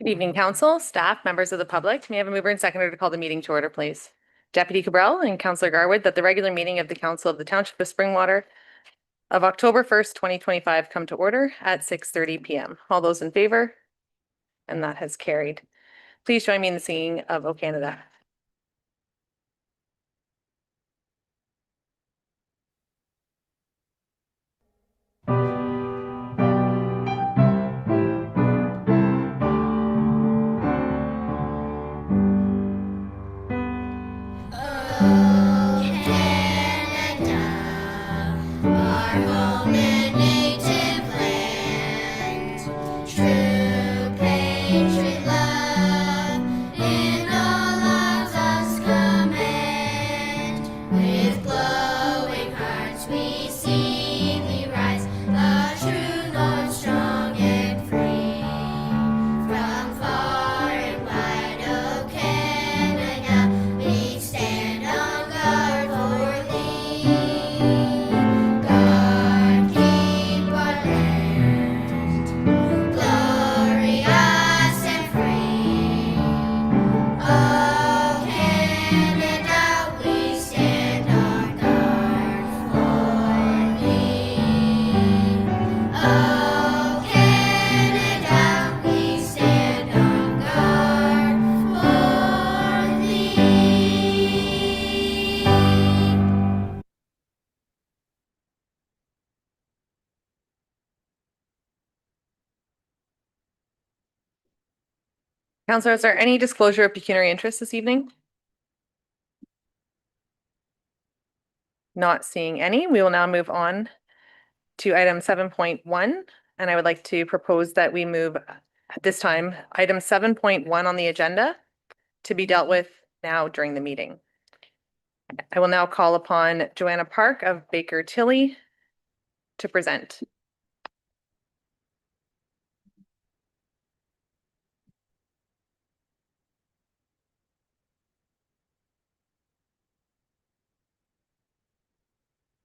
Good evening, council, staff, members of the public. May I have a mover and seconder to call the meeting to order, please? Deputy Cabral and Councillor Garwood, that the regular meeting of the Council of the Township of Springwater of October 1st, 2025 come to order at 6:30 p.m. All those in favor? And that has carried. Please join me in the singing of O Canada. Councillor, is there any disclosure of pecuniary interest this evening? Not seeing any. We will now move on to item 7.1, and I would like to propose that we move at this time item 7.1 on the agenda to be dealt with now during the meeting. I will now call upon Joanna Park of Baker Tilly to present.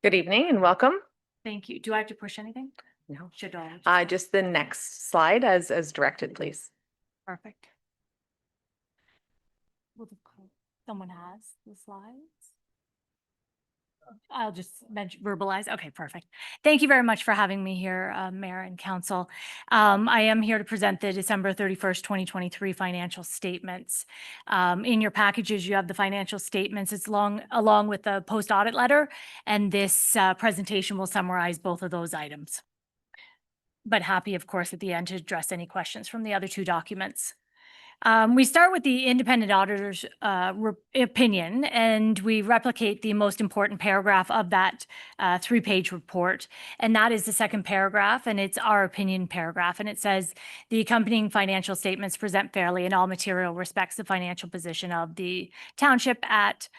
Good evening and welcome. Thank you. Do I have to push anything? No. Should I? Just the next slide as directed, please. Perfect. Someone has the slides? I'll just verbalize. Okay, perfect. Thank you very much for having me here, Mayor and Council. I am here to present the December 31st, 2023 financial statements. In your packages, you have the financial statements. It's along with the post-audit letter, and this presentation will summarize both of those items. But happy, of course, at the end to address any questions from the other two documents. We start with the independent auditor's opinion, and we replicate the most important paragraph of that 3-page report. And that is the second paragraph, and it's our opinion paragraph. And it says, the accompanying financial statements present fairly in all material respects the financial position of the township at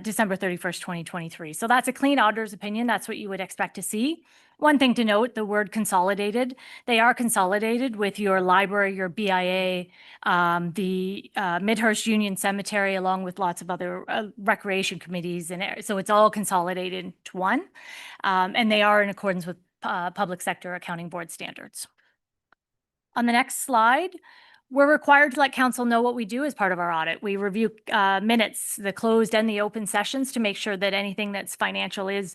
December 31st, 2023. So that's a clean auditor's opinion. That's what you would expect to see. One thing to note, the word consolidated, they are consolidated with your library, your BIA, the Midhurst Union Cemetery, along with lots of other recreation committees. And so it's all consolidated into one. And they are in accordance with Public Sector Accounting Board standards. On the next slide, we're required to let council know what we do as part of our audit. We review minutes, the closed and the open sessions, to make sure that anything that's financial is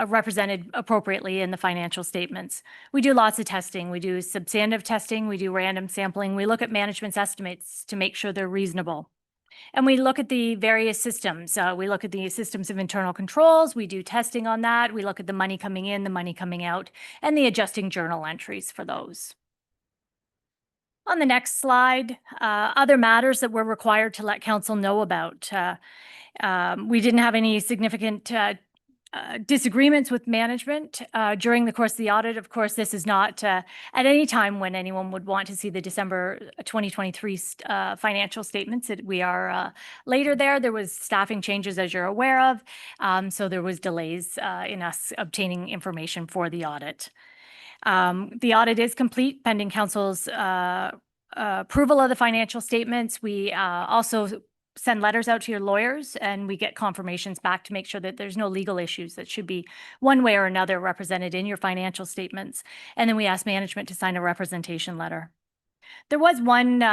represented appropriately in the financial statements. We do lots of testing. We do substantive testing. We do random sampling. We look at management's estimates to make sure they're reasonable. And we look at the various systems. We look at the systems of internal controls. We do testing on that. We look at the money coming in, the money coming out, and the adjusting journal entries for those. On the next slide, other matters that we're required to let council know about. We didn't have any significant disagreements with management during the course of the audit. Of course, this is not at any time when anyone would want to see the December 2023 financial statements. We are later there. There was staffing changes, as you're aware of. So there was delays in us obtaining information for the audit. The audit is complete pending council's approval of the financial statements. We also send letters out to your lawyers, and we get confirmations back to make sure that there's no legal issues that should be one way or another represented in your financial statements. And then we ask management to sign a representation letter. There was one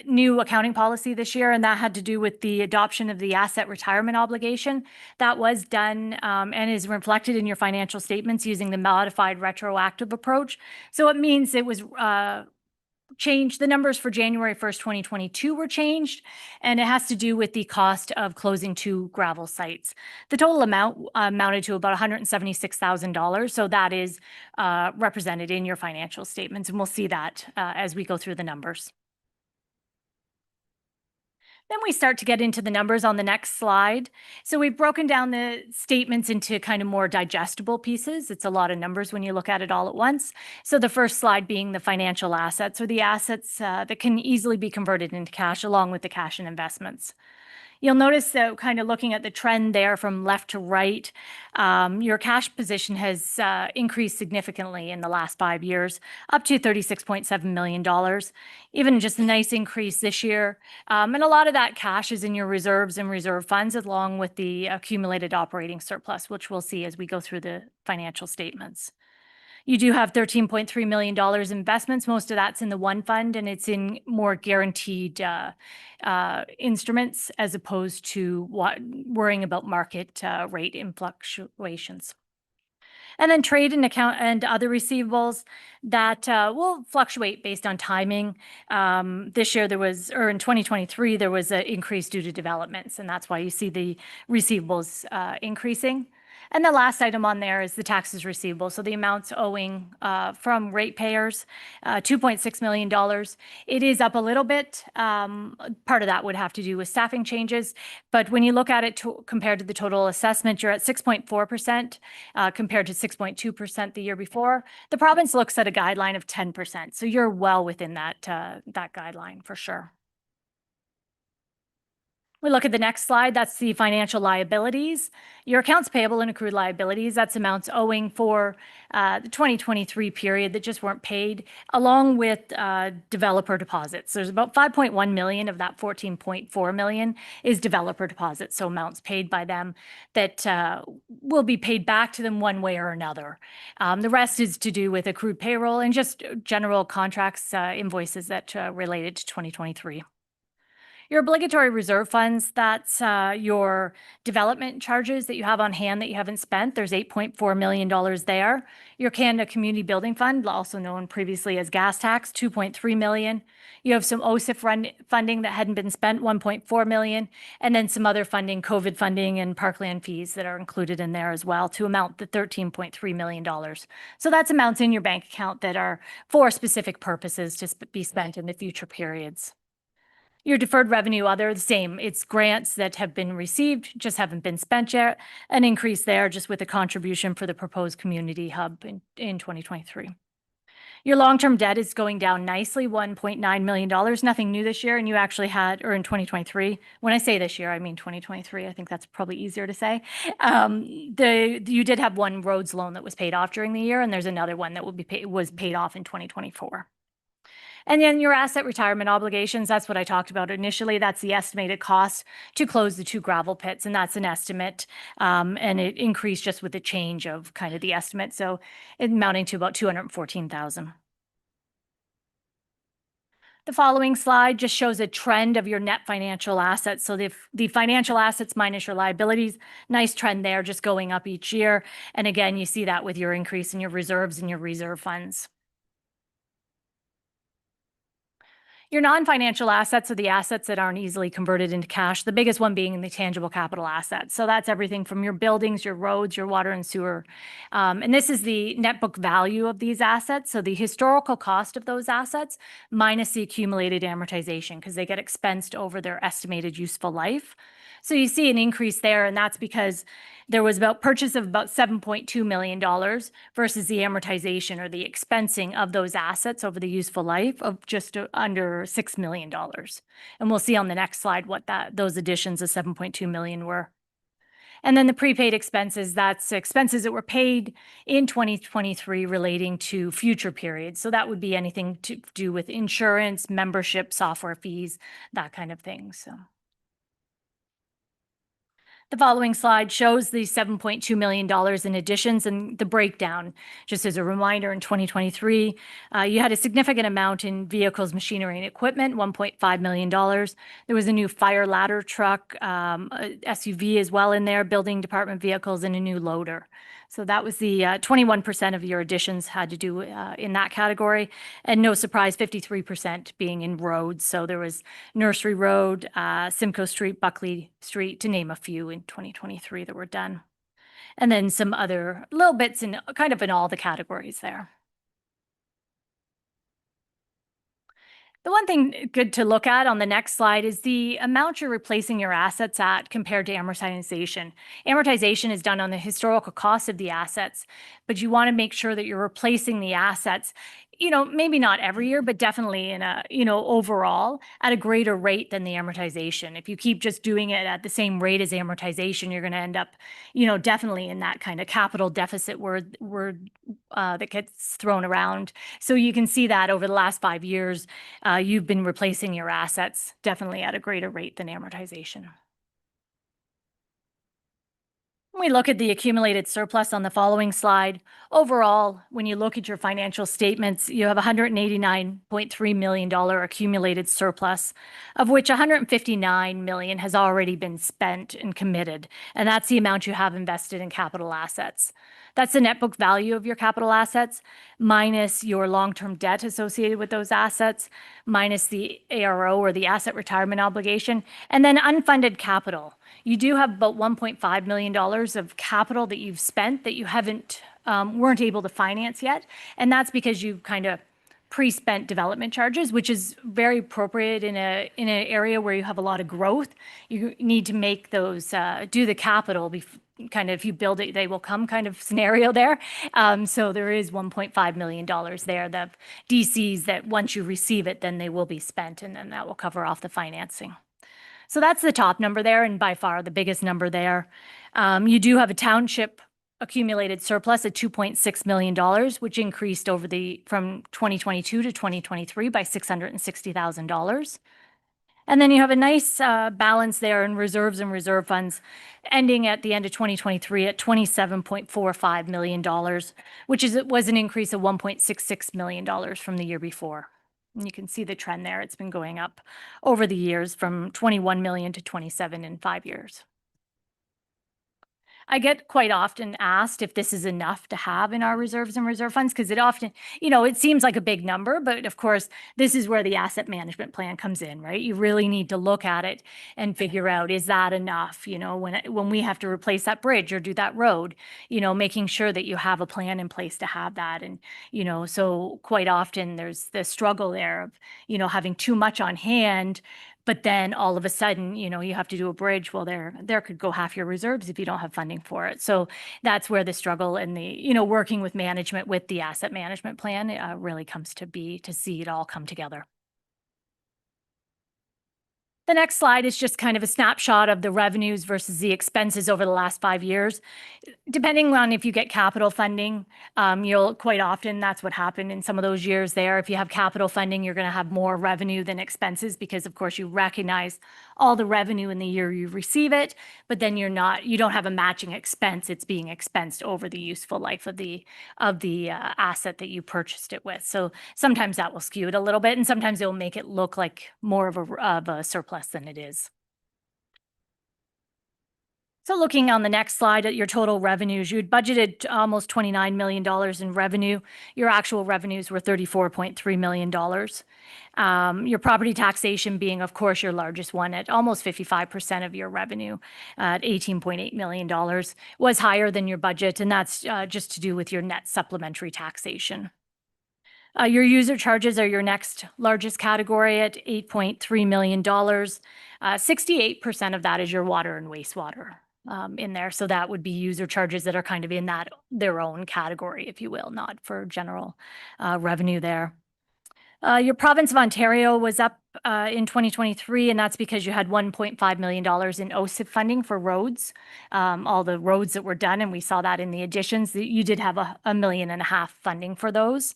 new accounting policy this year, and that had to do with the adoption of the asset retirement obligation. That was done and is reflected in your financial statements using the modified retroactive approach. So it means it was changed. The numbers for January 1st, 2022 were changed, and it has to do with the cost of closing 2 gravel sites. The total amount amounted to about $176,000. So that is represented in your financial statements, and we'll see that as we go through the numbers. Then we start to get into the numbers on the next slide. So we've broken down the statements into kind of more digestible pieces. It's a lot of numbers when you look at it all at once. So the first slide being the financial assets, or the assets that can easily be converted into cash along with the cash and investments. You'll notice that kind of looking at the trend there from left to right, your cash position has increased significantly in the last 5 years, up to $36.7 million. Even just a nice increase this year. And a lot of that cash is in your reserves and reserve funds, along with the accumulated operating surplus, which we'll see as we go through the financial statements. You do have $13.3 million investments. Most of that's in the one fund, and it's in more guaranteed instruments as opposed to worrying about market rate fluctuations. And then trade and account and other receivables that will fluctuate based on timing. This year in 2023, there was an increase due to developments, and that's why you see the receivables increasing. And the last item on there is the taxes receivable. So the amounts owing from ratepayers, $2.6 million. It is up a little bit. Part of that would have to do with staffing changes. But when you look at it compared to the total assessment, you're at 6.4% compared to 6.2% the year before. The province looks at a guideline of 10%. So you're well within that guideline for sure. We look at the next slide. That's the financial liabilities. Your accounts payable and accrued liabilities, that's amounts owing for the 2023 period that just weren't paid, along with developer deposits. There's about 5.1 million of that 14.4 million is developer deposits, so amounts paid by them that will be paid back to them one way or another. The rest is to do with accrued payroll and just general contracts, invoices that related to 2023. Your obligatory reserve funds, that's your development charges that you have on hand that you haven't spent. There's $8.4 million there. Your Canada Community Building Fund, also known previously as gas tax, $2.3 million. You have some OSIF funding that hadn't been spent, $1.4 million, and then some other funding, COVID funding and parkland fees that are included in there as well to amount to $13.3 million. So that's amounts in your bank account that are for specific purposes to be spent in the future periods. Your deferred revenue other, the same. It's grants that have been received, just haven't been spent yet. An increase there just with a contribution for the proposed community hub in 2023. Your long-term debt is going down nicely, $1.9 million. Nothing new this year, and you actually had, or in 2023. When I say this year, I mean 2023. I think that's probably easier to say. You did have one roads loan that was paid off during the year, and there's another one that was paid off in 2024. And then your asset retirement obligations, that's what I talked about initially. That's the estimated cost to close the 2 gravel pits, and that's an estimate. And it increased just with the change of kind of the estimate. So it amounting to about $214,000. The following slide just shows a trend of your net financial assets. So the financial assets minus your liabilities, nice trend there, just going up each year. And again, you see that with your increase in your reserves and your reserve funds. Your non-financial assets are the assets that aren't easily converted into cash, the biggest one being the tangible capital assets. So that's everything from your buildings, your roads, your water and sewer. And this is the net book value of these assets. So the historical cost of those assets minus the accumulated amortization, because they get expensed over their estimated useful life. So you see an increase there, and that's because there was purchase of about $7.2 million versus the amortization or the expensing of those assets over the useful life of just under $6 million. And we'll see on the next slide what those additions of $7.2 million were. And then the prepaid expenses, that's expenses that were paid in 2023 relating to future periods. So that would be anything to do with insurance, membership, software fees, that kind of thing. So The following slide shows the $7.2 million in additions and the breakdown. Just as a reminder, in 2023, you had a significant amount in vehicles, machinery, and equipment, $1.5 million. There was a new fire ladder truck, a SUV as well in there, building department vehicles, and a new loader. So that was the 21% of your additions had to do in that category. And no surprise, 53% being in roads. So there was Nursery Road, Simcoe Street, Buckley Street, to name a few in 2023 that were done. And then some other little bits in kind of in all the categories there. The one thing good to look at on the next slide is the amount you're replacing your assets at compared to amortization. Amortization is done on the historical cost of the assets, but you want to make sure that you're replacing the assets, maybe not every year, but definitely in a, overall at a greater rate than the amortization. If you keep just doing it at the same rate as amortization, you're going to end up, definitely in that kind of capital deficit word that gets thrown around. So you can see that over the last 5 years, you've been replacing your assets definitely at a greater rate than amortization. We look at the accumulated surplus on the following slide. Overall, when you look at your financial statements, you have $189.3 million accumulated surplus, of which $159 million has already been spent and committed. And that's the amount you have invested in capital assets. That's the net book value of your capital assets minus your long-term debt associated with those assets, minus the ARO or the asset retirement obligation, and then unfunded capital. You do have about $1.5 million of capital that you've spent that you weren't able to finance yet. And that's because you kind of pre-spent development charges, which is very appropriate in an area where you have a lot of growth. You need to make those, do the capital kind of, if you build it, they will come kind of scenario there. So there is $1.5 million there, the DCs that once you receive it, then they will be spent and then that will cover off the financing. So that's the top number there and by far the biggest number there. You do have a township accumulated surplus at $2.6 million, which increased from 2022 to 2023 by $660,000. And then you have a nice balance there in reserves and reserve funds ending at the end of 2023 at $27.45 million, which was an increase of $1.66 million from the year before. And you can see the trend there. It's been going up over the years from 21 million to 27 in 5 years. I get quite often asked if this is enough to have in our reserves and reserve funds, because it often, it seems like a big number, but of course, this is where the asset management plan comes in, right? You really need to look at it and figure out, is that enough? When we have to replace that bridge or do that road, making sure that you have a plan in place to have that. And, so quite often there's the struggle there of, having too much on hand, but then all of a sudden, you have to do a bridge. Well, there could go half your reserves if you don't have funding for it. So that's where the struggle and the, working with management with the asset management plan really comes to see it all come together. The next slide is just kind of a snapshot of the revenues versus the expenses over the last 5 years. Depending on if you get capital funding, you'll quite often, that's what happened in some of those years there. If you have capital funding, you're going to have more revenue than expenses because of course you recognize all the revenue in the year you receive it, but then you don't have a matching expense. It's being expensed over the useful life of the asset that you purchased it with. So sometimes that will skew it a little bit and sometimes it will make it look like more of a surplus than it is. So looking on the next slide at your total revenues, you had budgeted almost $29 million in revenue. Your actual revenues were $34.3 million. Your property taxation being, of course, your largest one at almost 55% of your revenue at $18.8 million was higher than your budget. And that's just to do with your net supplementary taxation. Your user charges are your next largest category at $8.3 million. 68% of that is your water and wastewater in there. So that would be user charges that are kind of in their own category, if you will, not for general revenue there. Your province of Ontario was up in 2023, and that's because you had $1.5 million in OSIP funding for roads, all the roads that were done, and we saw that in the additions. You did have $1.5 million funding for those.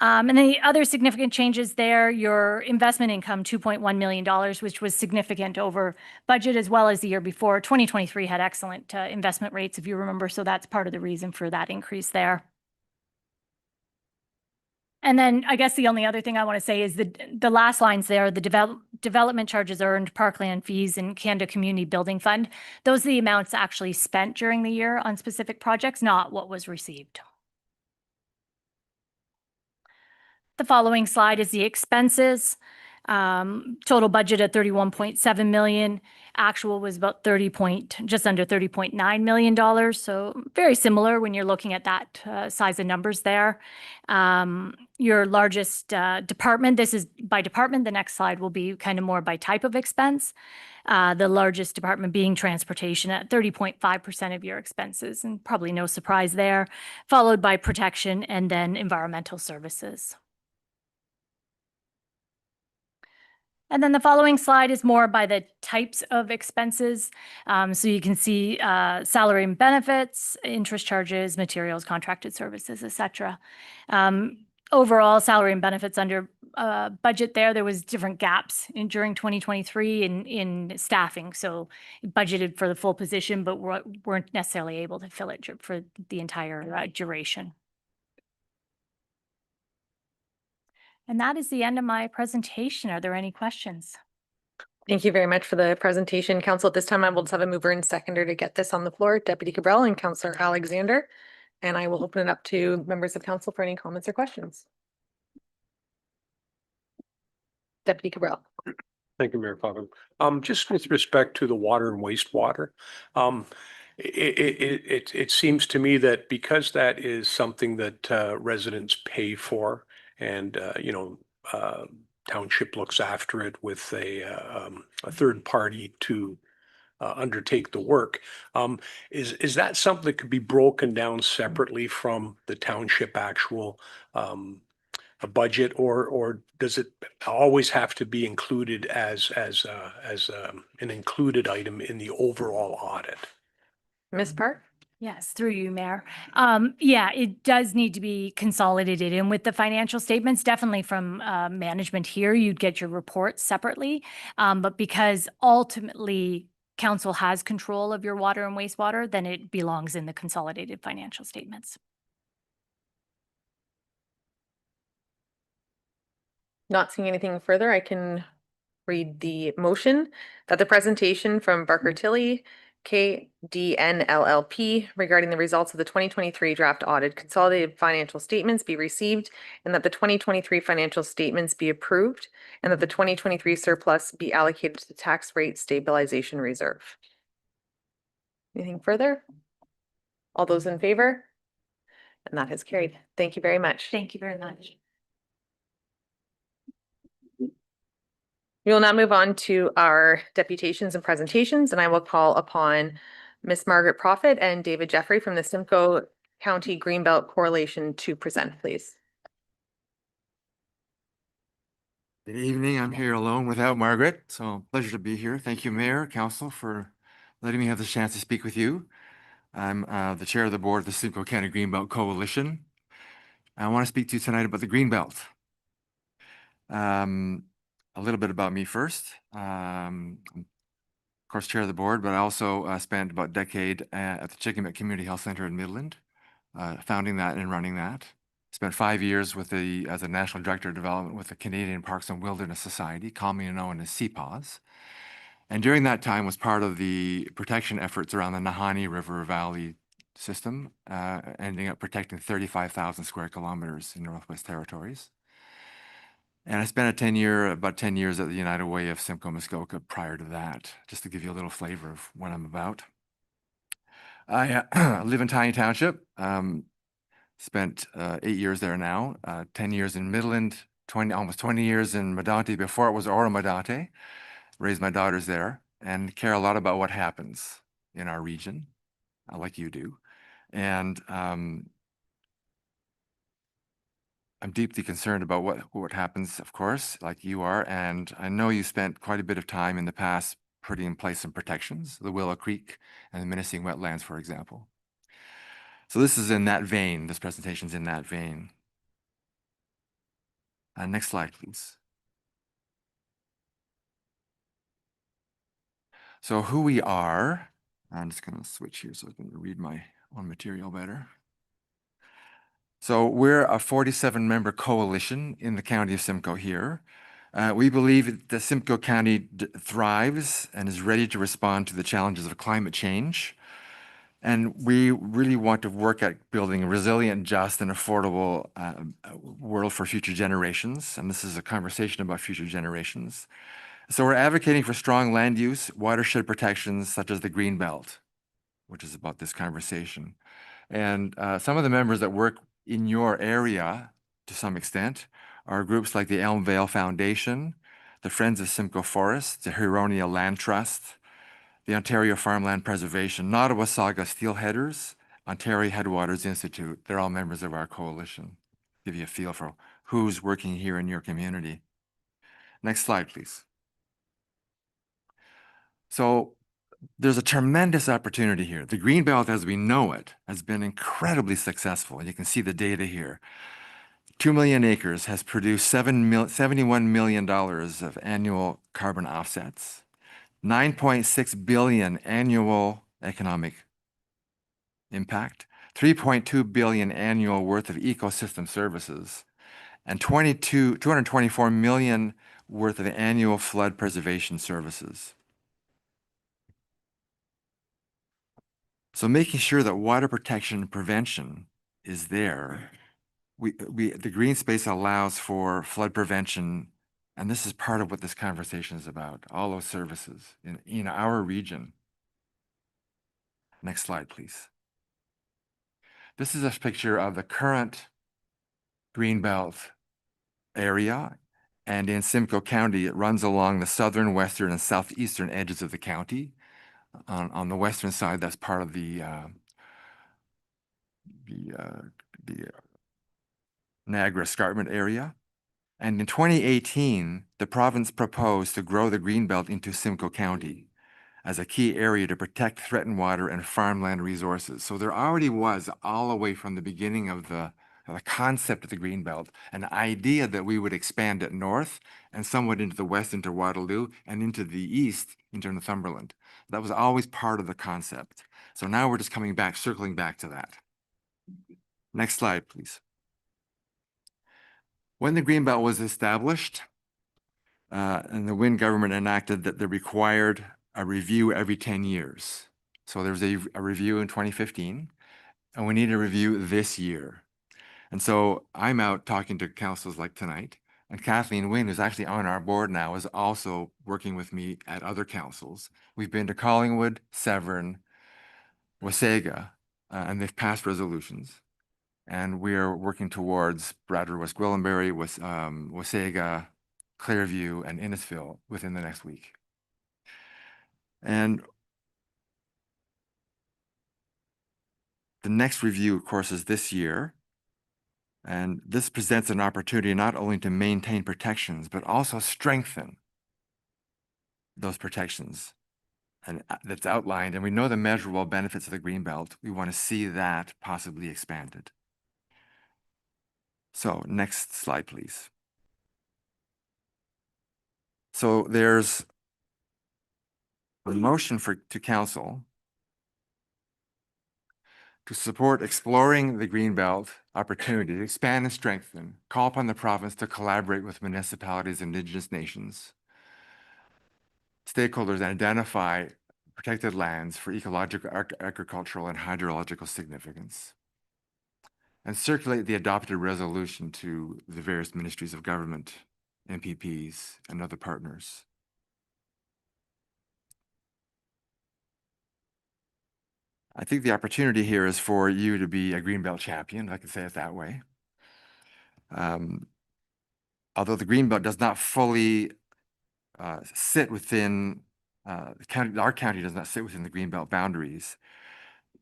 And the other significant changes there, your investment income, $2.1 million, which was significant over budget as well as the year before. 2023 had excellent investment rates, if you remember, so that's part of the reason for that increase there. And then I guess the only other thing I want to say is the last lines there, the development charges earned, parkland fees, and Canada Community Building Fund. Those are the amounts actually spent during the year on specific projects, not what was received. The following slide is the expenses. Total budget at 31.7 million. Actual was about just under $30.9 million. So very similar when you're looking at that size of numbers there. Your largest department, this is by department. The next slide will be kind of more by type of expense. The largest department being transportation at 30.5% of your expenses, and probably no surprise there, followed by protection and then environmental services. And then the following slide is more by the types of expenses. So you can see salary and benefits, interest charges, materials, contracted services, etc. Overall, salary and benefits under budget there was different gaps during 2023 in staffing. So budgeted for the full position, but weren't necessarily able to fill it for the entire duration. And that is the end of my presentation. Are there any questions? Thank you very much for the presentation, Council. At this time, I will just have a mover and seconder to get this on the floor, Deputy Cabral and Councillor Alexander. And I will open it up to members of council for any comments or questions. Deputy Cabral. Thank you, Mayor Coffin. Just with respect to the water and wastewater, it seems to me that because that is something that residents pay for, and township looks after it with a third party to undertake the work. Is that something that could be broken down separately from the township actual a budget, or does it always have to be included as an included item in the overall audit? Ms. Park? Yes, through you, Mayor. Yeah, it does need to be consolidated in with the financial statements. Definitely from management here, you'd get your reports separately. But because ultimately council has control of your water and wastewater, then it belongs in the consolidated financial statements. Not seeing anything further, I can read the motion that the presentation from Barker Tilley, KDN LLP regarding the results of the 2023 draft audit consolidated financial statements be received, and that the 2023 financial statements be approved, and that the 2023 surplus be allocated to the tax rate stabilization reserve. Anything further? All those in favor? And that has carried. Thank you very much. Thank you very much. We will now move on to our deputations and presentations, and I will call upon Miss Margaret Prophet and David Jeffrey from the Simcoe County Greenbelt Correlation to present, please. Good evening. I'm here alone without Margaret, so pleasure to be here. Thank you, Mayor, Council, for letting me have the chance to speak with you. I'm the chair of the board of the Simcoe County Greenbelt Coalition. I want to speak to you tonight about the Greenbelt. A little bit about me first. Of course, chair of the board, but I also spent about a decade at the Chicken Bit Community Health Center in Midland, founding that and running that. Spent 5 years as a national director of development with the Canadian Parks and Wilderness Society, commonly known as CPAWS. And during that time was part of the protection efforts around the Nahanni River Valley system, ending up protecting 35,000 square kilometers in Northwest Territories. And I spent about 10 years at the United Way of Simcoe Muskoka prior to that, just to give you a little flavor of what I'm about. I live in Tiny Township, spent 8 years there now, 10 years in Midland, almost 20 years in Medonte before it was Oro-Medonte. Raised my daughters there and care a lot about what happens in our region, like you do. And I'm deeply concerned about what happens, of course, like you are. And I know you spent quite a bit of time in the past putting in place some protections, the Willow Creek and the Minising Wetlands, for example. So this is in that vein. This presentation's in that vein. Next slide, please. So who we are, I'm just going to switch here so I can read my own material better. So we're a 47-member coalition in the county of Simcoe here. We believe that Simcoe County thrives and is ready to respond to the challenges of climate change. And we really want to work at building a resilient, just, and affordable world for future generations. And this is a conversation about future generations. So we're advocating for strong land use, watershed protections, such as the Green Belt, which is about this conversation. And some of the members that work in your area, to some extent, are groups like the Elm Vale Foundation, the Friends of Simcoe Forest, the Huronia Land Trust, the Ontario Farmland Preservation, Nottawasaga Steelheaders, Ontario Headwaters Institute. They're all members of our coalition. Give you a feel for who's working here in your community. Next slide, please. So there's a tremendous opportunity here. The Greenbelt, as we know it, has been incredibly successful. You can see the data here. 2 million acres has produced $71 million of annual carbon offsets, 9.6 billion annual economic impact, 3.2 billion annual worth of ecosystem services, and 224 million worth of annual flood preservation services. So making sure that water protection and prevention is there, the green space allows for flood prevention, and this is part of what this conversation is about, all those services in our region. Next slide, please. This is a picture of the current Greenbelt area, and in Simcoe County, it runs along the southern, western, and southeastern edges of the county. On the western side, that's part of the Niagara Escarpment area. And in 2018, the province proposed to grow the Greenbelt into Simcoe County as a key area to protect threatened water and farmland resources. So there already was, all the way from the beginning of the concept of the Greenbelt, an idea that we would expand it north and somewhat into the west into Waterloo and into the east into Northumberland. That was always part of the concept. So now we're just coming back, circling back to that. Next slide, please. When the Greenbelt was established, and the Wynne government enacted that they required a review every 10 years. So there was a review in 2015, and we need a review this year. And so I'm out talking to councils like tonight, and Kathleen Wynne, who's actually on our board now, is also working with me at other councils. We've been to Collingwood, Severn, Wasaga, and they've passed resolutions. And we are working towards Bradford, West Gwillimbury, Wasaga, Clearview, and Innisfil within the next week. And the next review, of course, is this year. And this presents an opportunity not only to maintain protections, but also strengthen those protections and that's outlined. And we know the measurable benefits of the Greenbelt. We want to see that possibly expanded. So next slide, please. So there's a motion to council to support exploring the Greenbelt opportunity to expand and strengthen, call upon the province to collaborate with municipalities and Indigenous nations, stakeholders, and identify protected lands for ecological, agricultural, and hydrological significance, and circulate the adopted resolution to the various ministries of government, MPPs, and other partners. I think the opportunity here is for you to be a Greenbelt champion, if I can say it that way. Although the Greenbelt does not fully sit within the county, our county does not sit within the Greenbelt boundaries.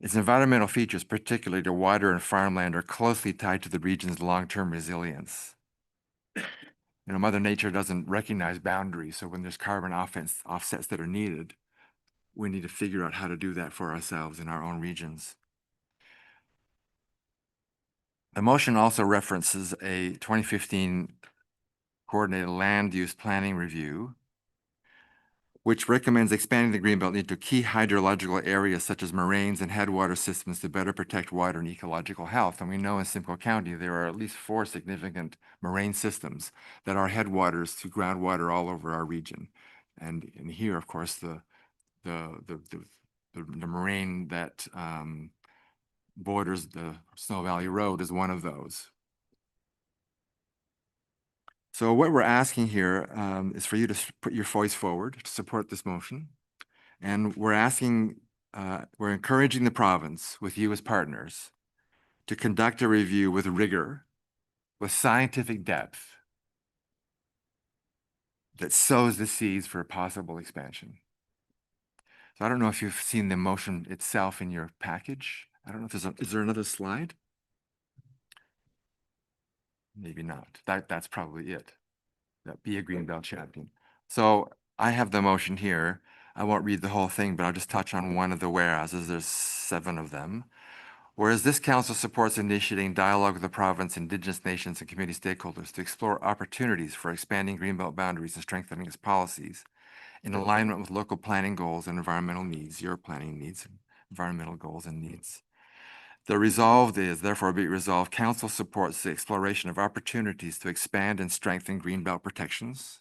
Its environmental features, particularly to water and farmland, are closely tied to the region's long-term resilience. You know, Mother Nature doesn't recognize boundaries, so when there's carbon offsets that are needed, we need to figure out how to do that for ourselves in our own regions. The motion also references a 2015 coordinated land use planning review, which recommends expanding the greenbelt into key hydrological areas such as moraines and headwater systems to better protect water and ecological health. And we know in Simcoe County, there are at least 4 significant moraine systems that are headwaters to groundwater all over our region. And here, of course, the moraine that borders the Snow Valley Road is one of those. So what we're asking here is for you to put your voice forward to support this motion. And we're asking, we're encouraging the province with you as partners to conduct a review with rigor, with scientific depth that sows the seeds for a possible expansion. So I don't know if you've seen the motion itself in your package. I don't know if is there another slide? Maybe not. That's probably it. That be a Greenbelt champion. So I have the motion here. I won't read the whole thing, but I'll just touch on one of the whereases. There's 7 of them. Whereas this council supports initiating dialogue with the province, Indigenous nations, and community stakeholders to explore opportunities for expanding Greenbelt boundaries and strengthening its policies in alignment with local planning goals and environmental needs, your planning needs, environmental goals and needs. The resolved is, therefore be resolved, council supports the exploration of opportunities to expand and strengthen Greenbelt protections.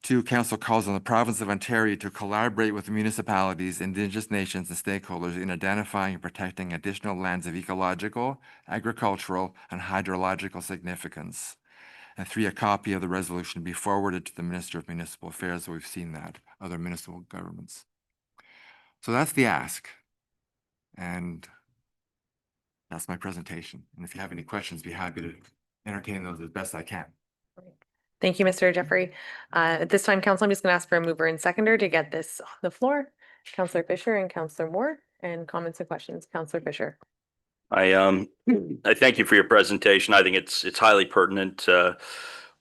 2, council calls on the province of Ontario to collaborate with municipalities, Indigenous nations, and stakeholders in identifying and protecting additional lands of ecological, agricultural, and hydrological significance. And 3, a copy of the resolution be forwarded to the Minister of Municipal Affairs. So we've seen that, other municipal governments. So that's the ask. And that's my presentation. And if you have any questions, be happy to entertain those as best I can. Thank you, Mr. Jeffrey. At this time, council, I'm just going to ask for a mover and seconder to get this on the floor. Councillor Fisher and Councillor Moore, and comments and questions. Councillor Fisher. I thank you for your presentation. I think it's highly pertinent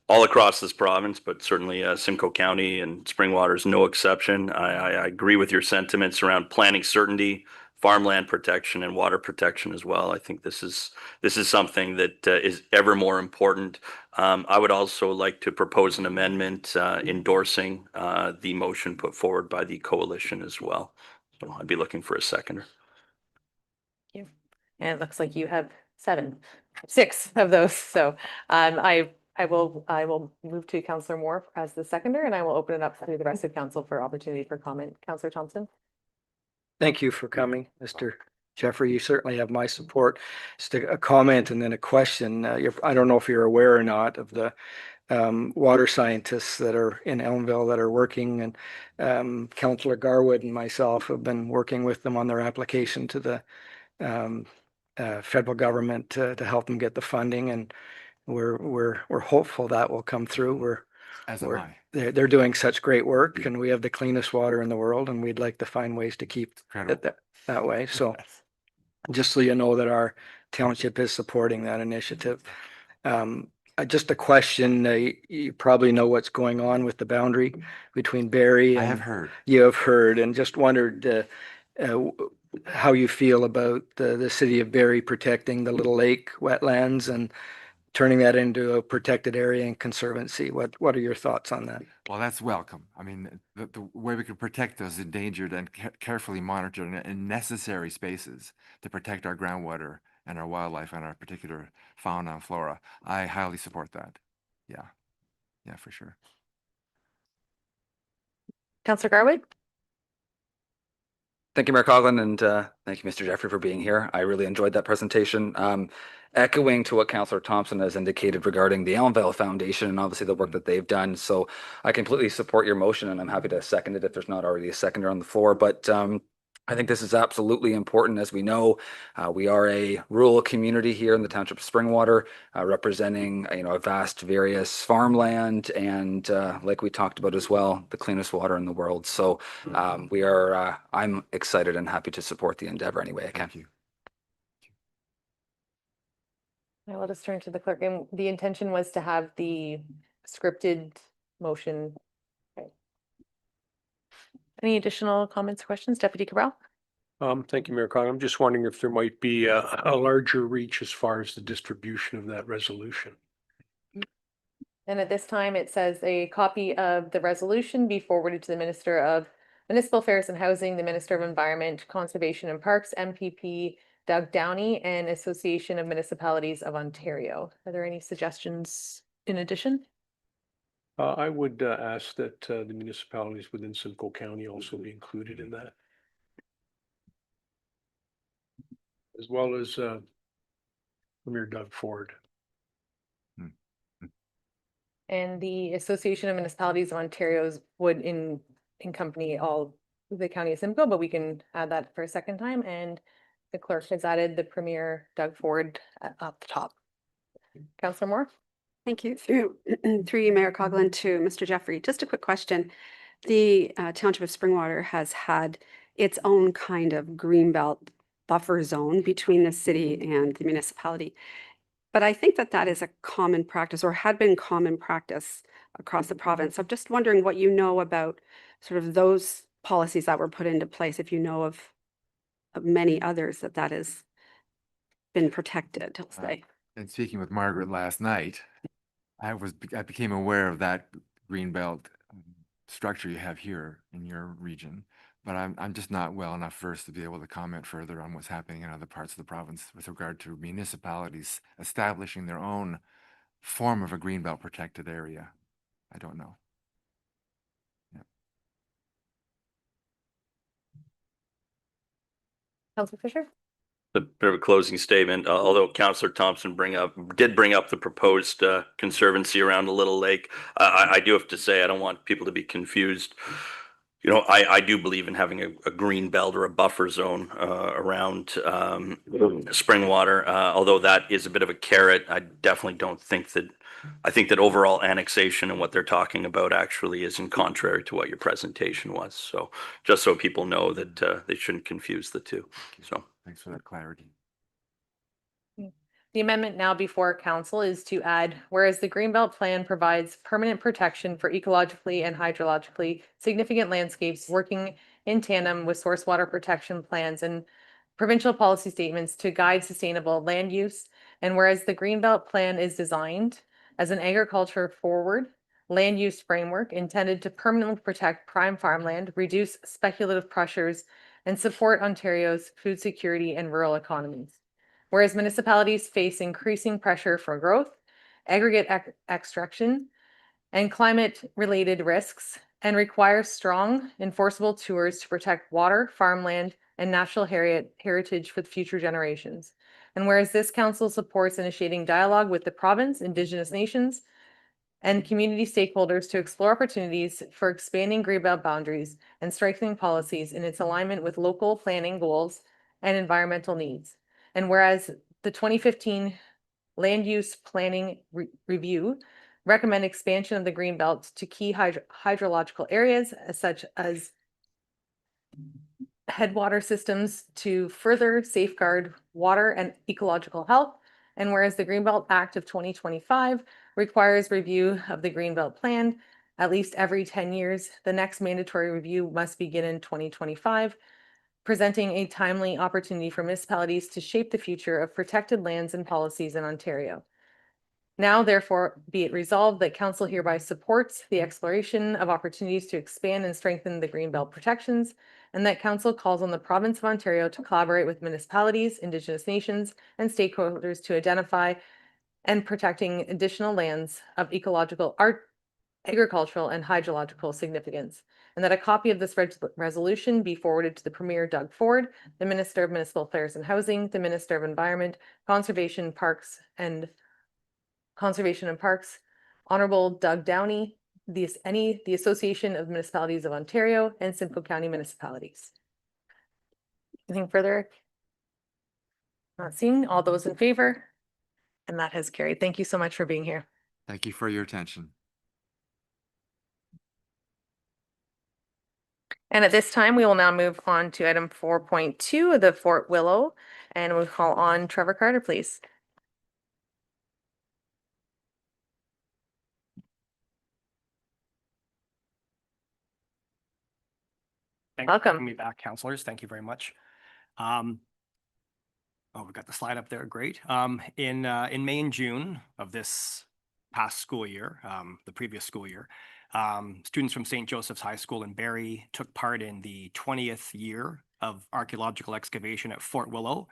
all across this province, but certainly Simcoe County and Springwater is no exception. I agree with your sentiments around planning certainty, farmland protection, and water protection as well. I think this is something that is ever more important. I would also like to propose an amendment endorsing the motion put forward by the coalition as well. So I'd be looking for a seconder. Thank you. And it looks like you have 6 of those. So I will move to Councillor Moore as the seconder, and I will open it up to the rest of council for opportunity for comment. Councillor Thompson. Thank you for coming, Mr. Jeffrey. You certainly have my support. Just a comment and then a question. I don't know if you're aware or not of the water scientists that are in Elmville that are working, and Councillor Garwood and myself have been working with them on their application to the federal government to help them get the funding, and we're hopeful that will come through. They're doing such great work, and we have the cleanest water in the world, and we'd like to find ways to keep it that way. So just so you know that our township is supporting that initiative. Just a question, you probably know what's going on with the boundary between Barrie and... I have heard. You have heard, and just wondered how you feel about the city of Barrie protecting the Little Lake wetlands and turning that into a protected area and conservancy. What are your thoughts on that? Well, that's welcome. I mean, the way we can protect those endangered and carefully monitored and necessary spaces to protect our groundwater and our wildlife and our particular fauna and flora, I highly support that. Yeah, for sure. Councillor Garwood. Thank you, Mayor Coughlin, and thank you, Mr. Jeffrey, for being here. I really enjoyed that presentation. Echoing to what Councillor Thompson has indicated regarding the Elmville Foundation and obviously the work that they've done. So I completely support your motion, and I'm happy to second it if there's not already a seconder on the floor. But I think this is absolutely important. As we know, we are a rural community here in the township of Springwater, representing a vast various farmland and like we talked about as well, the cleanest water in the world. So I'm excited and happy to support the endeavor any way I can. Thank you. Now let us turn to the clerk. And the intention was to have the scripted motion. Okay. Any additional comments or questions, Deputy Cabral? Thank you, Mayor Con. I'm just wondering if there might be a larger reach as far as the distribution of that resolution. And at this time, it says a copy of the resolution be forwarded to the Minister of Municipal Affairs and Housing, the Minister of Environment, Conservation and Parks, MPP Doug Downey, and Association of Municipalities of Ontario. Are there any suggestions in addition? I would ask that the municipalities within Simcoe County also be included in that. As well as Premier Doug Ford. And the Association of Municipalities of Ontario's would accompany all the county of Simcoe, but we can add that for a second time. And the clerk has added the Premier Doug Ford up the top. Councillor Moore? Thank you. Through you, Mayor Coughlin, to Mr. Jeffrey. Just a quick question. The Township of Springwater has had its own kind of greenbelt buffer zone between the city and the municipality. But I think that that is a common practice, or had been common practice across the province. I'm just wondering what you know about sort of those policies that were put into place, if you know of many others that has been protected, I'll say. And speaking with Margaret last night, I became aware of that greenbelt structure you have here in your region, but I'm just not well enough versed to be able to comment further on what's happening in other parts of the province with regard to municipalities establishing their own form of a greenbelt protected area. I don't know. Councillor Fisher? A bit of a closing statement, although Councillor Thompson did bring up the proposed conservancy around the Little Lake. I do have to say, I don't want people to be confused. You know, I do believe in having a green belt or a buffer zone around Springwater. Although that is a bit of a carrot, I definitely don't think that. I think that overall annexation and what they're talking about actually is in contrary to what your presentation was. So just so people know that they shouldn't confuse the two. So. Thanks for that clarity. The amendment now before council is to add, whereas the Greenbelt Plan provides permanent protection for ecologically and hydrologically significant landscapes working in tandem with source water protection plans and provincial policy statements to guide sustainable land use. And whereas the Greenbelt Plan is designed as an agriculture forward land use framework intended to permanently protect prime farmland, reduce speculative pressures, and support Ontario's food security and rural economies. Whereas municipalities face increasing pressure for growth, aggregate extraction, and climate-related risks, and require strong enforceable tours to protect water, farmland, and natural heritage for future generations. And whereas this council supports initiating dialogue with the province, Indigenous nations, and community stakeholders to explore opportunities for expanding greenbelt boundaries and strengthening policies in its alignment with local planning goals and environmental needs. And whereas the 2015 Land Use Planning Review recommend expansion of the greenbelt to key hydrological areas such as headwater systems to further safeguard water and ecological health. And whereas the Greenbelt Act of 2025 requires review of the Greenbelt Plan at least every 10 years, the next mandatory review must begin in 2025, presenting a timely opportunity for municipalities to shape the future of protected lands and policies in Ontario. Now, therefore, be it resolved that council hereby supports the exploration of opportunities to expand and strengthen the Greenbelt protections, and that council calls on the province of Ontario to collaborate with municipalities, Indigenous nations, and stakeholders to identify and protecting additional lands of ecological, agricultural, and hydrological significance. And that a copy of this resolution be forwarded to the Premier Doug Ford, the Minister of Municipal Affairs and Housing, the Minister of Environment, Conservation and Parks, Honorable Doug Downey, the Association of Municipalities of Ontario, and Simcoe County Municipalities. Anything further? Not seeing. All those in favor? And that has carried. Thank you so much for being here. Thank you for your attention. And at this time, we will now move on to item 4.2 of the Fort Willow, and we'll call on Trevor Carter, please. Thanks Welcome. for having me back, councilors. Thank you very much. Oh, we've got the slide up there. Great. In May and June of this past school year, the previous school year. Students from St. Joseph's High School in Barrie took part in the 20th year of archaeological excavation at Fort Willow,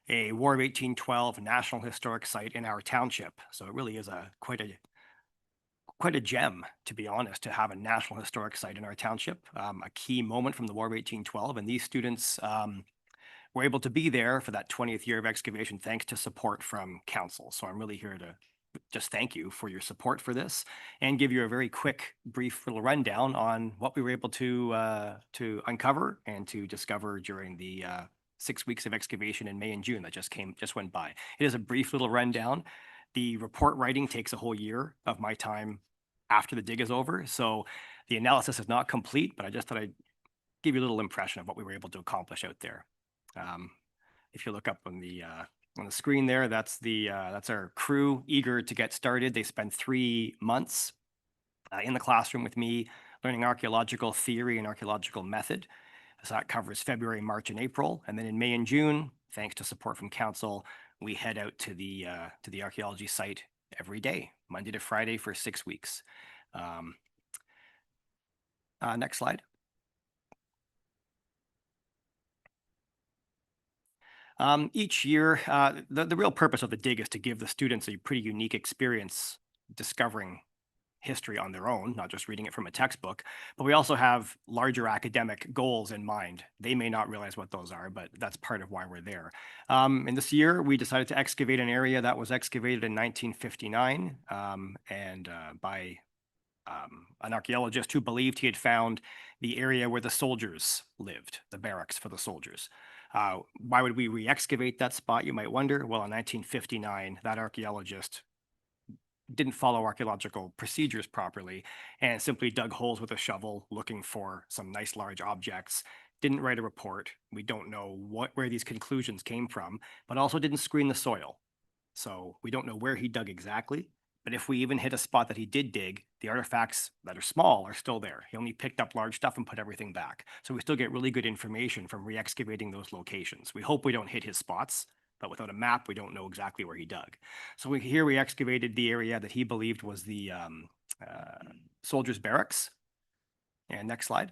a War of 1812 National Historic Site in our township. So it really is quite a gem, to be honest, to have a National Historic Site in our township, a key moment from the War of 1812. And these students were able to be there for that 20th year of excavation thanks to support from council. So I'm really here to just thank you for your support for this and give you a very quick, brief little rundown on what we were able to uncover and to discover during the 6 weeks of excavation in May and June that just went by. It is a brief little rundown. The report writing takes a whole year of my time after the dig is over. So the analysis is not complete, but I just thought I'd give you a little impression of what we were able to accomplish out there. If you look up on the screen there, that's our crew eager to get started. They spent 3 months in the classroom with me, learning archaeological theory and archaeological method. So that covers February, March, and April. And then in May and June, thanks to support from council, we head out to the archaeology site every day, Monday to Friday for 6 weeks. Next slide. Each year, the real purpose of the dig is to give the students a pretty unique experience discovering history on their own, not just reading it from a textbook, but we also have larger academic goals in mind. They may not realize what those are, but that's part of why we're there. And this year, we decided to excavate an area that was excavated in 1959 by an archaeologist who believed he had found the area where the soldiers lived, the barracks for the soldiers. Why would we re-excavate that spot, you might wonder? Well, in 1959, that archaeologist didn't follow archaeological procedures properly and simply dug holes with a shovel looking for some nice large objects, didn't write a report. We don't know where these conclusions came from, but also didn't screen the soil. So we don't know where he dug exactly, but if we even hit a spot that he did dig, the artifacts that are small are still there. He only picked up large stuff and put everything back. So we still get really good information from re-excavating those locations. We hope we don't hit his spots, but without a map, we don't know exactly where he dug. So here we excavated the area that he believed was the soldiers' barracks. And next slide.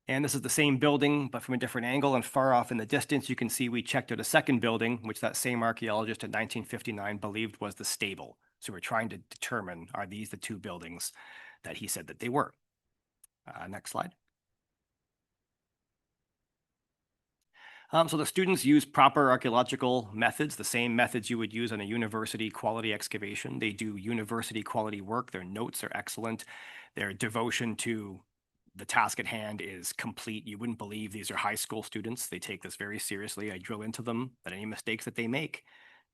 And this is the same building, but from a different angle, and far off in the distance, you can see we checked out a second building, which that same archaeologist in 1959 believed was the stable. So we're trying to determine, are these the two buildings that he said that they were? Next slide. So the students use proper archaeological methods, the same methods you would use on a university quality excavation. They do university quality work. Their notes are excellent. Their devotion to the task at hand is complete. You wouldn't believe these are high school students. They take this very seriously. I drill into them that any mistakes that they make,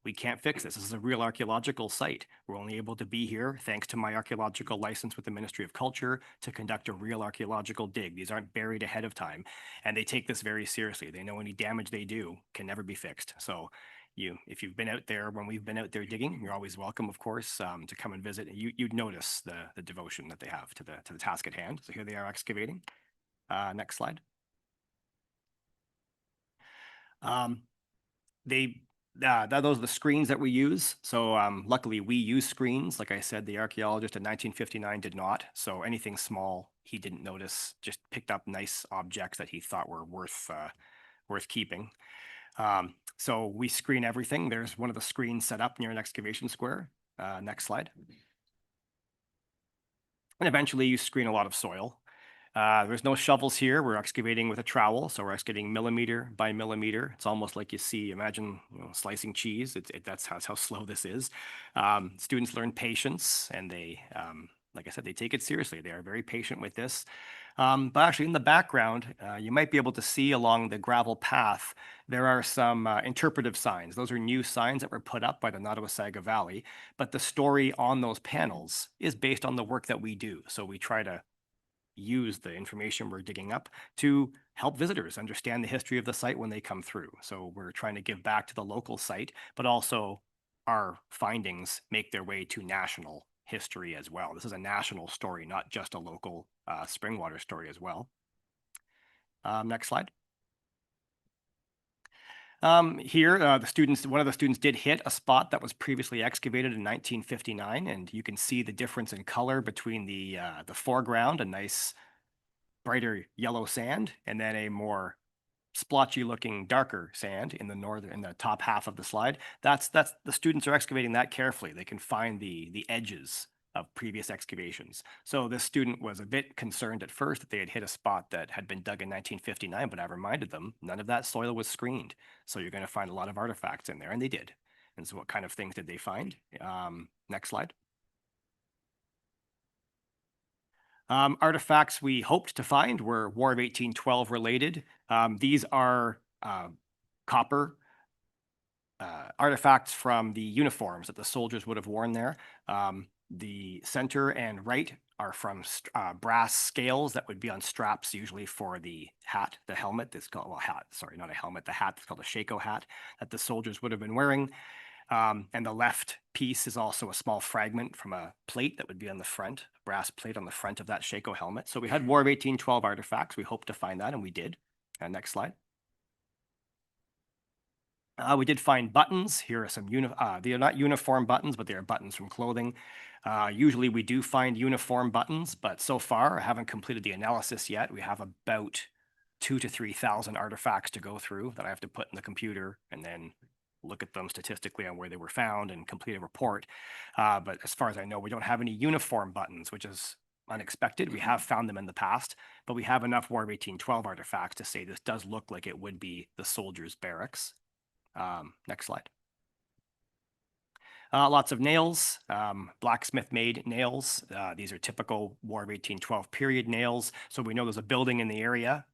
we can't fix this. This is a real archaeological site. We're only able to be here thanks to my archaeological license with the Ministry of Culture to conduct a real archaeological dig. These aren't buried ahead of time, and they take this very seriously. They know any damage they do can never be fixed. So if you've been out there when we've been out there digging, you're always welcome, of course, to come and visit. You'd notice the devotion that they have to the task at hand. So here they are excavating. Next slide. Those are the screens that we use. So luckily we use screens. Like I said, the archaeologist in 1959 did not. So anything small he didn't notice, just picked up nice objects that he thought were worth keeping. So we screen everything. There's one of the screens set up near an excavation square. Next slide. And eventually you screen a lot of soil. There's no shovels here. We're excavating with a trowel. So we're excavating millimeter by millimeter. It's almost like imagine slicing cheese. That's how slow this is. Students learn patience, and they, like I said, they take it seriously. They are very patient with this. But actually in the background, you might be able to see along the gravel path, there are some interpretive signs. Those are new signs that were put up by the Nottawasaga Valley, but the story on those panels is based on the work that we do. So we try to use the information we're digging up to help visitors understand the history of the site when they come through. So we're trying to give back to the local site, but also our findings make their way to national history as well. This is a national story, not just a local Springwater story as well. Next slide. Here, one of the students did hit a spot that was previously excavated in 1959, and you can see the difference in color between the foreground, a nice brighter yellow sand, and then a more splotchy looking darker sand in the top half of the slide. That's the students are excavating that carefully. They can find the edges of previous excavations. So this student was a bit concerned at first that they had hit a spot that had been dug in 1959, but I reminded them none of that soil was screened. So you're going to find a lot of artifacts in there, and they did. And so what kind of things did they find? Next slide. Artifacts we hoped to find were War of 1812 related. These are copper artifacts from the uniforms that the soldiers would have worn there. The center and right are from brass scales that would be on straps, usually for the hat, the helmet. That's called, well, hat, sorry, not a helmet, the hat that's called a shako hat that the soldiers would have been wearing. And the left piece is also a small fragment from a plate that would be on the front, a brass plate on the front of that shako helmet. So we had War of 1812 artifacts. We hoped to find that, and we did. Next slide. We did find buttons. Here are some, they are not uniform buttons, but they are buttons from clothing. Usually we do find uniform buttons, but so far I haven't completed the analysis yet. We have about 2,000 to 3,000 artifacts to go through that I have to put in the computer and then look at them statistically on where they were found and complete a report. But as far as I know, we don't have any uniform buttons, which is unexpected. We have found them in the past, but we have enough War of 1812 artifacts to say this does look like it would be the soldiers' barracks. Next slide. Lots of nails, blacksmith-made nails. These are typical War of 1812 period nails. So we know there's a building in the area.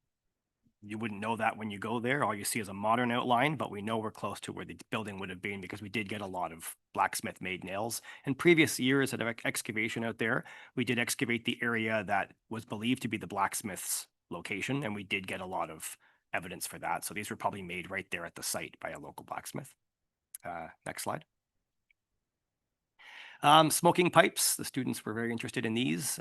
You wouldn't know that when you go there. All you see is a modern outline, but we know we're close to where the building would have been because we did get a lot of blacksmith-made nails. In previous years at excavation out there, we did excavate the area that was believed to be the blacksmith's location, and we did get a lot of evidence for that. So these were probably made right there at the site by a local blacksmith. Next slide. Smoking pipes. The students were very interested in these.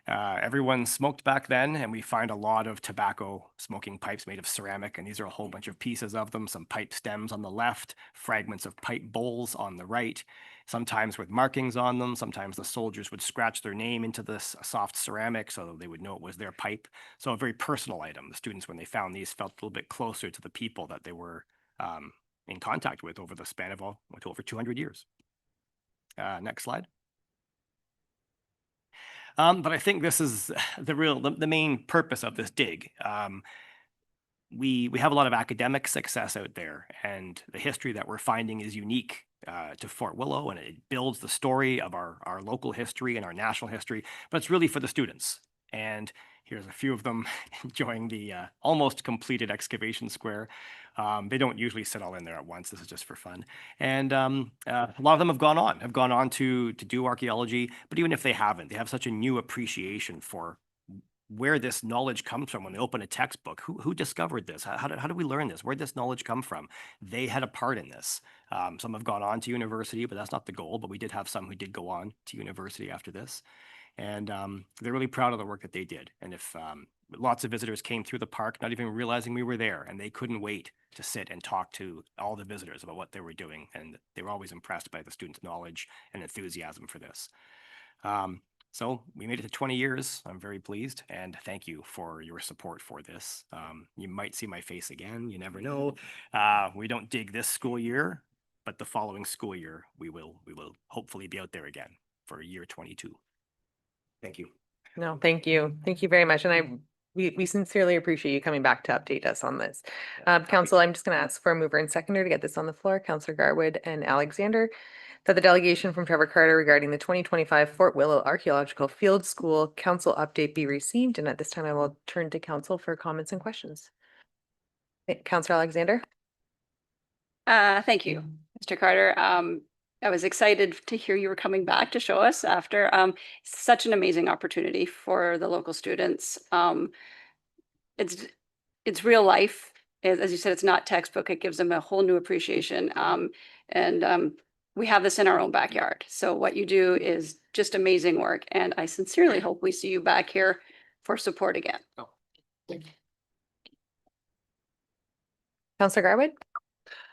Everyone smoked back then, and we find a lot of tobacco smoking pipes made of ceramic, and these are a whole bunch of pieces of them, some pipe stems on the left, fragments of pipe bowls on the right, sometimes with markings on them. Sometimes the soldiers would scratch their name into this soft ceramic so they would know it was their pipe. So a very personal item. The students, when they found these, felt a little bit closer to the people that they were in contact with over the span of over 200 years. Next slide. But I think this is the main purpose of this dig. We have a lot of academic success out there, and the history that we're finding is unique to Fort Willow, and it builds the story of our local history and our national history, but it's really for the students. And here's a few of them enjoying the almost completed excavation square. They don't usually sit all in there at once. This is just for fun. And a lot of them have gone on to do archaeology, but even if they haven't, they have such a new appreciation for where this knowledge comes from. When they open a textbook, who discovered this? How did we learn this? Where'd this knowledge come from? They had a part in this. Some have gone on to university, but that's not the goal. But we did have some who did go on to university after this. And they're really proud of the work that they did. And if lots of visitors came through the park, not even realizing we were there, and they couldn't wait to sit and talk to all the visitors about what they were doing. And they were always impressed by the students' knowledge and enthusiasm for this. So we made it to 20 years. I'm very pleased, and thank you for your support for this. You might see my face again. You never know. We don't dig this school year, but the following school year, we will hopefully be out there again for year 22. Thank you. No, thank you. Thank you very much. And we sincerely appreciate you coming back to update us on this. Council, I'm just going to ask for a mover and seconder to get this on the floor. Councillor Garwood and Alexander, that the delegation from Trevor Carter regarding the 2025 Fort Willow Archaeological Field School Council update be received. And at this time, I will turn to council for comments and questions. Councillor Alexander. Thank you, Mr. Carter. I was excited to hear you were coming back to show us after such an amazing opportunity for the local students. It's real life. As you said, it's not textbook. It gives them a whole new appreciation. We have this in our own backyard. So what you do is just amazing work. And I sincerely hope we see you back here for support again. Councillor Garwood.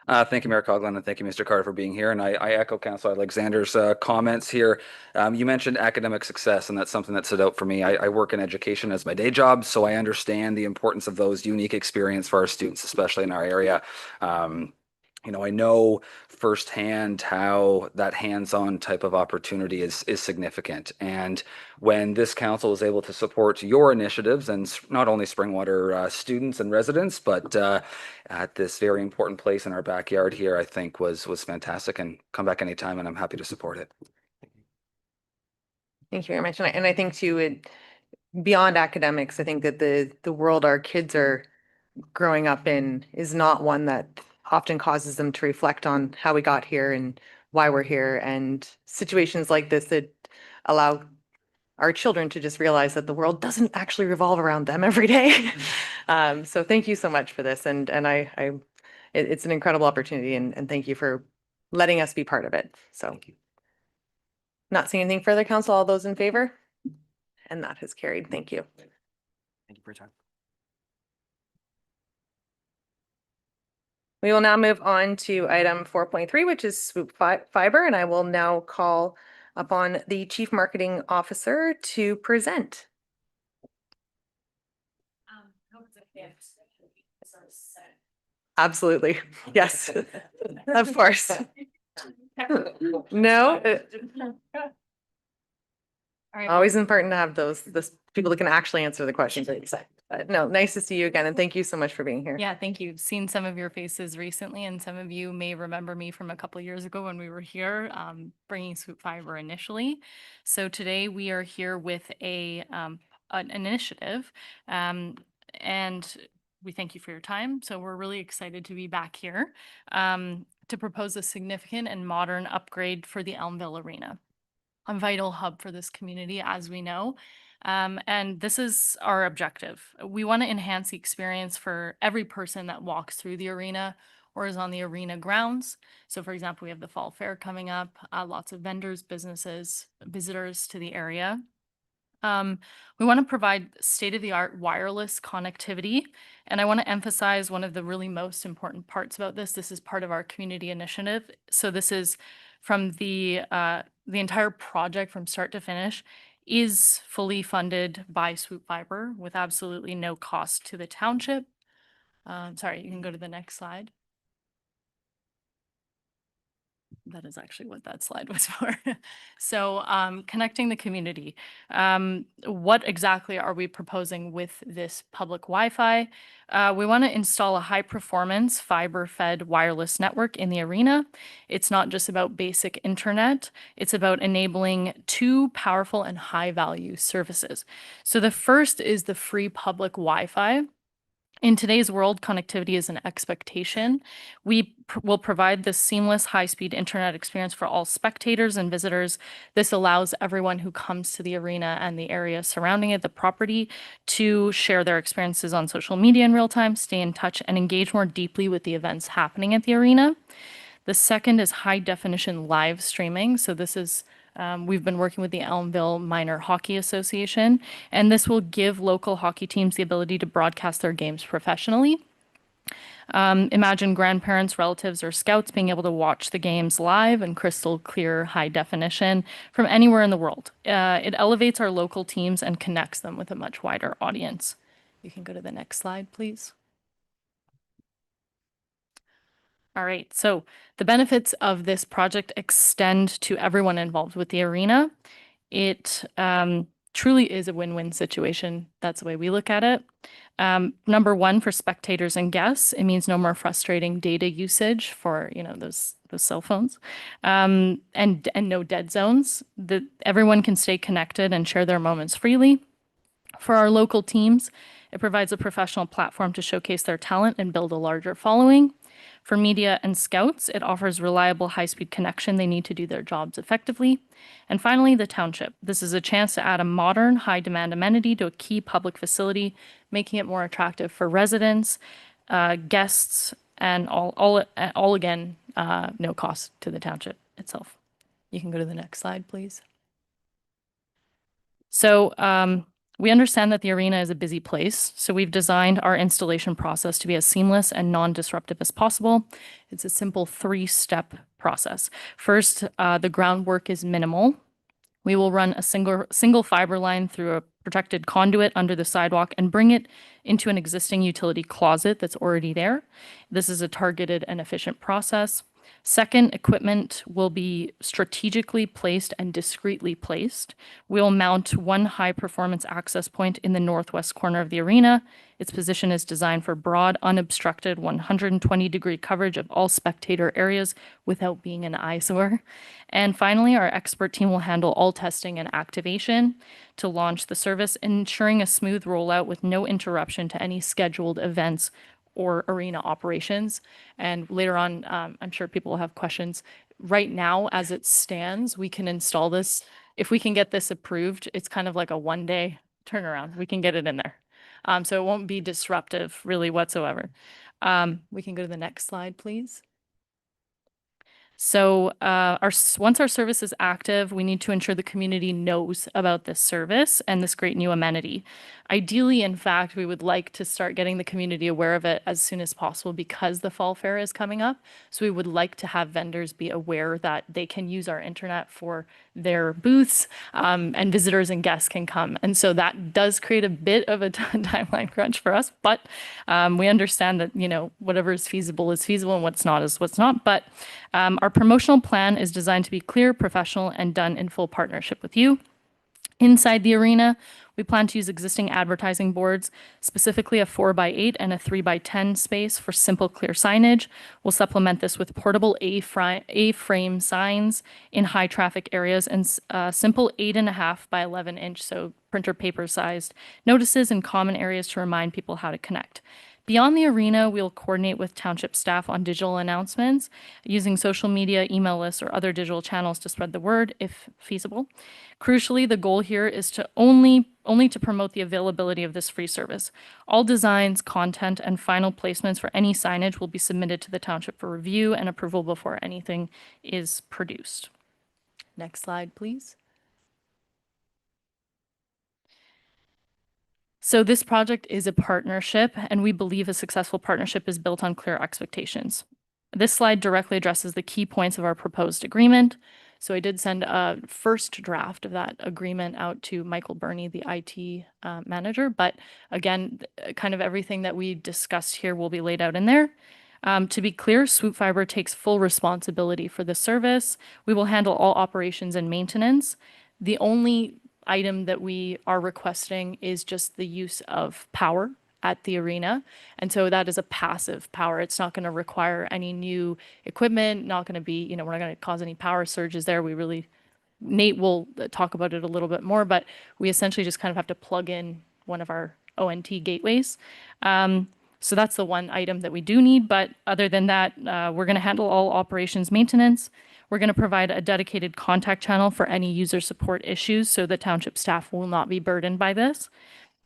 Thank you, Mayor Coughlin, and thank you, Mr. Carter, for being here. And I echo Councilor Alexander's comments here. You mentioned academic success, and that's something that stood out for me. I work in education as my day job, so I understand the importance of those unique experience for our students, especially in our area. I know firsthand how that hands-on type of opportunity is significant. And when this council is able to support your initiatives and not only Springwater students and residents, but at this very important place in our backyard here, I think was fantastic. And come back anytime, and I'm happy to support it. Thank you very much. And I think too, beyond academics, I think that the world our kids are growing up in is not one that often causes them to reflect on how we got here and why we're here, and situations like this that allow our children to just realize that the world doesn't actually revolve around them every day. So thank you so much for this. And it's an incredible opportunity, and thank you for letting us be part of it. So not seeing anything further, council, all those in favor? And that has carried. Thank you. Thank you for your time. We will now move on to item 4.3, which is Swoop Fiber, and I will now call upon the Chief Marketing Officer to present. Absolutely. Yes, of course. No. Always important to have those people that can actually answer the questions that you say. But no, nice to see you again, and thank you so much for being here. Yeah, thank you. Seen some of your faces recently, and some of you may remember me from a couple of years ago when we were here bringing Swoop Fiber initially. So today we are here with an initiative, and we thank you for your time. So we're really excited to be back here to propose a significant and modern upgrade for the Elmville Arena, a vital hub for this community, as we know. And this is our objective. We want to enhance the experience for every person that walks through the arena or is on the arena grounds. So for example, we have the Fall Fair coming up, lots of vendors, businesses, visitors to the area. We want to provide state-of-the-art wireless connectivity. And I want to emphasize one of the really most important parts about this. This is part of our community initiative. So this is from the entire project from start to finish is fully funded by Swoop Fiber with absolutely no cost to the township. Sorry, you can go to the next slide. That is actually what that slide was for. So connecting the community. What exactly are we proposing with this public Wi-Fi? We want to install a high-performance fiber-fed wireless network in the arena. It's not just about basic internet. It's about enabling two powerful and high-value services. So the first is the free public Wi-Fi. In today's world, connectivity is an expectation. We will provide this seamless high-speed internet experience for all spectators and visitors. This allows everyone who comes to the arena and the area surrounding it, the property, to share their experiences on social media in real time, stay in touch, and engage more deeply with the events happening at the arena. The second is high-definition live streaming. So this is we've been working with the Elmville Minor Hockey Association, and this will give local hockey teams the ability to broadcast their games professionally. Imagine grandparents, relatives, or scouts being able to watch the games live in crystal clear, high definition from anywhere in the world. It elevates our local teams and connects them with a much wider audience. You can go to the next slide, please. All right, so the benefits of this project extend to everyone involved with the arena. It truly is a win-win situation. That's the way we look at it. Number one, for spectators and guests, it means no more frustrating data usage for those cell phones, and no dead zones. That everyone can stay connected and share their moments freely. For our local teams, it provides a professional platform to showcase their talent and build a larger following. For media and scouts, it offers reliable high-speed connection they need to do their jobs effectively. And finally, the township. This is a chance to add a modern, high-demand amenity to a key public facility, making it more attractive for residents, guests, and all again, no cost to the township itself. You can go to the next slide, please. So We understand that the arena is a busy place, so we've designed our installation process to be as seamless and non-disruptive as possible. It's a simple 3-step process. First, the groundwork is minimal. We will run a single fiber line through a protected conduit under the sidewalk and bring it into an existing utility closet that's already there. This is a targeted and efficient process. Second, equipment will be strategically placed and discreetly placed. We'll mount one high-performance access point in the northwest corner of the arena. Its position is designed for broad, unobstructed 120-degree coverage of all spectator areas without being an eyesore. And finally, our expert team will handle all testing and activation to launch the service, ensuring a smooth rollout with no interruption to any scheduled events or arena operations. And later on, I'm sure people will have questions. Right now, as it stands, we can install this. If we can get this approved, it's kind of like a 1-day turnaround. We can get it in there. So it won't be disruptive really whatsoever. We can go to the next slide, please. So once our service is active, we need to ensure the community knows about this service and this great new amenity. Ideally, in fact, we would like to start getting the community aware of it as soon as possible because the fall fair is coming up. So we would like to have vendors be aware that they can use our internet for their booths, and visitors and guests can come. And so that does create a bit of a timeline crunch for us, but we understand that, whatever is feasible and what's not is what's not. But our promotional plan is designed to be clear, professional, and done in full partnership with you. Inside the arena, we plan to use existing advertising boards, specifically a 4x8 and a 3x10 space for simple, clear signage. We'll supplement this with portable A-frame signs in high traffic areas and simple 8.5 by 11 inch, so printer paper sized notices in common areas to remind people how to connect. Beyond the arena, we'll coordinate with township staff on digital announcements using social media, email lists, or other digital channels to spread the word if feasible. Crucially, the goal here is to only to promote the availability of this free service. All designs, content, and final placements for any signage will be submitted to the township for review and approval before anything is produced. Next slide, please. So this project is a partnership, and we believe a successful partnership is built on clear expectations. This slide directly addresses the key points of our proposed agreement. So I did send a first draft of that agreement out to Michael Burney, the IT manager. But again, kind of everything that we discussed here will be laid out in there. To be clear, Swoop Fiber takes full responsibility for the service. We will handle all operations and maintenance. The only item that we are requesting is just the use of power at the arena. And so that is a passive power. It's not going to require any new equipment, not going to be, we're not going to cause any power surges there. Nate will talk about it a little bit more, but we essentially just kind of have to plug in one of our ONT gateways. So that's the one item that we do need. But other than that, we're going to handle all operations maintenance. We're going to provide a dedicated contact channel for any user support issues so the township staff will not be burdened by this.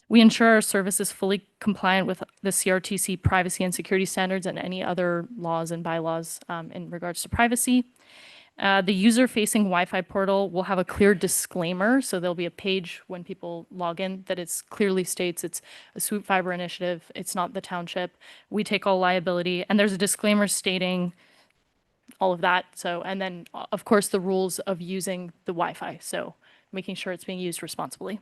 We ensure our service is fully compliant with the CRTC privacy and security standards and any other laws and bylaws in regards to privacy. The user-facing Wi-Fi portal will have a clear disclaimer, so there'll be a page when people log in that it clearly states it's a Swoop Fiber initiative, it's not the township, we take all liability, and there's a disclaimer stating all of that. So, and then of course the rules of using the Wi-Fi, so making sure it's being used responsibly.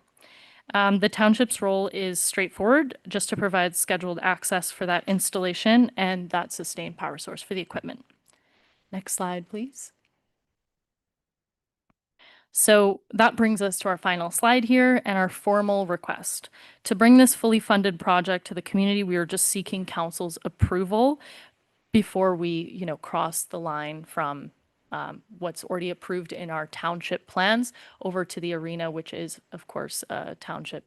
The township's role is straightforward, just to provide scheduled access for that installation and that sustained power source for the equipment. Next slide, please. So that brings us to our final slide here and our formal request. To bring this fully funded project to the community, we are just seeking council's approval before we, cross the line from what's already approved in our township plans over to the arena, which is, of course, a township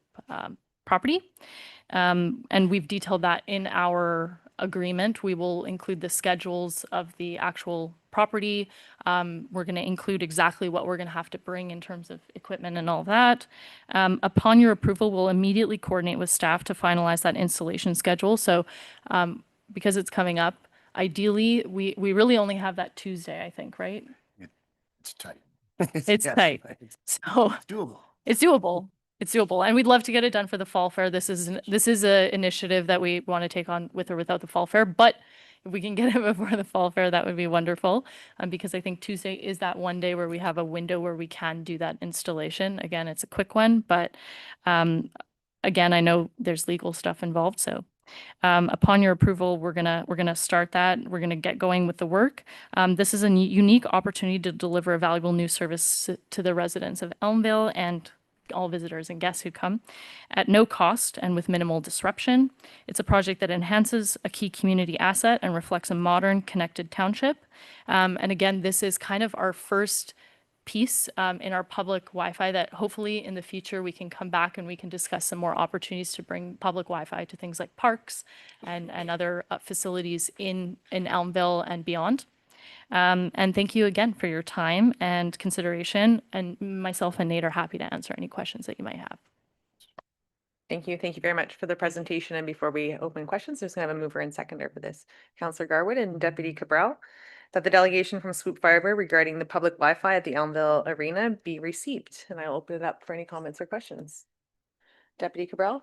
property. And we've detailed that in our agreement. We will include the schedules of the actual property. We're going to include exactly what we're going to have to bring in terms of equipment and all that. Upon your approval, we'll immediately coordinate with staff to finalize that installation schedule. So because it's coming up, ideally, we really only have that Tuesday, I think, right? It's tight. It's tight. So It's doable. it's doable. It's doable, and we'd love to get it done for the fall fair. This is a initiative that we want to take on with or without the fall fair, but if we can get it before the fall fair, that would be wonderful. Because I think Tuesday is that one day where we have a window where we can do that installation. Again, it's a quick one, but again, I know there's legal stuff involved, so upon your approval, we're gonna start that. We're gonna get going with the work. This is a unique opportunity to deliver a valuable new service to the residents of Elmville and all visitors and guests who come at no cost and with minimal disruption. It's a project that enhances a key community asset and reflects a modern, connected township. And again, this is kind of our first piece in our public Wi-Fi that hopefully in the future we can come back and we can discuss some more opportunities to bring public Wi-Fi to things like parks and other facilities in Elmville and beyond. And thank you again for your time and consideration. And myself and Nate are happy to answer any questions that you might have. Thank you. Thank you very much for the presentation. And before we open questions, there's going to have a mover and seconder for this. Councillor Garwood and Deputy Cabral, that the delegation from Swoop Fiber regarding the public Wi-Fi at the Elmville Arena be received. And I'll open it up for any comments or questions. Deputy Cabral?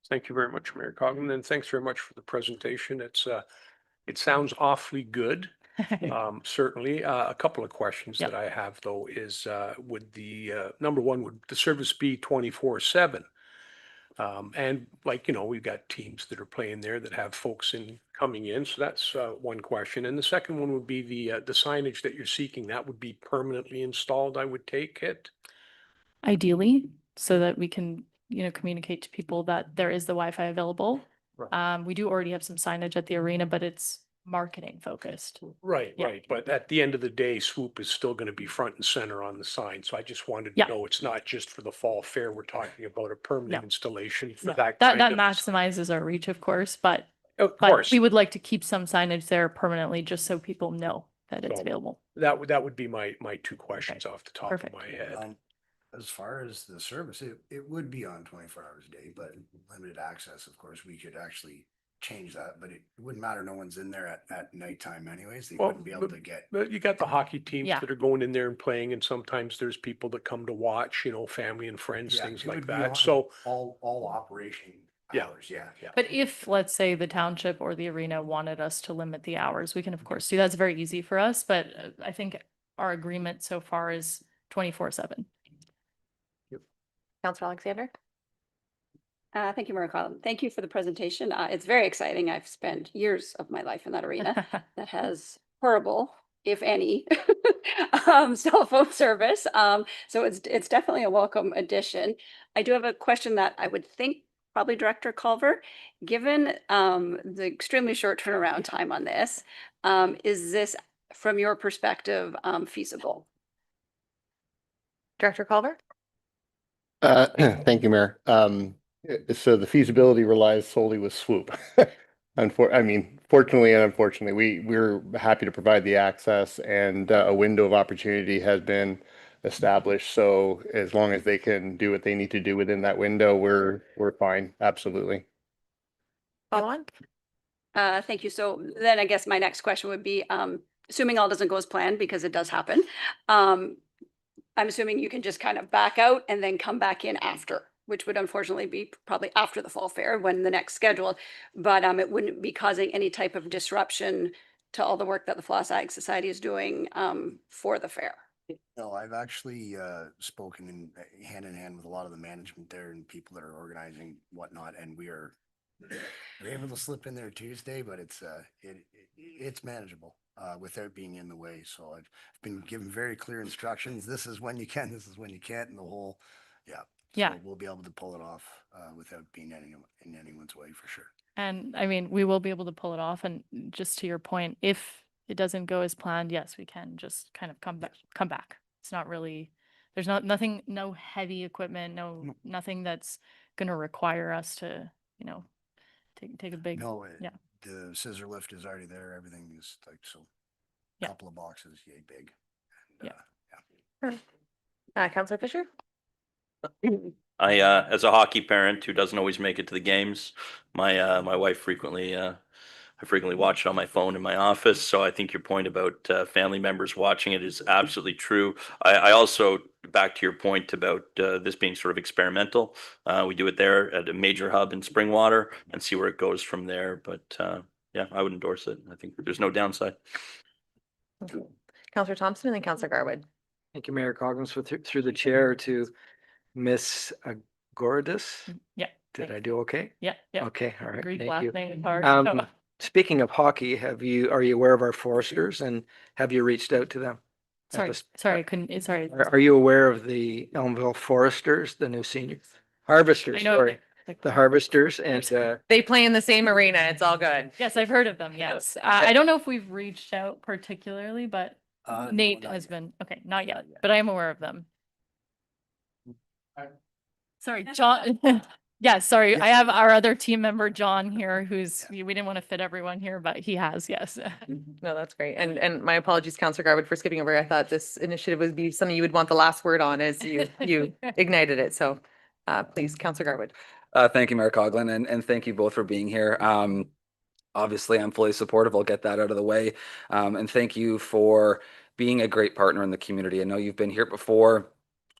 Thank you very much, Mayor Coughlin, and thanks very much for the presentation. It sounds awfully good. Certainly, a couple of questions Yep. that I have though is, would number one, would the service be 24/7? And like, we've got teams that are playing there that have folks coming in. So that's one question. And the second one would be the signage that you're seeking. That would be permanently installed, I would take it. Ideally, so that we can, communicate to people that there is the Wi-Fi available. Right. We do already have some signage at the arena, but it's marketing focused. Right, Yeah. right. But at the end of the day, Swoop is still going to be front and center on the sign. So I just wanted to Yeah. know it's not just for the fall fair. We're talking about a permanent No. installation for No, that. That kind of- maximizes our reach, of course, but Of course. we would like to keep some signage there permanently just so people know that it's So, available. That would be my two questions off the top of Perfect. my head. As far as the service, it would be on 24 hours a day, but limited access, of course, we could actually change that, but it wouldn't matter. No one's in there at nighttime anyways. They Well, wouldn't be able to get. But you got the hockey teams Yeah. that are going in there and playing, and sometimes there's people that come to watch, family and friends, Yeah, things it like would be that. on So, all operation Yeah. hours, yeah. But if, let's say, the township or the arena wanted us to limit the hours, we can of course do that. It's very easy for us, but I think our agreement so far is 24/7. Councillor Alexander? Thank you, Mayor Collin. Thank you for the presentation. It's very exciting. I've spent years of my life in that arena that has horrible, if any, cell phone service. So it's definitely a welcome addition. I do have a question that I would think probably Director Culver, given the extremely short turnaround time on this, is this, from your perspective, feasible? Director Culver? Thank you, Mayor. So the feasibility relies solely with Swoop. Fortunately and unfortunately, we're happy to provide the access, and a window of opportunity has been established. So as long as they can do what they need to do within that window, we're fine. Absolutely. Follow on? Thank you. So then I guess my next question would be, assuming all doesn't go as planned, because it does happen, I'm assuming you can just kind of back out and then come back in after, which would unfortunately be probably after the fall fair when the next scheduled, but it wouldn't be causing any type of disruption to all the work that the Floss Ag Society is doing for the fair. No, I've actually spoken in hand with a lot of the management there and people that are organizing whatnot, and we're able to slip in there Tuesday, but it's manageable without being in the way. So I've been given very clear instructions. This is when you can, this is when you can't, and the whole, yeah. Yeah. So we'll be able to pull it off without being in anyone's way for sure. And we will be able to pull it off. And just to your point, if it doesn't go as planned, yes, we can just kind of come back. It's not really, there's nothing, no heavy equipment, nothing that's going to require us to, take a big, No, yeah. the scissor lift is already there. Everything is like, so Yeah. couple of boxes, yay big. And, Yeah. Councillor Fisher? I, as a hockey parent who doesn't always make it to the games, my wife I frequently watch it on my phone in my office. So I think your point about family members watching it is absolutely true. I also back to your point about this being sort of experimental, we do it there at a major hub in Springwater and see where it goes from there. But yeah, I would endorse it. I think there's no downside. Counselor Thompson and then Counselor Garwood. Thank you, Mayor Coggins, through the chair to Miss Gordis. Yeah. Did I do okay? Yeah, yeah. Okay, all right, Greek thank last you. name is hard. Speaking of hockey, are you aware of our Foresters and have you reached out to them? Sorry, sorry, I couldn't, sorry. Are you aware of the Elmville Foresters, the new senior harvesters, I know, sorry, the harvesters and, They play in the same arena. It's all good. Yes, I've heard of them, yes. I don't know if we've reached out particularly, but Nate not has yet. been, okay, not yet, Not yet. but I am aware of them. Sorry, John, yeah, sorry, I have our other team member, John, here, we didn't want to fit everyone here, but he has, yes. No, that's great. And my apologies, Counselor Garwood, for skipping over. I thought this initiative would be something you would want the last word on as you ignited it. So please, Counselor Garwood. Thank you, Mayor Coughlin, and thank you both for being here. Obviously, I'm fully supportive. I'll get that out of the way. And thank you for being a great partner in the community. I know you've been here before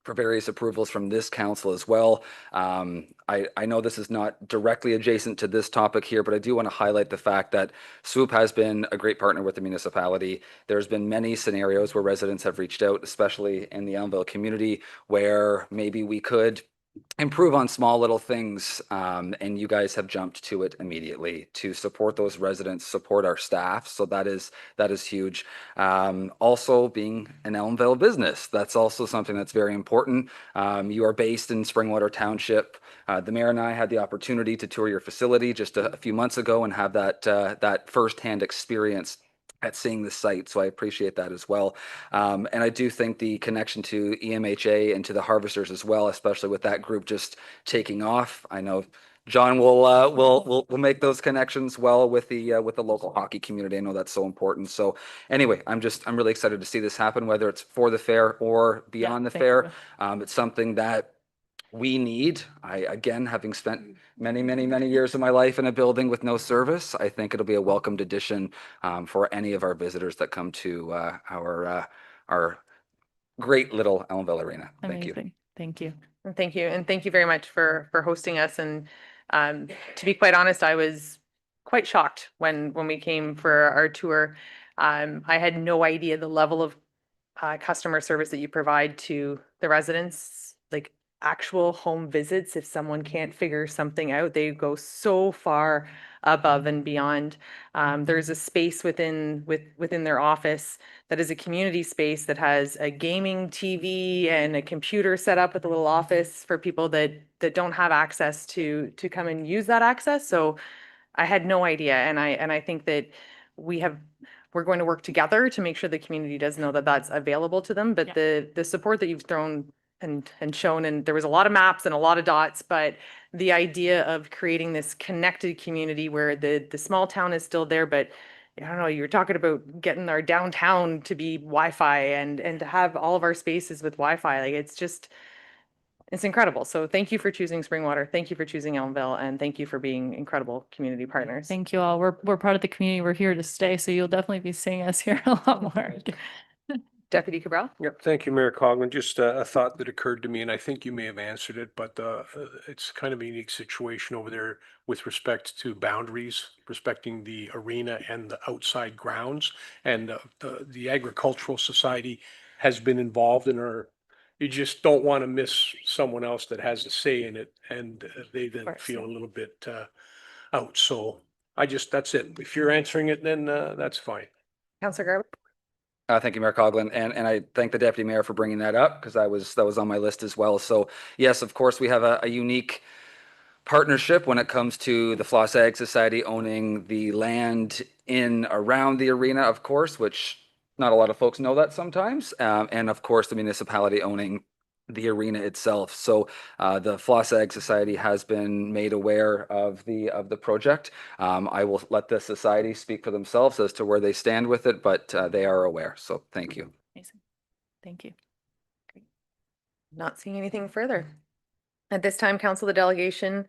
for various approvals from this council as well. I know this is not directly adjacent to this topic here, but I do want to highlight the fact that SWOOP has been a great partner with the municipality. There's been many scenarios where residents have reached out, especially in the Elmville community, where maybe we could improve on small little things, and you guys have jumped to it immediately to support those residents, support our staff. So that is huge. Also, being an Elmville business, that's also something that's very important. You are based in Springwater Township. The mayor and I had the opportunity to tour your facility just a few months ago and have that firsthand experience at seeing the site. So I appreciate that as well. And I do think the connection to EMHA and to the harvesters as well, especially with that group just taking off. I know John will make those connections well with the local hockey community. I know that's so important. So anyway, I'm really excited to see this happen, whether it's for the fair or beyond the thank fair. It's something that we need. Again, having spent many years of my life in a building with no service, I think it'll be a welcomed addition for any of our visitors that come to our great little Elmville Arena. Thank you. Amazing, thank you. And thank you. And thank you very much for hosting us. And to be quite honest, I was quite shocked when we came for our tour. I had no idea the level of customer service that you provide to the residents, like actual home visits. If someone can't figure something out, they go so far above and beyond. There's a space within their office that is a community space that has a gaming TV and a computer set up with a little office for people that don't have access to come and use that access. So I had no idea, and I think that we're going to work together to make sure the community does know that that's available to them. But the support that you've thrown and shown, and there was a lot of maps and a lot of dots, but the idea of creating this connected community where the small town is still there, but I don't know, you're talking about getting our downtown to be Wi-Fi and to have all of our spaces with Wi-Fi. Like it's incredible. So thank you for choosing Springwater. Thank you for choosing Elmville, and thank you for being incredible community partners. Thank you all. We're part of the community. We're here to stay, so you'll definitely be seeing us here a lot more. Deputy Cabral? Yep, thank you, Mayor Coughlin. Just a thought that occurred to me, and I think you may have answered it, but it's kind of a unique situation over there with respect to boundaries, respecting the arena and the outside grounds. And the Agricultural Society has been involved in you just don't want to miss someone else that has a say in it, and they then feel a little bit out. So that's it. If you're answering it, then that's fine. Councilor Garwood? Thank you, Mayor Coughlin, and I thank the Deputy Mayor for bringing that up because that was on my list as well. So yes, of course, we have a unique partnership when it comes to the Floss Ag Society owning the land in around the arena, of course, which not a lot of folks know that sometimes, and of course the municipality owning the arena itself. So the Floss Ag Society has been made aware of the project. I will let the society speak for themselves as to where they stand with it, but they are aware. So thank you. Amazing. Thank you. Not seeing anything further. At this time, council, the delegation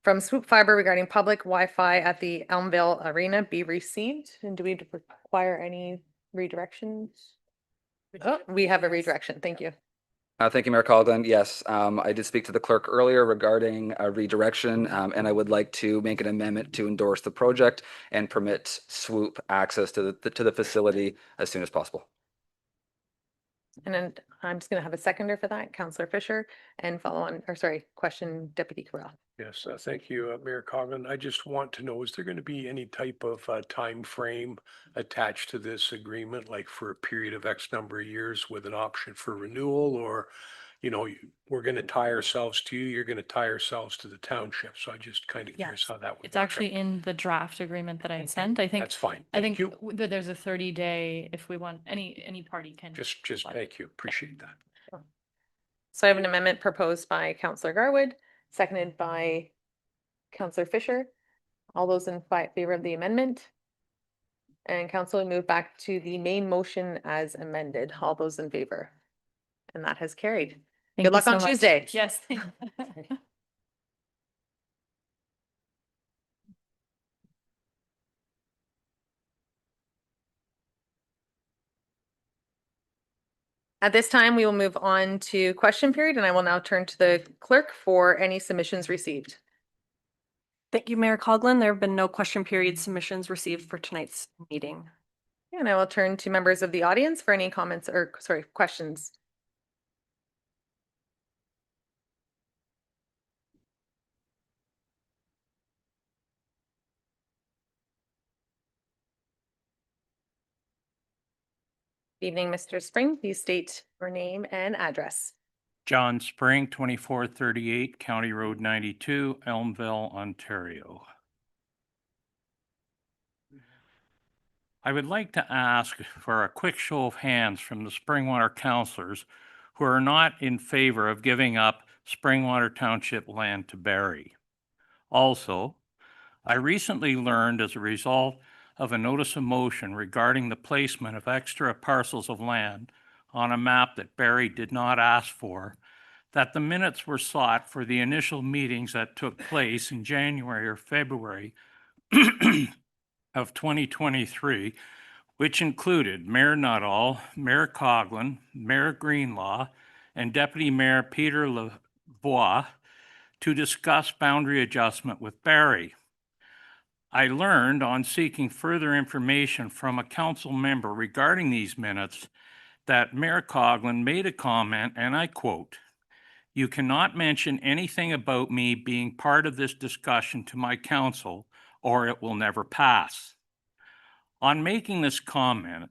from Swoop Fiber regarding public Wi-Fi at the Elmville Arena be received. And do we require any redirections? Oh, we have a redirection. Thank you. Thank you, Mayor Colglen. Yes, I did speak to the clerk earlier regarding a redirection, and I would like to make an amendment to endorse the project and permit swoop access to the facility as soon as possible. And then I'm just gonna have a seconder for that, Counselor Fisher, and follow on, or sorry, question Deputy Corral. Yes, thank you, Mayor Coughlin. I just want to know, is there going to be any type of time frame attached to this agreement, like for a period of X number of years with an option for renewal? Or, we're going to tie ourselves to you, you're going to tie ourselves to the township. So I just kind of curious Yes, how that would It's work out. actually in the draft agreement that I sent. I think, That's fine. I Thank think you. that there's a 30-day, if we want, any party can. Just apply. thank you. Appreciate that. So I have an amendment proposed by Counselor Garwood, seconded by Counselor Fisher. All those in favor of the amendment? And council will move back to the main motion as amended. All those in favor? And that has carried. Thank Good you luck so on much. Tuesday. Yes. At this time, we will move on to question period, and I will now turn to the clerk for any submissions received. Thank you, Mayor Coughlin. There have been no question period submissions received for tonight's meeting. And I will turn to members of the audience for any comments or, sorry, questions. Evening, Mr. Spring. Please state your name and address. John Spring, 2438 County Road 92, Elmville, Ontario. I would like to ask for a quick show of hands from the Springwater councilors who are not in favor of giving up Springwater Township land to Barrie. Also, I recently learned as a result of a notice of motion regarding the placement of extra parcels of land on a map that Barrie did not ask for, that the minutes were sought for the initial meetings that took place in January or February of 2023, which included Mayor Nuttall, Mayor Coughlin, Mayor Greenlaw, and Deputy Mayor Peter Lavoie to discuss boundary adjustment with Barrie. I learned on seeking further information from a council member regarding these minutes that Mayor Coughlin made a comment, and I quote, "You cannot mention anything about me being part of this discussion to my council, or it will never pass." On making this comment,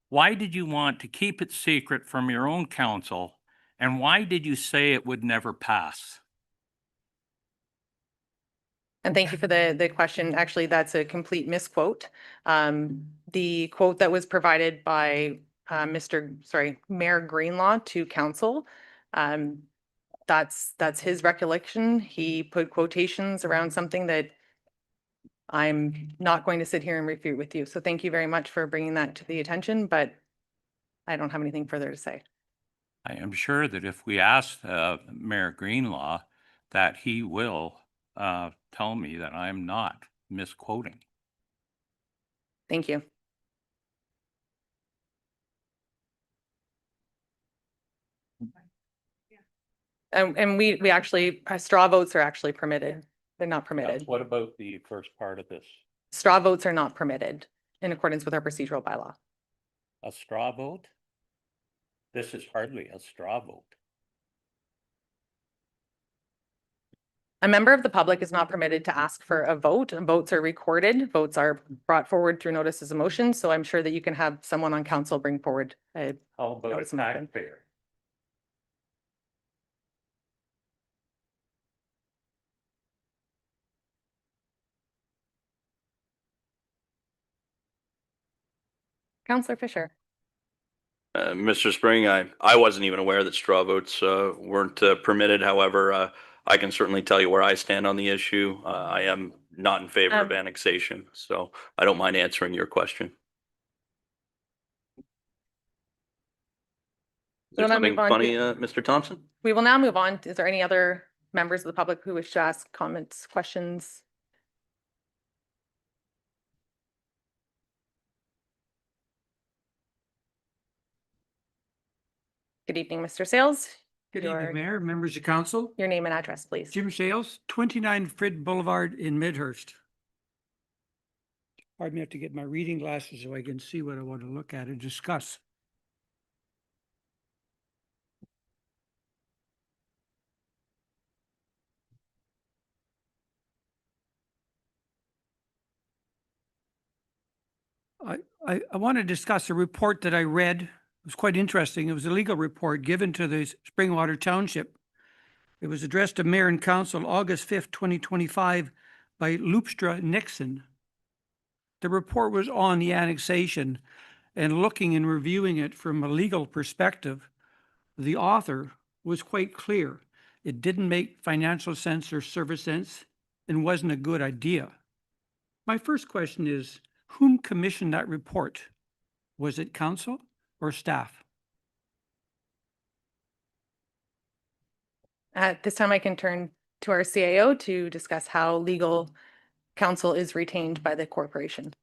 why did you want to keep it secret from your own council, and why did you say it would never pass? And thank you for the question. Actually, that's a complete misquote. The quote that was provided by Mayor Greenlaw to council, that's his recollection. He put quotations around something that I'm not going to sit here and refute with you. So thank you very much for bringing that to the attention, but I don't have anything further to say. I am sure that if we ask Mayor Greenlaw, that he will tell me that I'm not misquoting. Thank you. And we actually, straw votes are actually permitted. They're not permitted. What about the first part of this? Straw votes are not permitted in accordance with our procedural bylaw. A straw vote? This is hardly a straw vote. A member of the public is not permitted to ask for a vote. Votes are recorded. Votes are brought forward through notices of motion. So I'm sure that you can have someone on council bring forward a How about notice of motion. taxpayer? Counselor Fisher. Mr. Spring, I wasn't even aware that straw votes weren't permitted. However, I can certainly tell you where I stand on the issue. I am not in favor of annexation, so I don't mind answering your question. Is there We'll now something move on funny, to- Mr. Thompson? We will now move on. Is there any other members of the public who wish to ask comments, questions? Good evening, Mr. Sales. Good Your- evening, Mayor, members of council. Your name and address, please. Jim Shales, 29 Frid Boulevard in Midhurst. Pardon me, I have to get my reading glasses so I can see what I want to look at and discuss. I want to discuss a report that I read. It was quite interesting. It was a legal report given to the Springwater Township. It was addressed to Mayor and Council August 5th, 2025 by Loopstra Nixon. The report was on the annexation, and looking and reviewing it from a legal perspective, the author was quite clear. It didn't make financial sense or service sense and wasn't a good idea. My first question is, whom commissioned that report? Was it council or staff? At this time, I can turn to our CAO to discuss how legal counsel is retained by the corporation.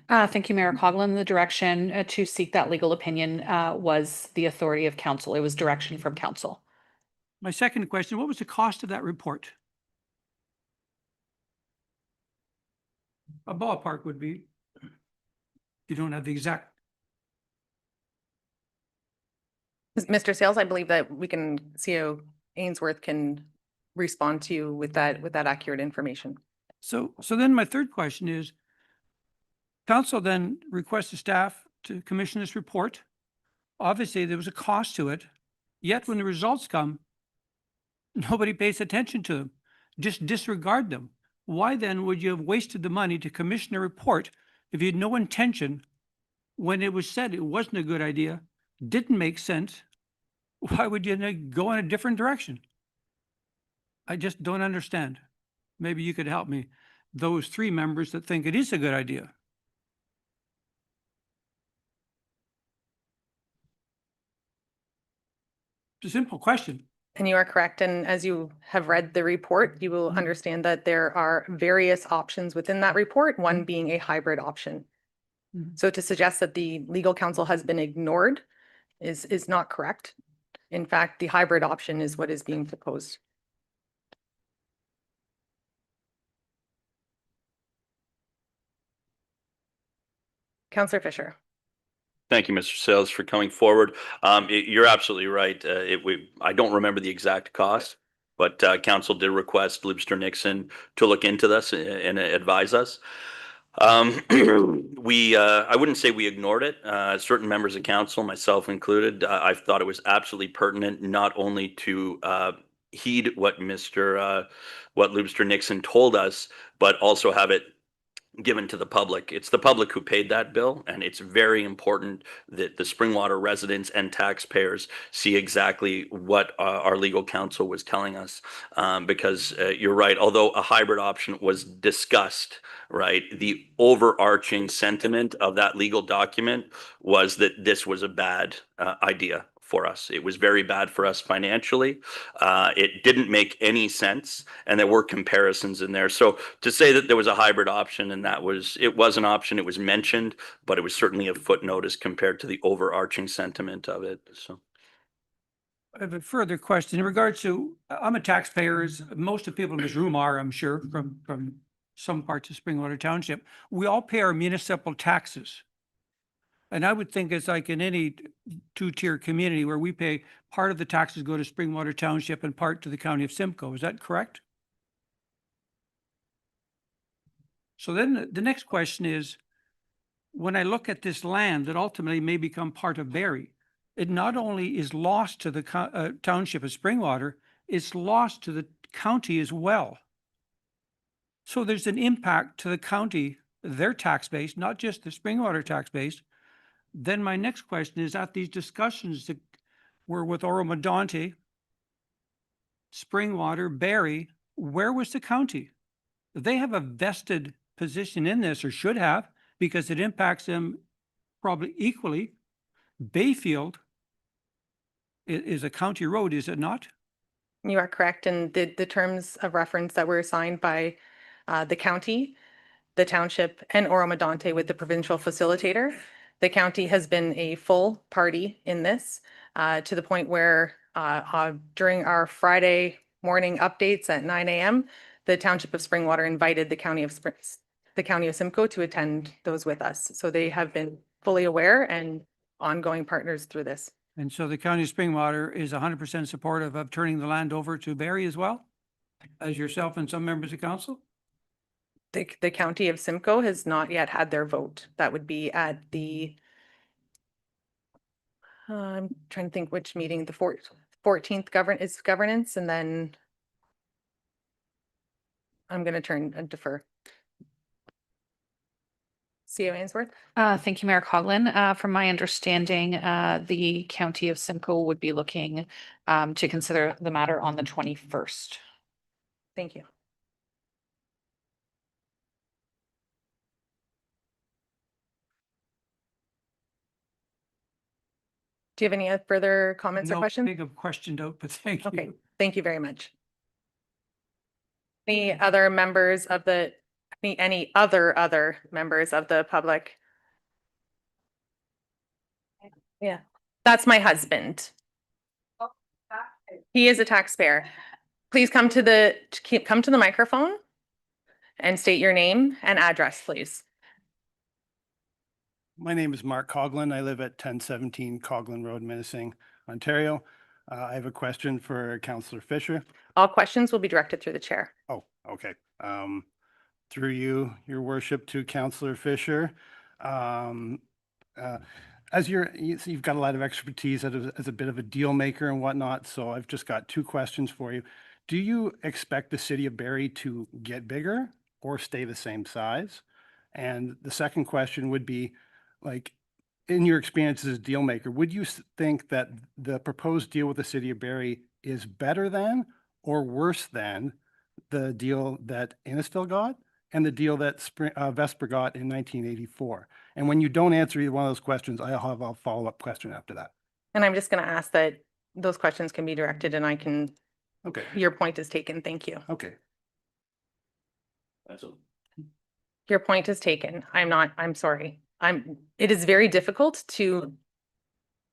Thank you, Mayor Coughlin. The direction to seek that legal opinion was the authority of council. It was direction from council. My second question, what was the cost of that report? A ballpark would be, you don't have the exact. Mr. Sales, I believe that we can, CO Ainsworth can respond to you with that accurate information. So then my third question is, council then requested staff to commission this report. Obviously, there was a cost to it, yet when the results come, nobody pays attention to them, just disregard them. Why then would you have wasted the money to commission a report if you had no intention, when it was said it wasn't a good idea, didn't make sense? Why would you go in a different direction? I just don't understand. Maybe you could help me. Those three members that think it is a good idea. It's a simple question. And you are correct. And as you have read the report, you will understand that there are various options within that report, one being a hybrid option. So to suggest that the legal counsel has been ignored is not correct. In fact, the hybrid option is what is being proposed. Councillor Fisher. Thank you, Mr. Sales, for coming forward. You're absolutely right. I don't remember the exact cost, but council did request Loopstra Nixon to look into this and advise us. I wouldn't say we ignored it. Certain members of council, myself included, I thought it was absolutely pertinent not only to heed what Loopstra Nixon told us, but also have it given to the public. It's the public who paid that bill, and it's very important that the Springwater residents and taxpayers see exactly what our legal counsel was telling us. Because you're right, although a hybrid option was discussed, right, the overarching sentiment of that legal document was that this was a bad idea for us. It was very bad for us financially. It didn't make any sense, and there were comparisons in there. So to say that there was a hybrid option and it was an option, it was mentioned, but it was certainly a footnote as compared to the overarching sentiment of it. So I have a further question in regards to, I'm a taxpayer, as most of the people in this room are, I'm sure, from some parts of Springwater Township. We all pay our municipal taxes. And I would think it's like in any two-tier community where we pay, part of the taxes go to Springwater Township and part to the county of Simcoe. Is that correct? So then the next question is, when I look at this land that ultimately may become part of Barrie, it not only is lost to the township of Springwater, it's lost to the county as well. So there's an impact to the county, their tax base, not just the Springwater tax base. Then my next question is, at these discussions that were with Oro-Medonte, Springwater, Barrie, where was the county? They have a vested position in this, or should have, because it impacts them probably equally. Bayfield is a county road, is it not? You are correct. And the terms of reference that were assigned by the county, the township, and Oro-Medonte with the provincial facilitator The county has been a full party in this, to the point where during our Friday morning updates at 9 a.m., the Township of Springwater invited the County of Simcoe to attend those with us. So they have been fully aware and ongoing partners through this. And so the County of Springwater is 100% supportive of turning the land over to Barry as well, as yourself and some members of council? The County of Simcoe has not yet had their vote. That would be at the, I'm trying to think which meeting, the 14th governance, and then I'm going to turn and defer. CEO Ainsworth? Thank you, Mayor Coughlin. From my understanding, the County of Simcoe would be looking to consider the matter on the 21st. Thank you. Do you have any further comments or No, questions? big of questioned out, but thank you. Okay, thank you very much. Any other members of the, any other members of the public? Yeah, that's my husband. He is a taxpayer. Please come to the microphone and state your name and address, please. My name is Mark Coughlin. I live at 1017 Coughlin Road, Menacing, Ontario. I have a question for Councillor Fisher. All questions will be directed through the chair. Oh, okay. Through you, your worship, to Councillor Fisher. As you've got a lot of expertise as a bit of a deal maker and whatnot, so I've just got two questions for you. Do you expect the city of Barrie to get bigger or stay the same size? And the second question would be, like, in your experience as a deal maker, would you think that the proposed deal with the city of Barrie is better than or worse than the deal that Innisfil got and the deal that Vesper got in 1984? And when you don't answer either one of those questions, I'll have a follow-up question after that. And I'm just going to ask that those questions can be directed and I can, Okay. your point is taken. Thank you. Okay. Your point is taken. I'm sorry. It is very difficult to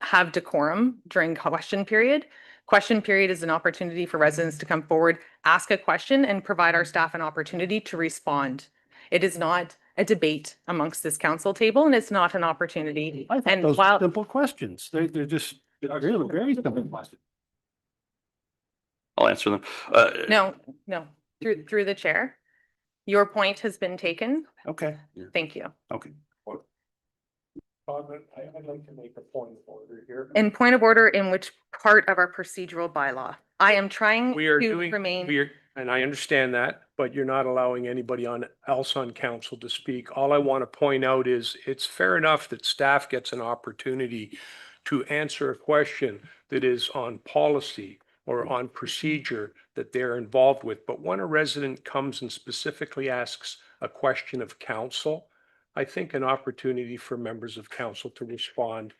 have decorum during question period. Question period is an opportunity for residents to come forward, ask a question, and provide our staff an opportunity to respond. It is not a debate amongst this council table, and it's not an opportunity. I thought And those while simple questions. They're just really very simple questions. I'll answer them. no, through the chair, your point has been taken. Okay. Thank you. Okay. I'd like to make a point of order here. In point of order, in which part of our procedural bylaw? I am trying We are to doing, remain. and I understand that, but you're not allowing anybody else on council to speak. All I want to point out is it's fair enough that staff gets an opportunity to answer a question that is on policy or on procedure that they're involved with. But when a resident comes and specifically asks a question of council, I think an opportunity for members of council to respond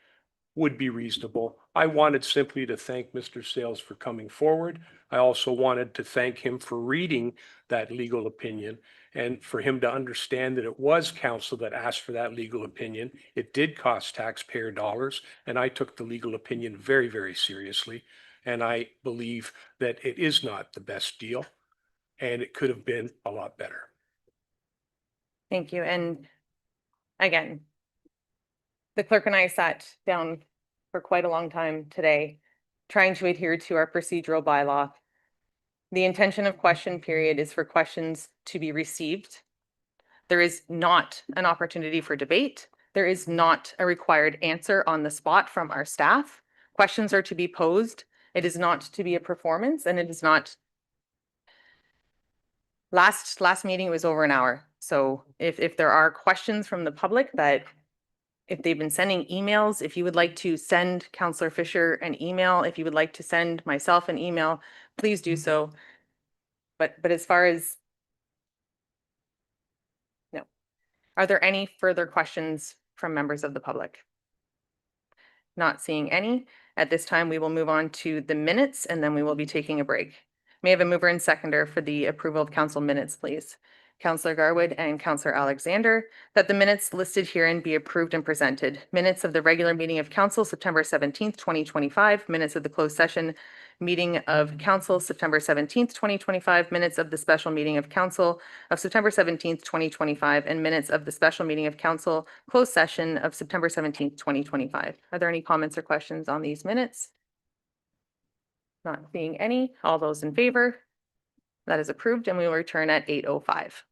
would be reasonable. I wanted simply to thank Mr. Sales for coming forward. I also wanted to thank him for reading that legal opinion and for him to understand that it was council that asked for that legal opinion. It did cost taxpayer dollars, and I took the legal opinion very, very seriously. And I believe that it is not the best deal, and it could have been a lot better. Thank you. And again, the clerk and I sat down for quite a long time today, trying to adhere to our procedural bylaw. The intention of question period is for questions to be received. There is not an opportunity for debate. There is not a required answer on the spot from our staff. Questions are to be posed. It is not to be a performance, and it is not. Last meeting was over an hour. So if there are questions from the public that, if they've been sending emails, if you would like to send Councillor Fisher an email, if you would like to send myself an email, please do so. But as far as, no. Are there any further questions from members of the public? Not seeing any. At this time, we will move on to the minutes and then we will be taking a break. May I have a mover and seconder for the approval of council minutes, please? Counselor Garwood, and Counselor Alexander, that the minutes listed herein be approved and presented. Minutes of the regular meeting of council, September 17th, 2025, minutes of the closed session meeting of council, September 17th, 2025, minutes of the special meeting of council of September 17th, 2025, and minutes of the special meeting of council closed session of September 17th, 2025. Are there any comments or questions on these minutes? Not seeing any. All those in favor? That is approved, and we will return at 8:05.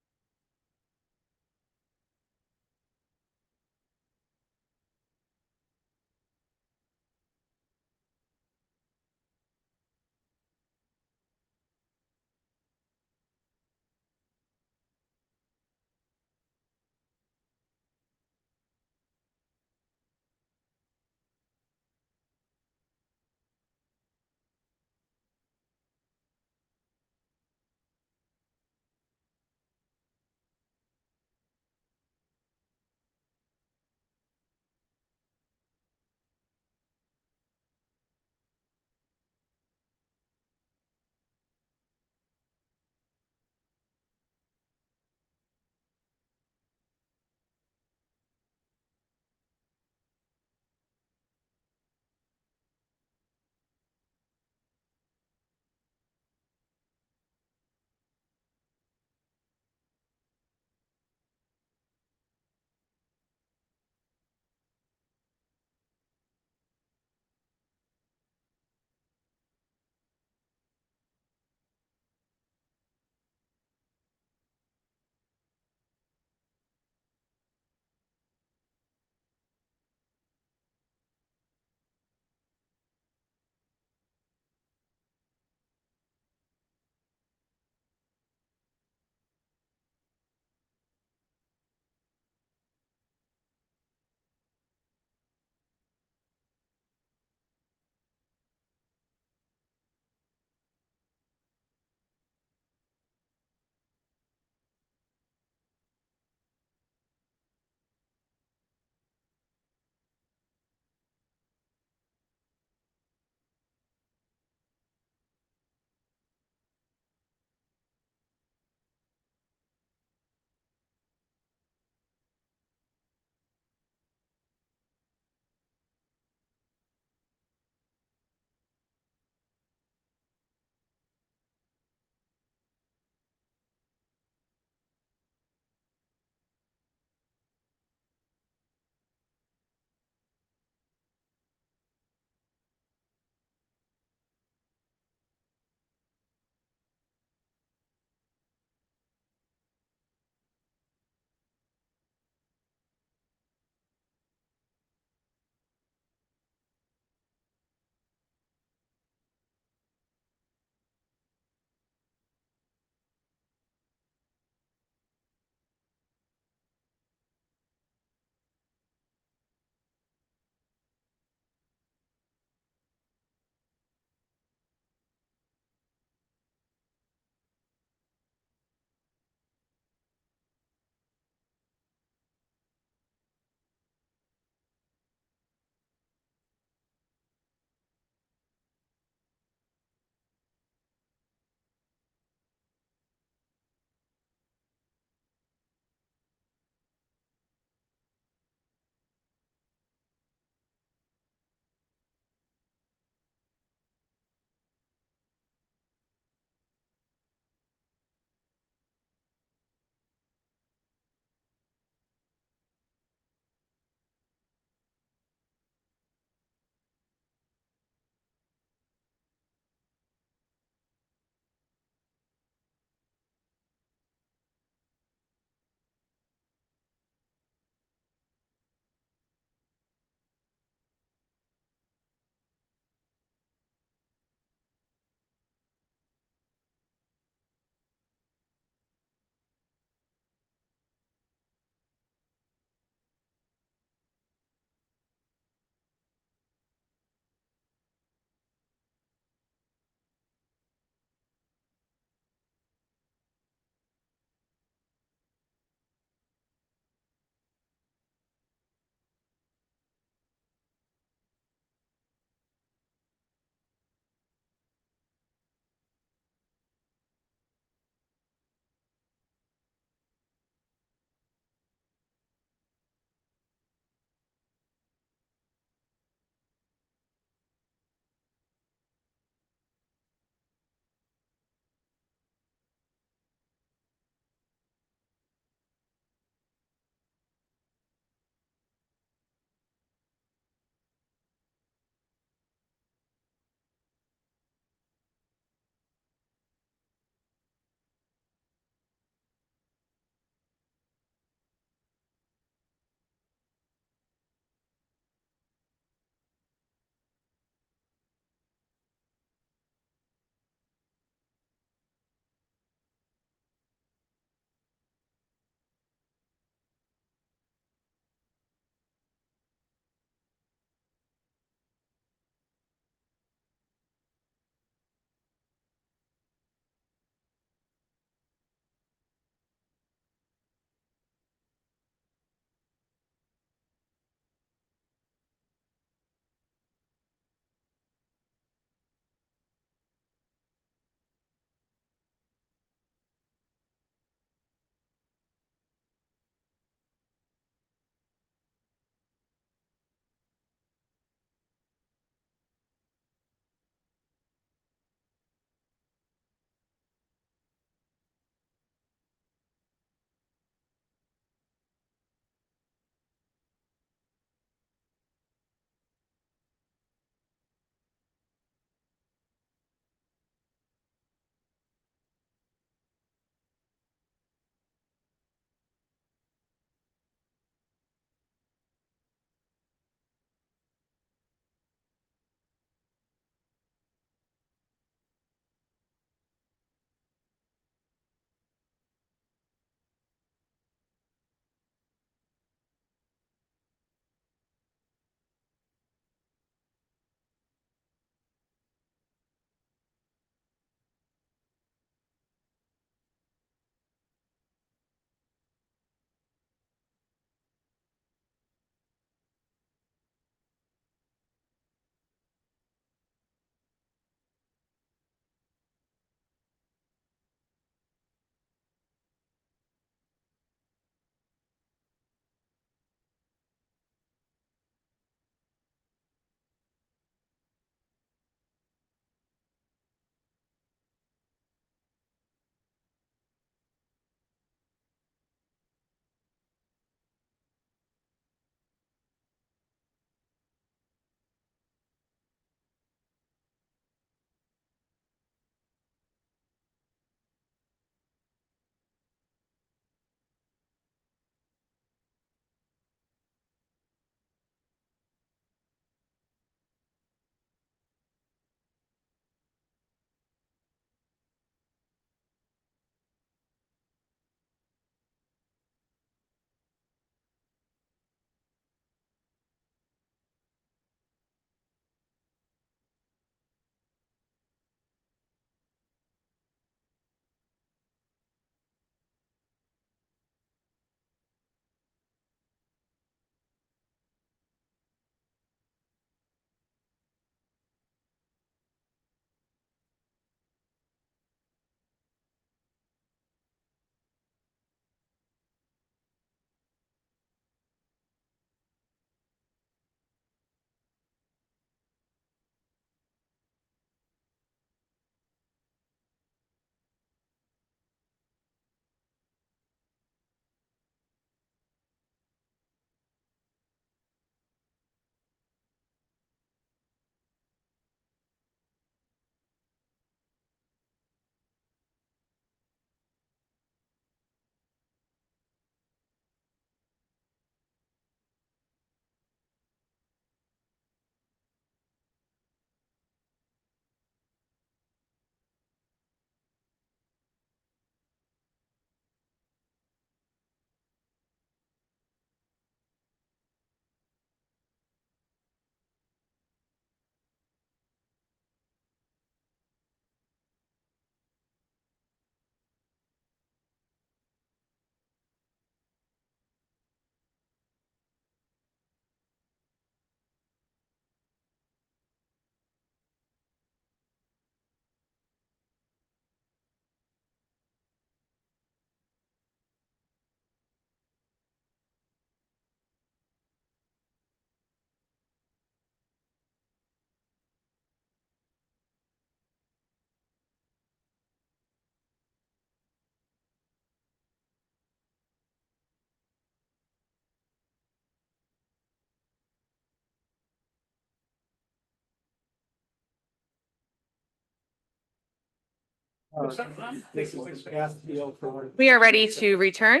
We are ready to return.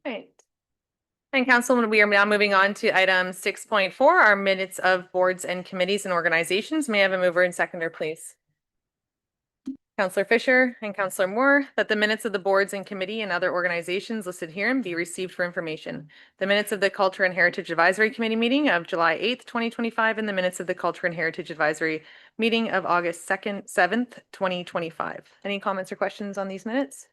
Right. And Councilman, we are now moving on to item 6.4, our minutes of boards and committees and organizations. May I have a mover and seconder, please? Councillor Fisher and Councillor Moore, that the minutes of the boards and committee and other organizations listed herein be received for information. The minutes of the Culture and Heritage Advisory Committee meeting of July 8th, 2025, and the minutes of the Culture and Heritage Advisory meeting of August 7th, 2025. Any comments or questions on these minutes?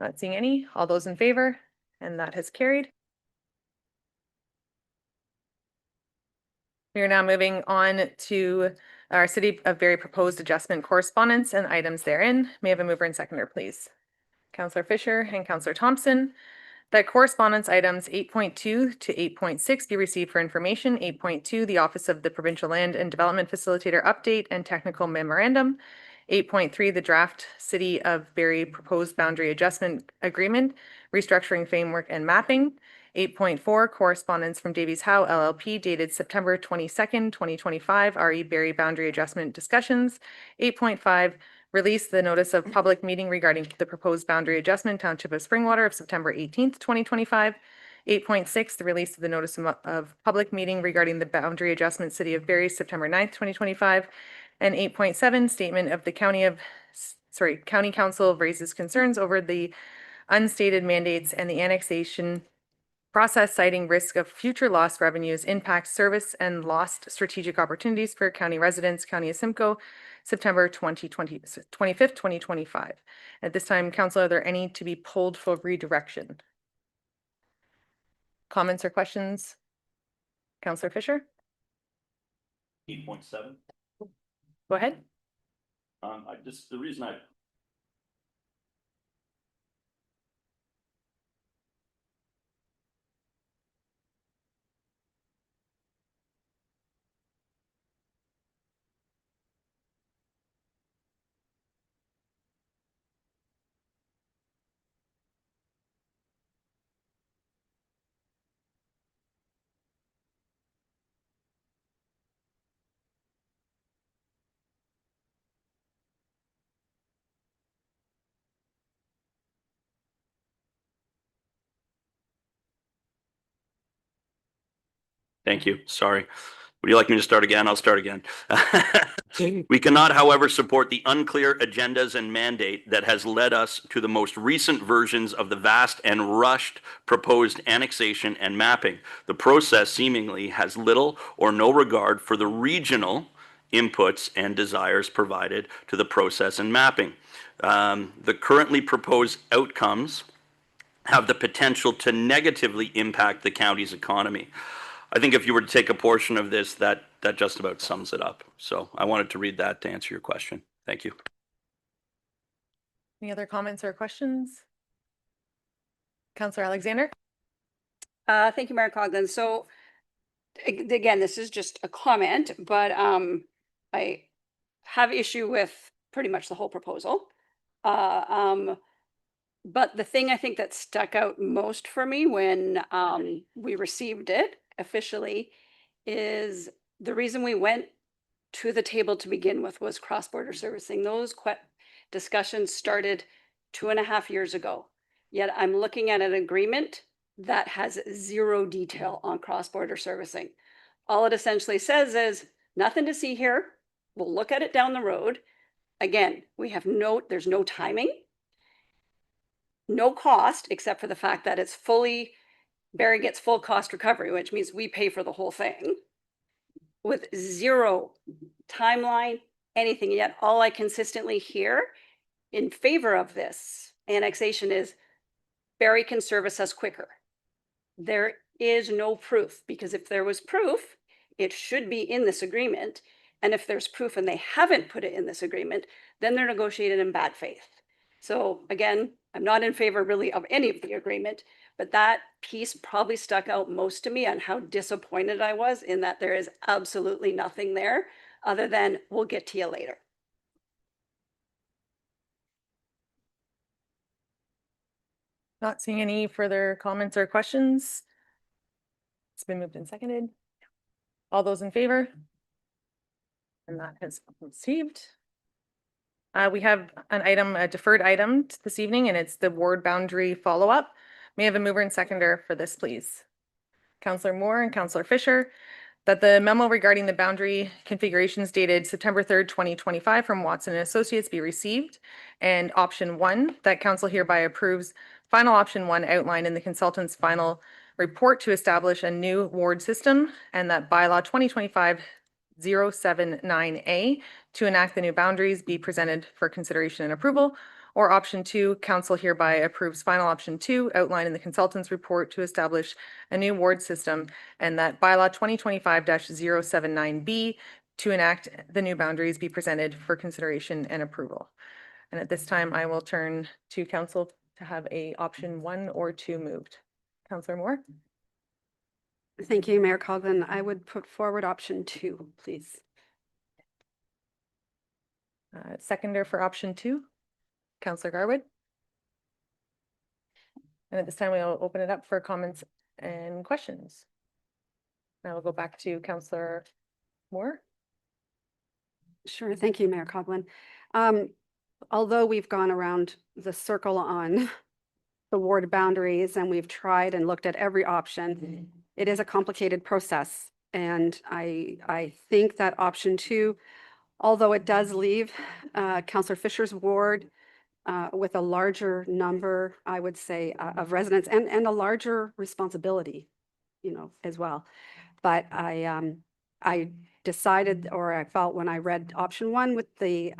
Not seeing any. All those in favor? And that has carried. We are now moving on to our City of Barrie proposed adjustment correspondence and items therein. May I have a mover and seconder, please? Councillor Fisher and Councillor Thompson. That correspondence items 8.2 to 8.6 be received for information. 8.2, the Office of the Provincial Land and Development Facilitator Update and Technical Memorandum. 8.3, the draft City of Barrie proposed boundary adjustment agreement, restructuring framework and mapping. 8.4, correspondence from Davies Howe LLP dated September 22nd, 2025, RE Barrie boundary adjustment discussions. 8.5, release the notice of public meeting regarding the proposed boundary adjustment Township of Springwater of September 18th, 2025. 8.6, the release of the notice of public meeting regarding the boundary adjustment City of Barrie September 9th, 2025. And 8.7, statement of the County Council raises concerns over the unstated mandates and the annexation process, citing risk of future lost revenues, impacts service, and lost strategic opportunities for county residents, County of Simcoe, September 25th, 2025. At this time, Council, are there any to be pulled for redirection? Comments or questions? Councillor Fisher? 8.7. Go ahead. The reason I Thank you. Sorry. Would you like me to start again? I'll start again. We cannot, however, support the unclear agendas and mandate that has led us to the most recent versions of the vast and rushed proposed annexation and mapping. The process seemingly has little or no regard for the regional inputs and desires provided to the process and mapping. The currently proposed outcomes have the potential to negatively impact the county's economy. I think if you were to take a portion of this, that just about sums it up. So I wanted to read that to answer your question. Thank you. Any other comments or questions? Councillor Alexander? Thank you, Mayor Coughlin. So again, this is just a comment, but I have issue with pretty much the whole proposal. But the thing I think that stuck out most for me when we received it officially is the reason we went to the table to begin with was cross-border servicing. Those discussions started 2.5 years ago. Yet I'm looking at an agreement that has zero detail on cross-border servicing. All it essentially says is nothing to see here. We'll look at it down the road. Again, there's no timing, no cost, except for the fact that it's Barrie gets full cost recovery, which means we pay for the whole thing, with zero timeline, anything. Yet all I consistently hear in favor of this annexation is Barrie can service us quicker. There is no proof, because if there was proof, it should be in this agreement. And if there's proof and they haven't put it in this agreement, then they're negotiated in bad faith. So again, I'm not in favor really of any of the agreement, but that piece probably stuck out most to me on how disappointed I was in that there is absolutely nothing there other than we'll get to you later. Not seeing any further comments or questions. It's been moved and seconded. All those in favor? And that has been received. We have an item, a deferred item this evening, and it's the ward boundary follow-up. May I have a mover and seconder for this, please? Councillor Moore and Councillor Fisher, that the memo regarding the boundary configurations dated September 3rd, 2025 from Watson and Associates be received. And option 1, that council hereby approves final option 1 outlined in the consultant's final report to establish a new ward system, and that bylaw 2025-079A to enact the new boundaries be presented for consideration and approval. Or option 2, council hereby approves final option 2 outlined in the consultant's report to establish a new ward system, and that bylaw 2025-079B to enact the new boundaries be presented for consideration and approval. And at this time, I will turn to council to have a option 1 or 2 moved. Councillor Moore? Thank you, Mayor Coughlin. I would put forward option 2, please. Seconder for option 2, Councillor Garwood. And at this time, we'll open it up for comments and questions. Now we'll go back to Councillor Moore. Sure. Thank you, Mayor Coughlin. Although we've gone around the circle on the ward boundaries and we've tried and looked at every option, it is a complicated process. And I think that option 2, although it does leave Councillor Fisher's ward with a larger number, I would say, of residents and a larger responsibility, you know, as well. But I decided, or I felt when I read option 1 with the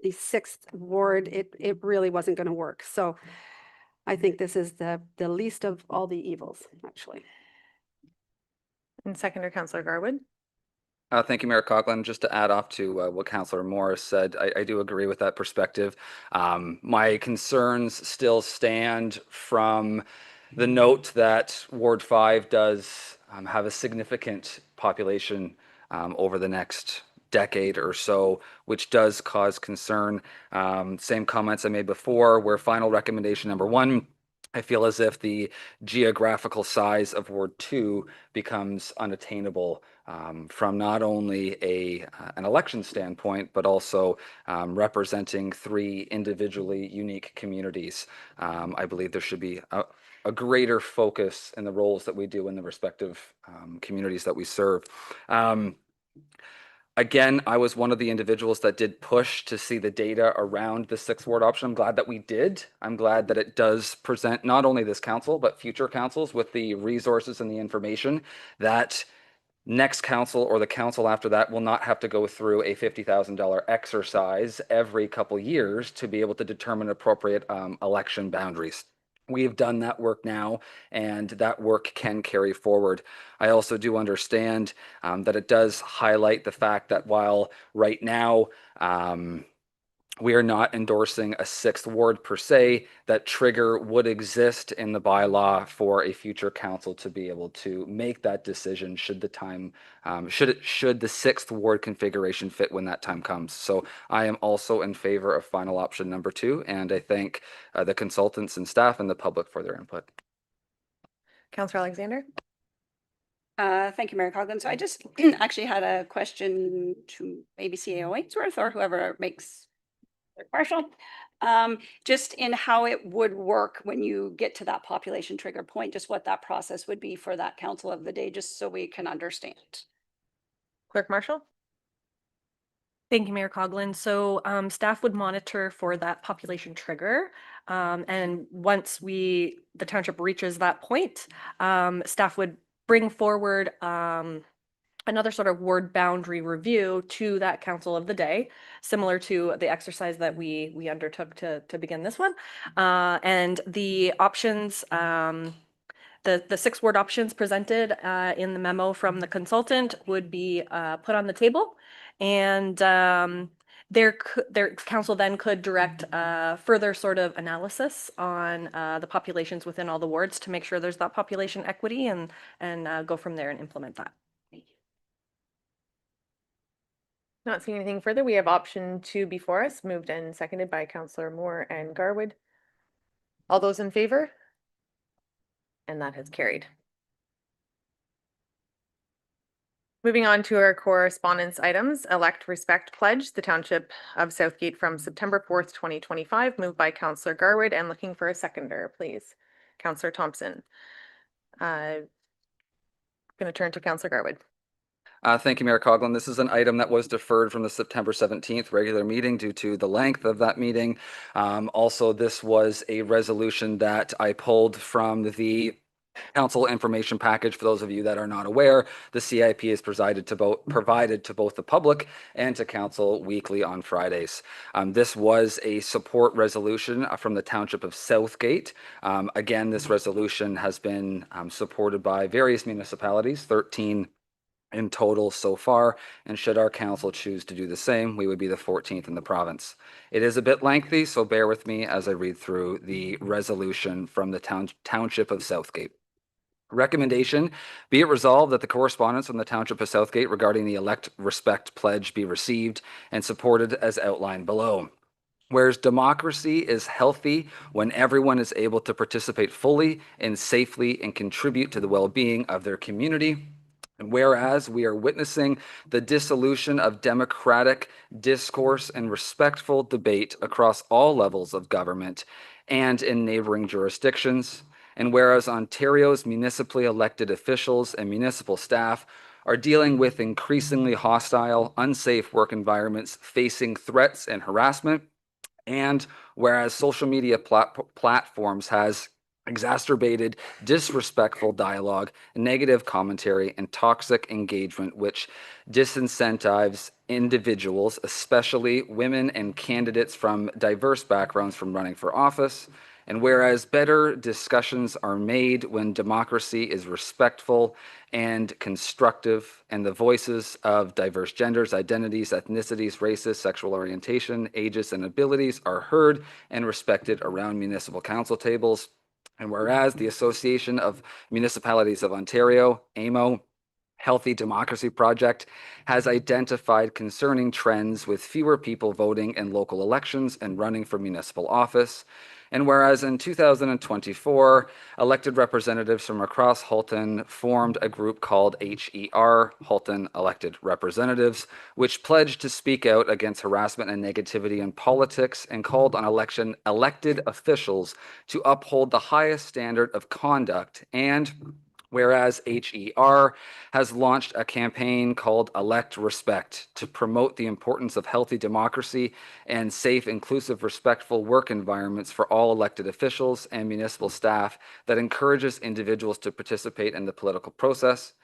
6th ward, it really wasn't going to work. So I think this is the least of all the evils, actually. And seconder, Councillor Garwood. Thank you, Mayor Coughlin. Just to add off to what Councillor Morris said, I do agree with that perspective. My concerns still stand from the note that Ward 5 does have a significant population over the next decade or so, which does cause concern. Same comments I made before, where final recommendation number 1, I feel as if the geographical size of Ward 2 becomes unattainable from not only an election standpoint, but also representing 3 individually unique communities. I believe there should be a greater focus in the roles that we do in the respective communities that we serve. Again, I was one of the individuals that did push to see the data around the 6th ward option. I'm glad that we did. I'm glad that it does present not only this council, but future councils with the resources and the information that next council or the council after that will not have to go through a $50,000 exercise every couple years to be able to determine appropriate election boundaries. We have done that work now, and that work can carry forward. I also do understand that it does highlight the fact that while right now we are not endorsing a 6th ward per se, that trigger would exist in the bylaw for a future council to be able to make that decision should the time, should the 6th ward configuration fit when that time comes. So I am also in favor of final option number 2, and I thank the consultants and staff and the public for their input. Councillor Alexander. Thank you, Mayor Coughlin. So I just actually had a question to maybe CAO Ainsworth or whoever makes partial, just in how it would work when you get to that population trigger point, just what that process would be for that council of the day, just so we can understand. Clerk Marshall. Thank you, Mayor Coughlin. So staff would monitor for that population trigger. And once the township reaches that point, staff would bring forward another sort of ward boundary review to that council of the day, similar to the exercise that we undertook to begin this one. And the options, the 6 ward options presented in the memo from the consultant would be put on the table, and their council then could direct further sort of analysis on the populations within all the wards to make sure there's that population equity, and go from there and implement that. Not seeing anything further, we have option 2 before us, moved and seconded by Councillor Moore and Garwood. All those in favor? And that has carried. Moving on to our correspondence items, elect respect pledge, the Township of Southgate from September 4th, 2025, moved by Councillor Garwood and looking for a seconder, please. Councillor Thompson. Going to turn to Councillor Garwood. Thank you, Mayor Coughlin. This is an item that was deferred from the September 17th regular meeting due to the length of that meeting. Also, this was a resolution that I pulled from the council information package. For those of you that are not aware, the CIP is provided to both the public and to council weekly on Fridays. This was a support resolution from the Township of Southgate. Again, this resolution has been supported by various municipalities, 13 in total so far, and should our council choose to do the same, we would be the 14th in the province. It is a bit lengthy, so bear with me as I read through the resolution from the Township of Southgate. Recommendation, be it resolved that the correspondence from the Township of Southgate regarding the elect respect pledge be received and supported as outlined below. Whereas democracy is healthy when everyone is able to participate fully and safely and contribute to the well-being of their community. And whereas we are witnessing the dissolution of democratic discourse and respectful debate across all levels of government and in neighboring jurisdictions, and whereas Ontario's municipally elected officials and municipal staff are dealing with increasingly hostile, unsafe work environments facing threats and harassment, and whereas social media platforms has exacerbated disrespectful dialogue, negative commentary, and toxic engagement, which disincentives individuals, especially women and candidates from diverse backgrounds, from running for office. And whereas better discussions are made when democracy is respectful and constructive, and the voices of diverse genders, identities, ethnicities, races, sexual orientation, ages, and abilities are heard and respected around municipal council tables. And whereas the Association of Municipalities of Ontario, AMO, Healthy Democracy Project, has identified concerning trends with fewer people voting in local elections and running for municipal office. And whereas in 2024, elected representatives from across Halton formed a group called HER, Halton Elected Representatives, which pledged to speak out against harassment and negativity in politics and called on elected officials to uphold the highest standard of conduct. And whereas HER has launched a campaign called Elect Respect to promote the importance of healthy democracy and safe, inclusive, respectful work environments for all elected officials and municipal staff that encourages individuals to participate in the political process.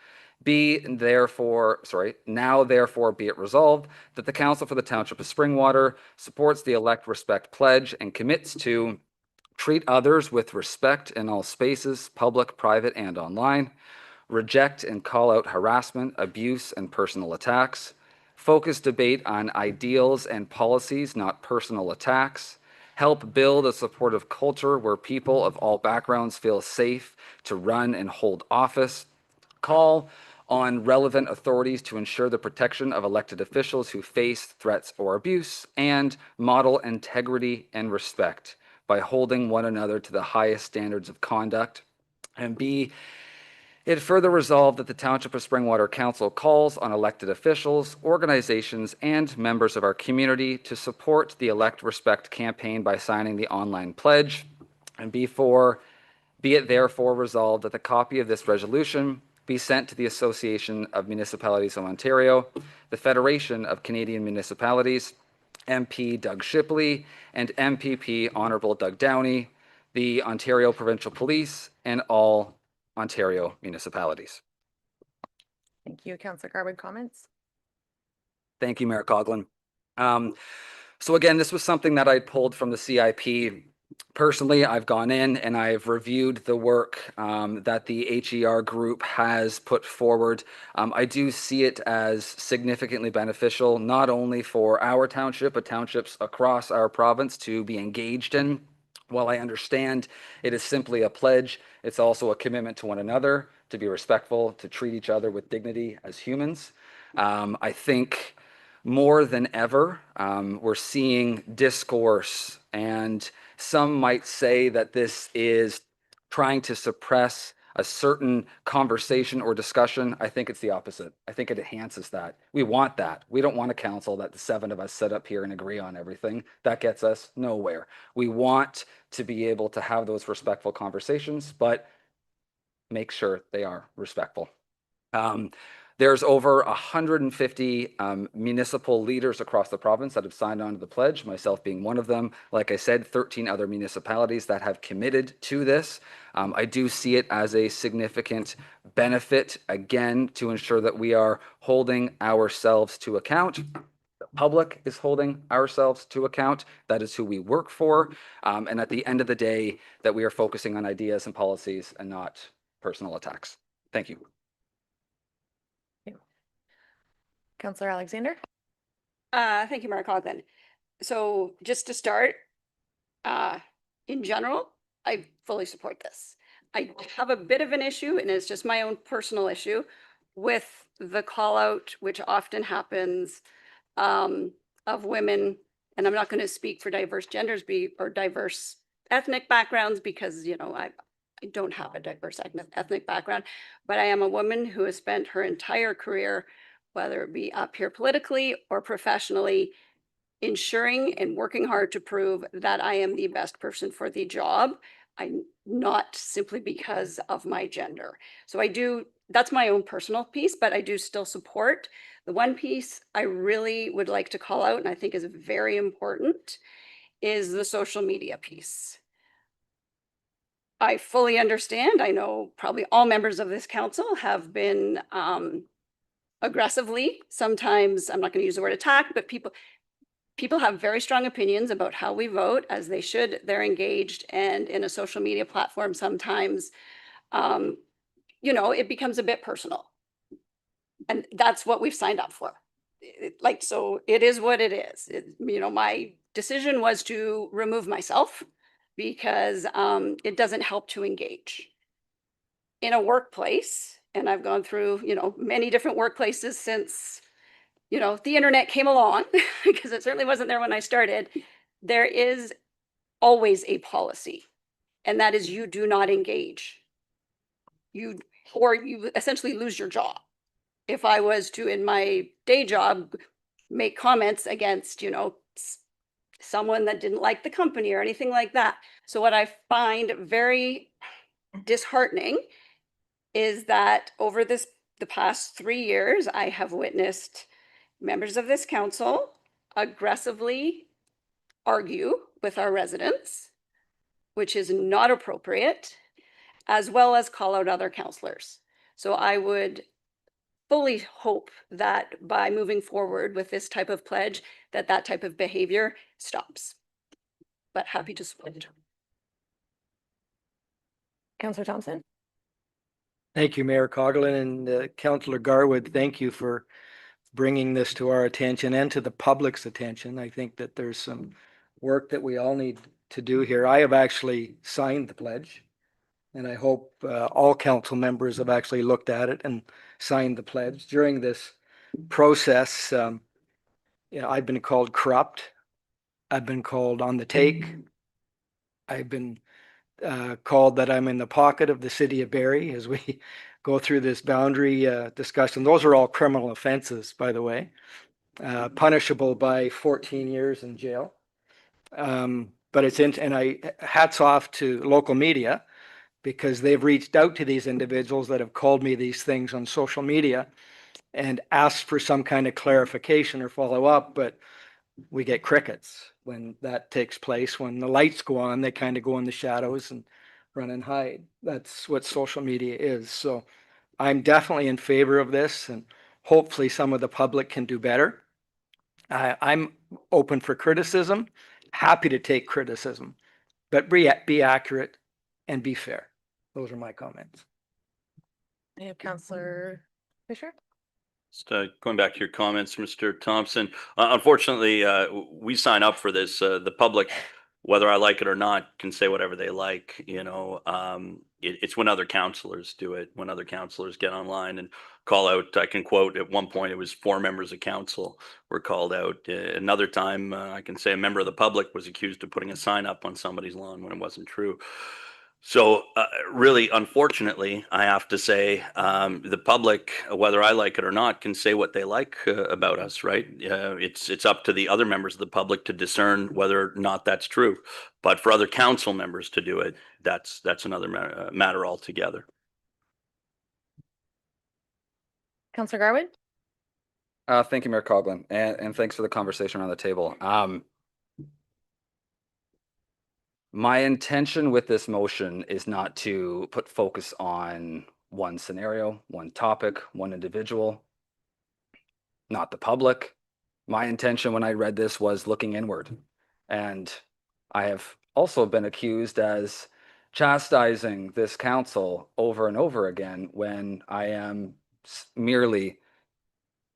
Now therefore be it resolved that the Council for the Township of Springwater supports the Elect Respect pledge and commits to treat others with respect in all spaces, public, private, and online. Reject and call out harassment, abuse, and personal attacks. Focus debate on ideals and policies, not personal attacks. Help build a supportive culture where people of all backgrounds feel safe to run and hold office. Call on relevant authorities to ensure the protection of elected officials who face threats or abuse, and model integrity and respect by holding one another to the highest standards of conduct. And B, it further resolved that the Township of Springwater Council calls on elected officials, organizations, and members of our community to support the Elect Respect campaign by signing the online pledge. And be it therefore resolved that the copy of this resolution be sent to the Association of Municipalities of Ontario, the Federation of Canadian Municipalities, MP Doug Shipley, and MPP Honorable Doug Downey, the Ontario Provincial Police, and all Ontario municipalities. Thank you. Councillor Garwood, comments? Thank you, Mayor Coughlin. So again, this was something that I pulled from the CIP. Personally, I've gone in and I've reviewed the work that the HER group has put forward. I do see it as significantly beneficial, not only for our township, but townships across our province to be engaged in. While I understand it is simply a pledge, it's also a commitment to one another, to be respectful, to treat each other with dignity as humans. I think more than ever, we're seeing discourse, and some might say that this is trying to suppress a certain conversation or discussion. I think it's the opposite. I think it enhances that. We want that. We don't want a council that the 7 of us sit up here and agree on everything. That gets us nowhere. We want to be able to have those respectful conversations, but make sure they are respectful. There's over 150 municipal leaders across the province that have signed on to the pledge, myself being one of them. Like I said, 13 other municipalities that have committed to this. I do see it as a significant benefit, again, to ensure that we are holding ourselves to account. The public is holding ourselves to account. That is who we work for. And at the end of the day, that we are focusing on ideas and policies and not personal attacks. Thank you. Councillor Alexander. Thank you, Mayor Coughlin. So just to start, in general, I fully support this. I have a bit of an issue, and it's just my own personal issue, with the call out, which often happens, of women, and I'm not going to speak for diverse genders or diverse ethnic backgrounds because, you know, I don't have a diverse ethnic background, but I am a woman who has spent her entire career, whether it be up here politically or professionally, ensuring and working hard to prove that I am the best person for the job. I'm not simply because of my gender. So that's my own personal piece, but I do still support. The one piece I really would like to call out, and I think is very important, is the social media piece. I fully understand. I know probably all members of this council have been aggressively, sometimes, I'm not going to use the word attack, but people have very strong opinions about how we vote, as they should. They're engaged, and in a social media platform, sometimes, you know, it becomes a bit personal. And that's what we've signed up for. So it is what it is. You know, my decision was to remove myself because it doesn't help to engage. In a workplace, and I've gone through, you know, many different workplaces since, you know, the internet came along, because it certainly wasn't there when I started. There is always a policy, and that is you do not engage. Or you essentially lose your job. If I was to, in my day job, make comments against, you know, someone that didn't like the company or anything like that. So what I find very disheartening is that over the past 3 years, I have witnessed members of this council aggressively argue with our residents, which is not appropriate, as well as call out other councillors. So I would fully hope that by moving forward with this type of pledge, that type of behavior stops. But happy to support. Councillor Thompson. Thank you, Mayor Coughlin, and Councillor Garwood. Thank you for bringing this to our attention and to the public's attention. I think that there's some work that we all need to do here. I have actually signed the pledge, and I hope all council members have actually looked at it and signed the pledge. During this process, you know, I've been called corrupt. I've been called on the take. I've been called that I'm in the pocket of the city of Barrie as we go through this boundary discussion. Those are all criminal offenses, by the way, punishable by 14 years in jail. But hats off to local media, because they've reached out to these individuals that have called me these things on social media and asked for some kind of clarification or follow up, but we get crickets when that takes place. When the lights go on, they kind of go in the shadows and run and hide. That's what social media is. So I'm definitely in favor of this, and hopefully some of the public can do better. I'm open for criticism, happy to take criticism, but be accurate and be fair. Those are my comments. I have Councillor Fisher. Just going back to your comments, Mr. Thompson. Unfortunately, we sign up for this. The public, whether I like it or not, can say whatever they like. You know, it's when other counselors do it, when other counselors get online and call out. I can quote, at one point, it was 4 members of council were called out. Another time, I can say a member of the public was accused of putting a sign up on somebody's lawn when it wasn't true. So really, unfortunately, I have to say, the public, whether I like it or not, can say what they like about us, right? It's up to the other members of the public to discern whether or not that's true. But for other council members to do it, that's another matter altogether. Councillor Garwood? Thank you, Mayor Coughlin, and thanks for the conversation around the table. My intention with this motion is not to put focus on one scenario, one topic, one individual, not the public. My intention when I read this was looking inward. And I have also been accused as chastising this council over and over again when I am merely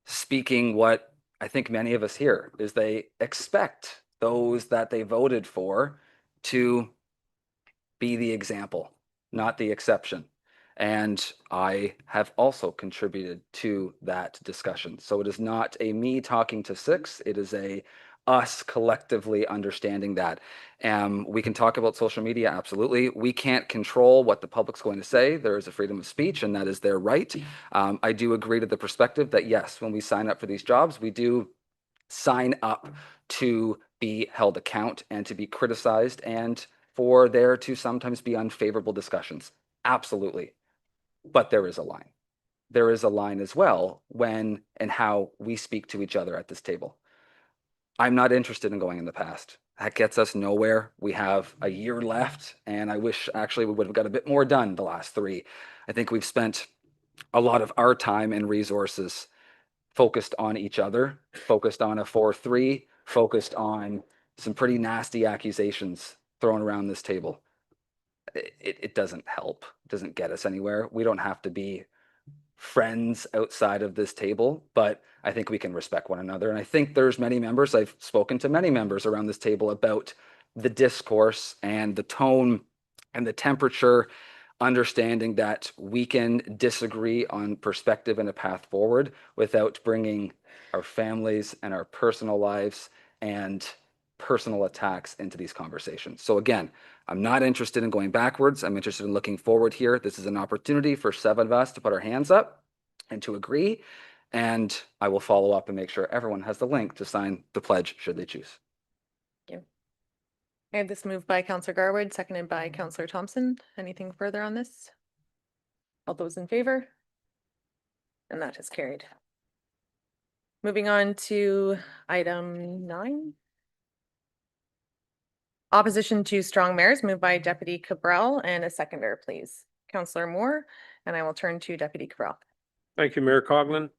speaking what I think many of us here is they expect those that they voted for to be the example, not the exception. And I have also contributed to that discussion. So it is not a me talking to 6, it is a us collectively understanding that. We can talk about social media, absolutely. We can't control what the public's going to say. There is a freedom of speech, and that is their right. I do agree to the perspective that yes, when we sign up for these jobs, we do sign up to be held account and to be criticized and for there to sometimes be unfavorable discussions. Absolutely. But there is a line. There is a line as well when and how we speak to each other at this table. I'm not interested in going in the past. That gets us nowhere. We have a year left, and I wish actually we would have got a bit more done the last 3. I think we've spent a lot of our time and resources focused on each other, focused on a 4-3, focused on some pretty nasty accusations thrown around this table. It doesn't help. It doesn't get us anywhere. We don't have to be friends outside of this table, but I think we can respect one another. And I think there's many members, I've spoken to many members around this table about the discourse and the tone and the temperature, understanding that we can disagree on perspective and a path forward without bringing our families and our personal lives and personal attacks into these conversations. So again, I'm not interested in going backwards. I'm interested in looking forward here. This is an opportunity for 7 of us to put our hands up and to agree. And I will follow up and make sure everyone has the link to sign the pledge should they choose. Thank you. I have this moved by Councillor Garwood, seconded by Councillor Thompson. Anything further on this? All those in favor? And that is carried. Moving on to item 9. Opposition to strong mayors, moved by Deputy Cabral, and a seconder, please. Councillor Moore, and I will turn to Deputy Cabral. Thank you, Mayor Coughlin.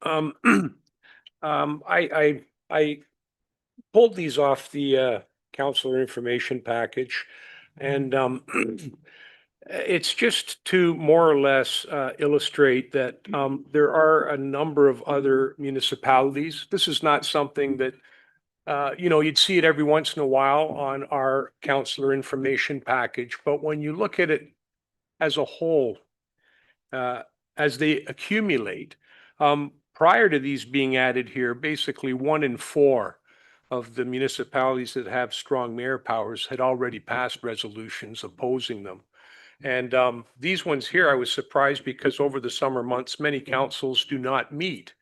I pulled these off the councillor information package, and it's just to more or less illustrate that there are a number of other municipalities. This is not something that you'd see it every once in a while on our councillor information package, but when you look at it as a whole, as they accumulate, prior to these being added here, basically 1 in 4 of the municipalities that have strong mayor powers had already passed resolutions opposing them. And these ones here, I was surprised because over the summer months, many councils do not meet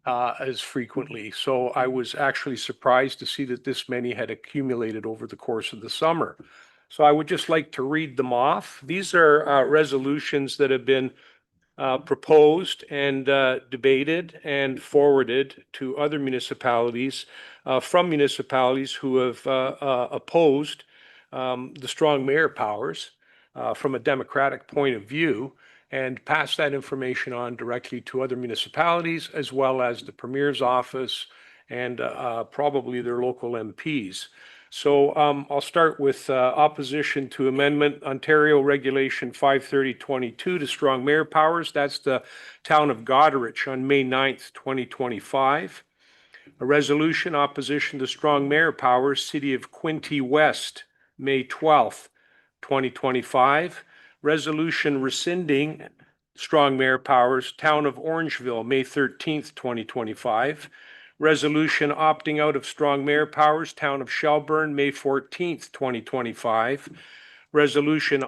as frequently. So I was actually surprised to see that this many had accumulated over the course of the summer. So I would just like to read them off. These are resolutions that have been proposed and debated and forwarded to other municipalities from municipalities who have opposed the strong mayor powers from a democratic point of view, and pass that information on directly to other municipalities as well as the Premier's office and probably their local MPs. So I'll start with opposition to Amendment Ontario Regulation 53022 to strong mayor powers. That's the town of Goderich on May 9th, 2025. A resolution opposition to strong mayor powers, City of Quinte West, May 12th, 2025. Resolution rescinding strong mayor powers, Town of Orangeville, May 13th, 2025. Resolution opting out of strong mayor powers, Town of Shelburne, May 14th, 2025. Resolution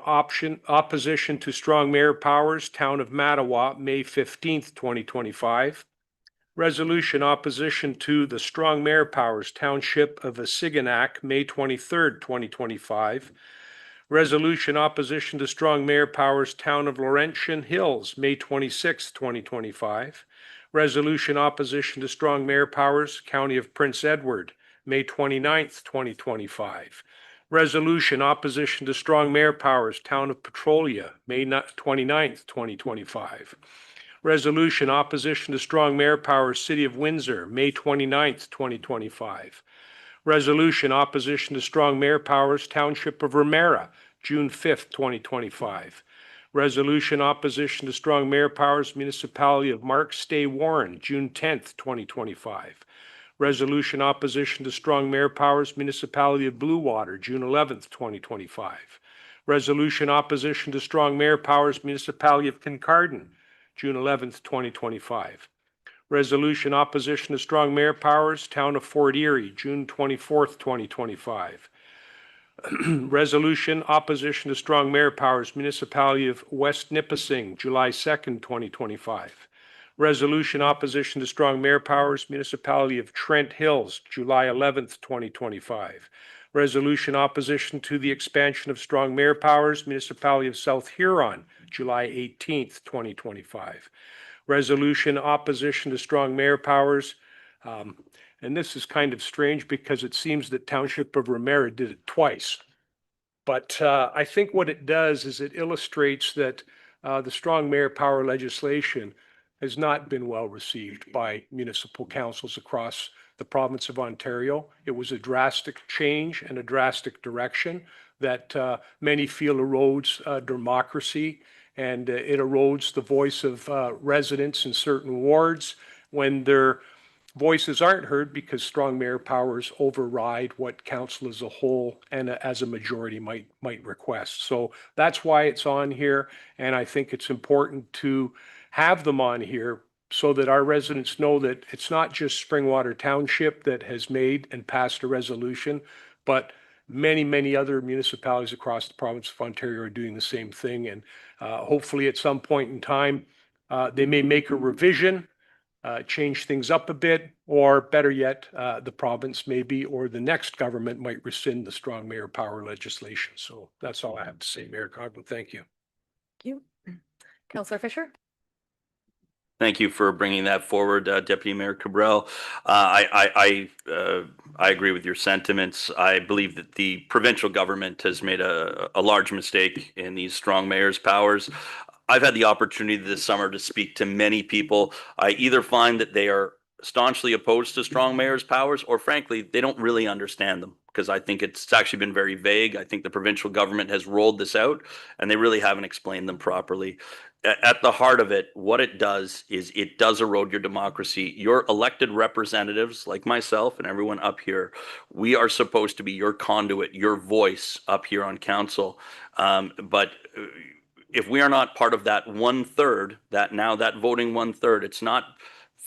opposition to strong mayor powers, Town of Mattawa, May 15th, 2025. Resolution opposition to the strong mayor powers, Township of Asiganac, May 23rd, 2025. Resolution opposition to strong mayor powers, Town of Laurentian Hills, May 26, 2025. Resolution opposition to strong mayor powers, County of Prince Edward, May 29th, 2025. Resolution opposition to strong mayor powers, Town of Petrolia, May 29th, 2025. Resolution opposition to strong mayor powers, City of Windsor, May 29th, 2025. Resolution opposition to strong mayor powers, Township of Ramera, June 5th, 2025. Resolution opposition to strong mayor powers, Municipality of Mark Stay Warren, June 10th, 2025. Resolution opposition to strong mayor powers, Municipality of Blue Water, June 11th, 2025. Resolution opposition to strong mayor powers, Municipality of Kincardine, June 11th, 2025. Resolution opposition to strong mayor powers, Town of Fort Erie, June 24th, 2025. Resolution opposition to strong mayor powers, Municipality of West Nipissing, July 2nd, 2025. Resolution opposition to strong mayor powers, Municipality of Trent Hills, July 11th, 2025. Resolution opposition to the expansion of strong mayor powers, Municipality of South Huron, July 18th, 2025. Resolution opposition to strong mayor powers, and this is kind of strange because it seems that Township of Ramera did it twice. But I think what it does is it illustrates that the strong mayor power legislation has not been well received by municipal councils across the province of Ontario. It was a drastic change and a drastic direction that many feel erodes democracy, and it erodes the voice of residents in certain wards when their voices aren't heard because strong mayor powers override what council as a whole and as a majority might request. So that's why it's on here, and I think it's important to have them on here so that our residents know that it's not just Springwater Township that has made and passed a resolution, but many other municipalities across the province of Ontario are doing the same thing. And hopefully at some point in time, they may make a revision, change things up a bit, or better yet, the province maybe, or the next government might rescind the strong mayor power legislation. So that's all I have to say, Mayor Coughlin. Thank you. Thank you. Councillor Fisher? Thank you for bringing that forward, Deputy Mayor Cabral. I agree with your sentiments. I believe that the provincial government has made a large mistake in these strong mayor's powers. I've had the opportunity this summer to speak to many people. I either find that they are staunchly opposed to strong mayor's powers, or frankly, they don't really understand them, because I think it's actually been very vague. I think the provincial government has rolled this out and they really haven't explained them properly. At the heart of it, what it does is it does erode your democracy. Your elected representatives, like myself and everyone up here, we are supposed to be your conduit, your voice up here on council. But if we are not part of that 1/3, that voting 1/3, it's not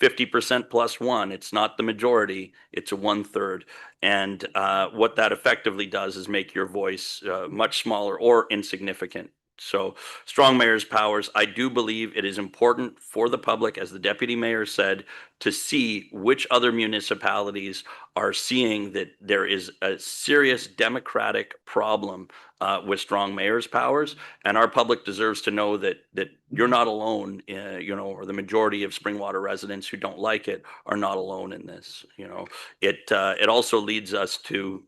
50% plus one, it's not the majority, it's a 1/3. And what that effectively does is make your voice much smaller or insignificant. So strong mayor's powers, I do believe it is important for the public, as the deputy mayor said, to see which other municipalities are seeing that there is a serious democratic problem with strong mayor's powers. And our public deserves to know that you're not alone, or the majority of Springwater residents who don't like it are not alone in this. It also leads us to,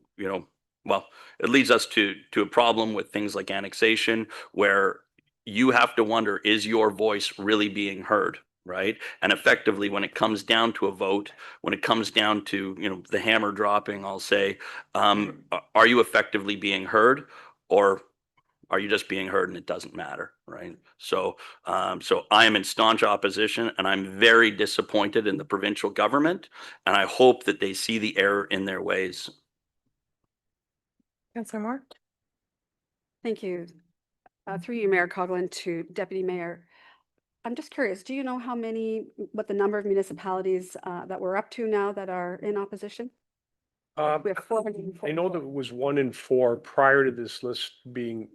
it leads us to a problem with things like annexation, where you have to wonder, is your voice really being heard, right? And effectively, when it comes down to a vote, when it comes down to, the hammer dropping, I'll say, are you effectively being heard, or are you just being heard and it doesn't matter, right? So I am in staunch opposition, and I'm very disappointed in the provincial government, and I hope that they see the error in their ways. Councillor Moore? Thank you. through you, Mayor Coughlin, to Deputy Mayor. I'm just curious, do you know what the number of municipalities that we're up to now that are in opposition? We have 404. I know that it was 1 in 4 prior to this list being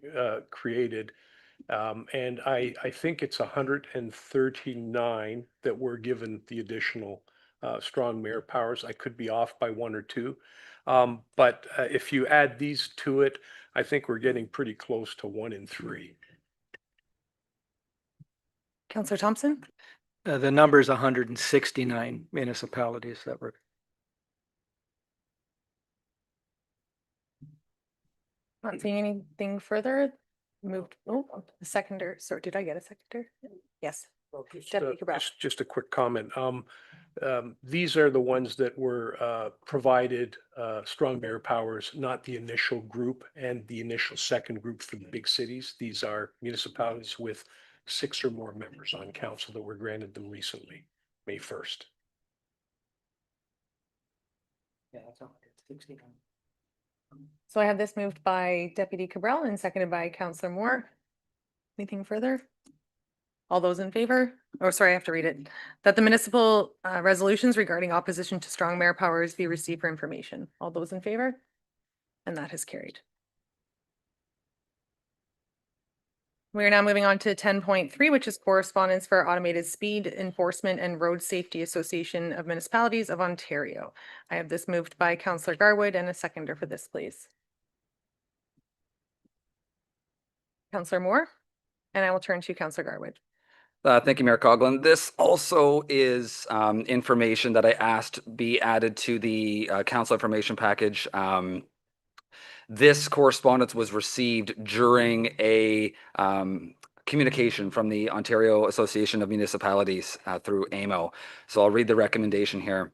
created. And I think it's 139 that were given the additional strong mayor powers. I could be off by 1 or 2. But if you add these to it, I think we're getting pretty close to 1 in 3. Counselor Thompson? The number is 169 municipalities that were. Not seeing anything further. Moved, a seconder. So did I get a seconder? Yes. Deputy Cabral. Just a quick comment. These are the ones that were provided strong mayor powers, not the initial group and the initial second group for the big cities. These are municipalities with 6 or more members on council that were granted them recently, May 1st. Yeah, that's 169. So I have this moved by Deputy Cabral and seconded by Counselor Moore. Anything further? All those in favor? Oh, sorry, I have to read it. That the municipal resolutions regarding opposition to strong mayor powers be received for information. All those in favor? And that has carried. We are now moving on to 10.3, which is correspondence for Automated Speed Enforcement and Road Safety Association of Municipalities of Ontario. I have this moved by Councillor Garwood and a seconder for this, please. Councillor Moore, and I will turn to Councillor Garwood. Thank you, Mayor Coughlin. This also is information that I asked be added to the council information package. This correspondence was received during a communication from the Ontario Association of Municipalities through AMO. So I'll read the recommendation here.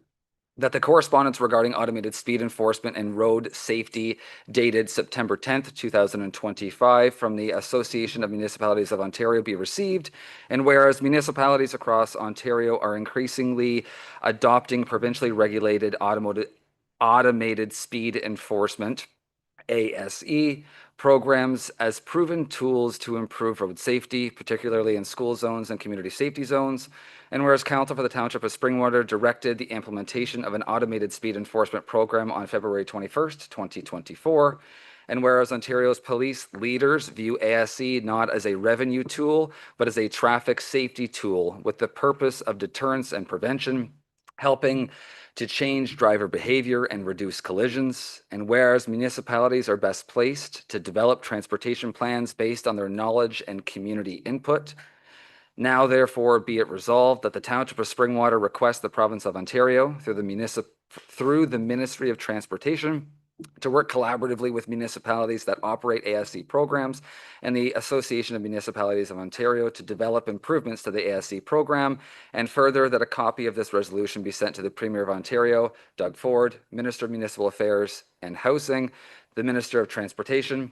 That the correspondence regarding automated speed enforcement and road safety dated September 10th, 2025 from the Association of Municipalities of Ontario be received, and whereas municipalities across Ontario are increasingly adopting provincially regulated automated speed enforcement ASE programs as proven tools to improve road safety, particularly in school zones and community safety zones. And whereas Council for the Township of Springwater directed the implementation of an automated speed enforcement program on February 21st, 2024. And whereas Ontario's police leaders view ASE not as a revenue tool, but as a traffic safety tool with the purpose of deterrence and prevention, helping to change driver behavior and reduce collisions. And whereas municipalities are best placed to develop transportation plans based on their knowledge and community input, now therefore be it resolved that the Township of Springwater requests the Province of Ontario through the Ministry of Transportation to work collaboratively with municipalities that operate ASE programs and the Association of Municipalities of Ontario to develop improvements to the ASE program, and further that a copy of this resolution be sent to the Premier of Ontario, Doug Ford, Minister of Municipal Affairs and Housing, the Minister of Transportation,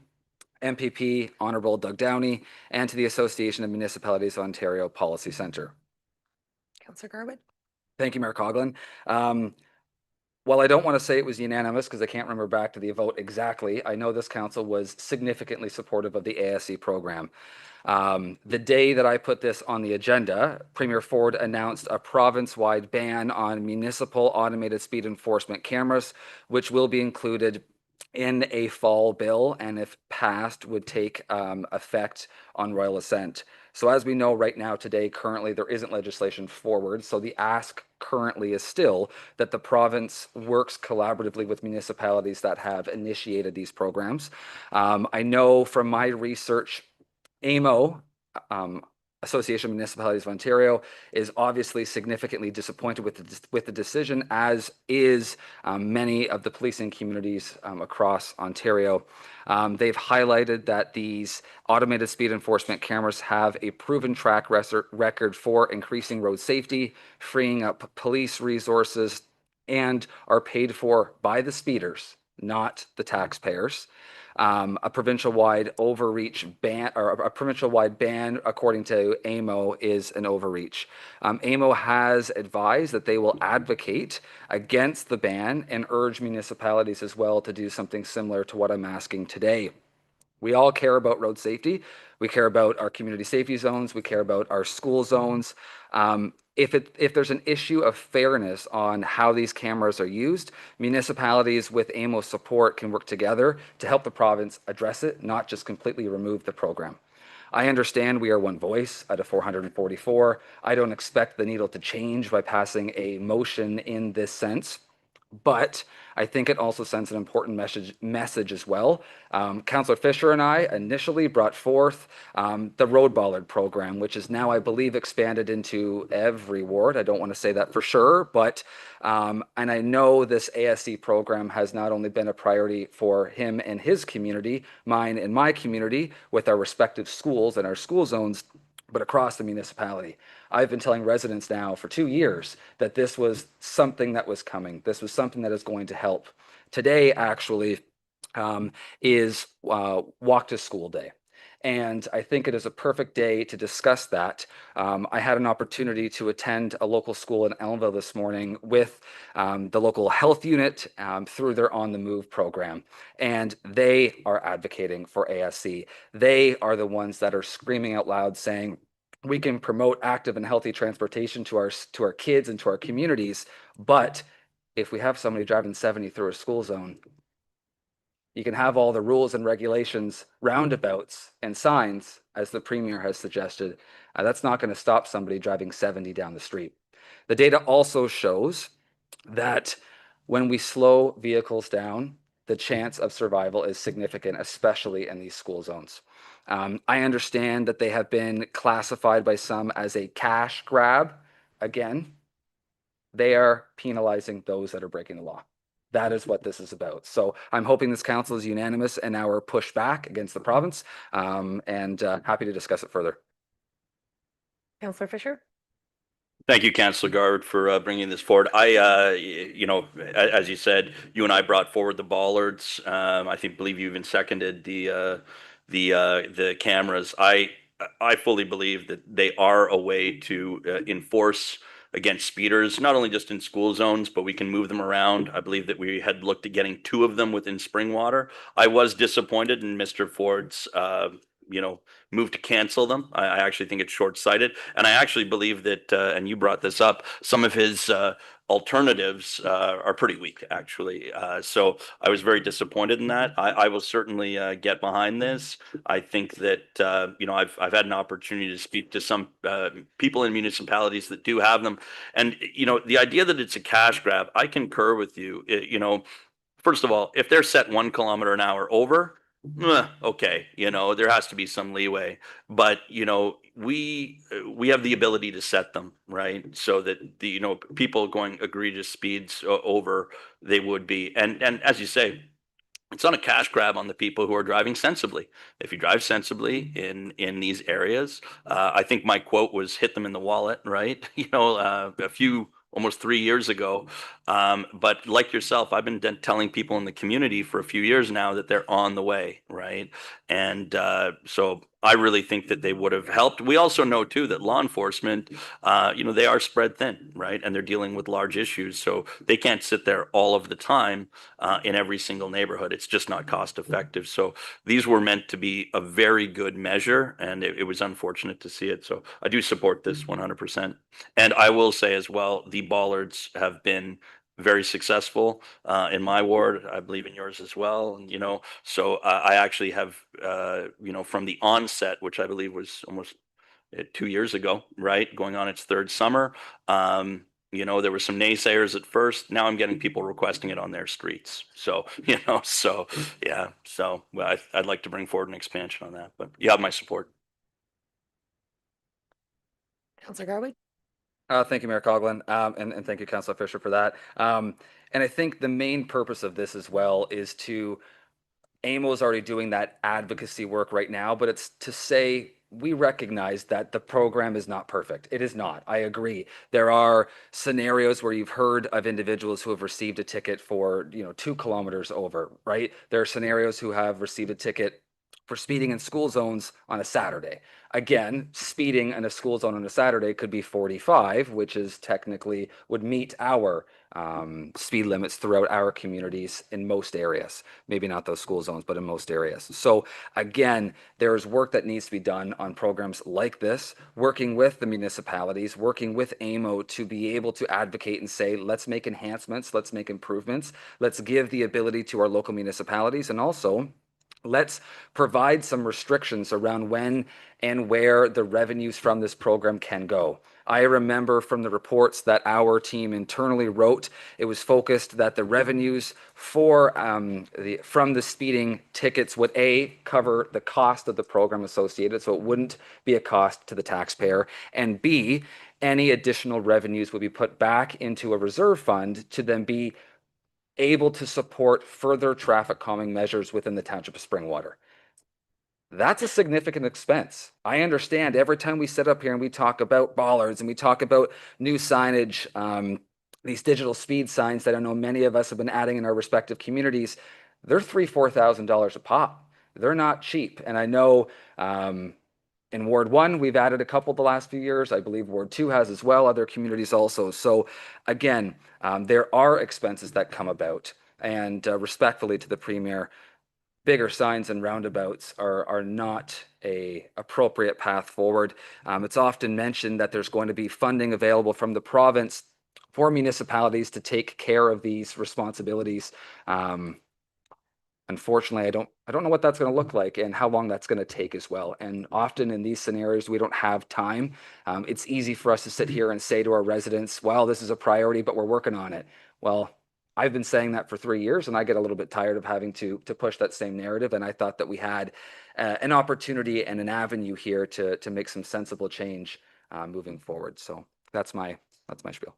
MPP Honorable Doug Downey, and to the Association of Municipalities of Ontario Policy Centre. Councillor Garwood. Thank you, Mayor Coughlin. While I don't want to say it was unanimous because I can't remember back to the vote exactly, I know this council was significantly supportive of the ASE program. The day that I put this on the agenda, Premier Ford announced a province-wide ban on municipal automated speed enforcement cameras, which will be included in a fall bill, and if passed would take effect on royal assent. So as we know right now today, currently there isn't legislation forward. So the ask currently is still that the province works collaboratively with municipalities that have initiated these programs. I know from my research, AMO, Association of Municipalities of Ontario, is obviously significantly disappointed with the decision, as is many of the policing communities across Ontario. They've highlighted that these automated speed enforcement cameras have a proven track record for increasing road safety, freeing up police resources, and are paid for by the speeders, not the taxpayers. A provincial-wide overreach ban, or a provincial-wide ban, according to AMO, is an overreach. AMO has advised that they will advocate against the ban and urge municipalities as well to do something similar to what I'm asking today. We all care about road safety. We care about our community safety zones. We care about our school zones. If there's an issue of fairness on how these cameras are used, municipalities with AMO support can work together to help the province address it, not just completely remove the program. I understand we are one voice out of 444. I don't expect the needle to change by passing a motion in this sense. But I think it also sends an important message as well. Councillor Fisher and I initially brought forth the Road Bollard program, which is now, I believe, expanded into every ward. I don't want to say that for sure, but and I know this ASC program has not only been a priority for him and his community, mine and my community, with our respective schools and our school zones, but across the municipality. I've been telling residents now for 2 years that this was something that was coming. This was something that is going to help. Today, actually, is Walk to School Day. And I think it is a perfect day to discuss that. I had an opportunity to attend a local school in Elmville this morning with the local health unit through their On the Move program. And they are advocating for ASC. They are the ones that are screaming out loud saying, we can promote active and healthy transportation to our kids and to our communities, but if we have somebody driving 70 through a school zone, you can have all the rules and regulations, roundabouts and signs, as the Premier has suggested. That's not going to stop somebody driving 70 down the street. The data also shows that when we slow vehicles down, the chance of survival is significant, especially in these school zones. I understand that they have been classified by some as a cash grab. Again, they are penalizing those that are breaking the law. That is what this is about. So I'm hoping this council is unanimous in our pushback against the province, and happy to discuss it further. Councillor Fisher? Thank you, Councillor Garwood, for bringing this forward. As you said, you and I brought forward the bollards. I believe you even seconded the cameras. I fully believe that they are a way to enforce against speeders, not only just in school zones, but we can move them around. I believe that we had looked at getting 2 of them within Springwater. I was disappointed in Mr. Ford's move to cancel them. I actually think it's short-sighted. And I actually believe that, and you brought this up, some of his alternatives are pretty weak, actually. So I was very disappointed in that. I will certainly get behind this. I think that, I've had an opportunity to speak to some people in municipalities that do have them. And, the idea that it's a cash grab, I concur with you. First of all, if they're set 1 kilometer an hour over, okay, there has to be some leeway, but we have the ability to set them, right? So that the people going egregious speeds over, they would be, and as you say, it's not a cash grab on the people who are driving sensibly. If you drive sensibly in these areas, I think my quote was hit them in the wallet, right? Almost 3 years ago. But like yourself, I've been telling people in the community for a few years now that they're on the way, right? And so I really think that they would have helped. We also know too that law enforcement, they are spread thin, right? And they're dealing with large issues. So they can't sit there all of the time in every single neighborhood. It's just not cost effective. So these were meant to be a very good measure, and it was unfortunate to see it. So I do support this 100%. And I will say as well, the bollards have been very successful in my ward. I believe in yours as well. And, so I actually have, from the onset, which I believe was almost 2 years ago, right, going on its 3rd summer. There were some naysayers at first. Now I'm getting people requesting it on their streets. So, yeah. So I'd like to bring forward an expansion on that, but you have my support. Councillor Garwood? Thank you, Mayor Coughlin, and thank you, Councillor Fisher, for that. And I think the main purpose of this as well is AMO is already doing that advocacy work right now, but it's to say we recognize that the program is not perfect. It is not. I agree. There are scenarios where you've heard of individuals who have received a ticket for 2 kilometers over, right? There are scenarios who have received a ticket for speeding in school zones on a Saturday. Again, speeding in a school zone on a Saturday could be 45, which is technically would meet our speed limits throughout our communities in most areas. Maybe not those school zones, but in most areas. So again, there is work that needs to be done on programs like this, working with the municipalities, working with AMO to be able to advocate and say, let's make enhancements, let's make improvements, let's give the ability to our local municipalities, and also let's provide some restrictions around when and where the revenues from this program can go. I remember from the reports that our team internally wrote, it was focused that the revenues for from the speeding tickets would cover the cost of the program associated, so it wouldn't be a cost to the taxpayer, and B, any additional revenues would be put back into a reserve fund to then be able to support further traffic calming measures within the township of Springwater. That's a significant expense. I understand every time we sit up here and we talk about bollards and we talk about new signage, these digital speed signs that I know many of us have been adding in our respective communities, they're $3,000-$4,000 a pop. They're not cheap. And I know in Ward 1, we've added a couple the last few years. I believe Ward 2 has as well, other communities also. So again, there are expenses that come about. And respectfully to the Premier, bigger signs and roundabouts are not a appropriate path forward. It's often mentioned that there's going to be funding available from the province for municipalities to take care of these responsibilities. Unfortunately, I don't know what that's going to look like and how long that's going to take as well. And often in these scenarios, we don't have time. It's easy for us to sit here and say to our residents, well, this is a priority, but we're working on it. Well, I've been saying that for 3 years, and I get a little bit tired of having to push that same narrative. And I thought that we had an opportunity and an avenue here to make some sensible change moving forward. So that's my spiel.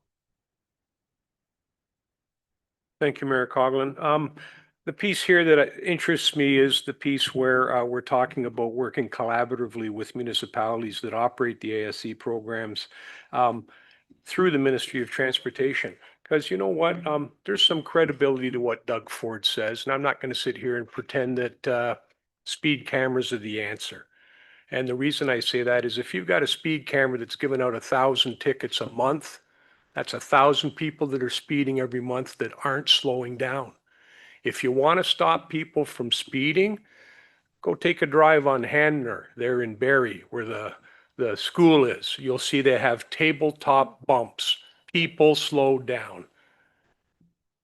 Thank you, Mayor Coughlin. The piece here that interests me is the piece where we're talking about working collaboratively with municipalities that operate the ASC programs through the Ministry of Transportation. Because you know what, there's some credibility to what Doug Ford says, and I'm not going to sit here and pretend that speed cameras are the answer. And the reason I say that is if you've got a speed camera that's giving out 1,000 tickets a month, that's 1,000 people that are speeding every month that aren't slowing down. If you want to stop people from speeding, go take a drive on Hanner there in Barrie where the school is. You'll see they have tabletop bumps. People slow down.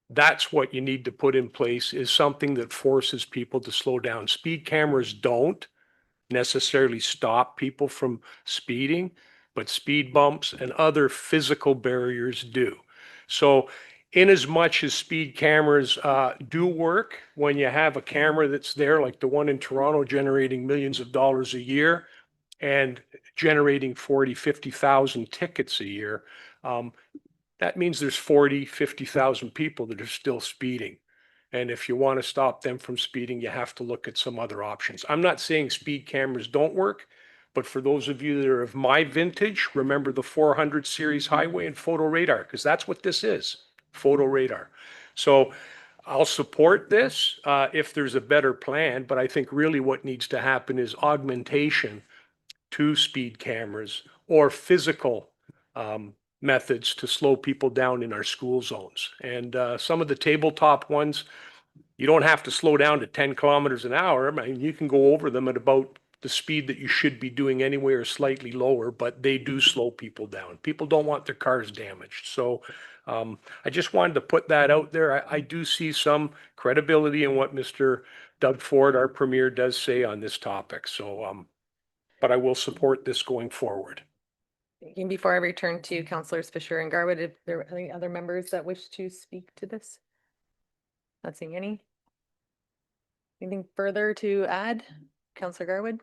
That's what you need to put in place, is something that forces people to slow down. Speed cameras don't necessarily stop people from speeding, but speed bumps and other physical barriers do. So in as much as speed cameras do work, when you have a camera that's there, like the one in Toronto generating millions of dollars a year and generating 40, 50,000 tickets a year, that means there's 40, 50,000 people that are still speeding. And if you want to stop them from speeding, you have to look at some other options. I'm not saying speed cameras don't work, but for those of you that are of my vintage, remember the 400 series highway and photo radar, because that's what this is, photo radar. So I'll support this if there's a better plan, but I think really what needs to happen is augmentation to speed cameras or physical methods to slow people down in our school zones. And some of the tabletop ones, you don't have to slow down to 10 kilometers an hour. I mean, you can go over them at about the speed that you should be doing anyway or slightly lower, but they do slow people down. People don't want their cars damaged. So I just wanted to put that out there. I do see some credibility in what Mr. Doug Ford, our premier, does say on this topic. So, but I will support this going forward. And before I return to Councillors Fisher and Garwood, if there are any other members that wish to speak to this? Not seeing any. Anything further to add? Councillor Garwood?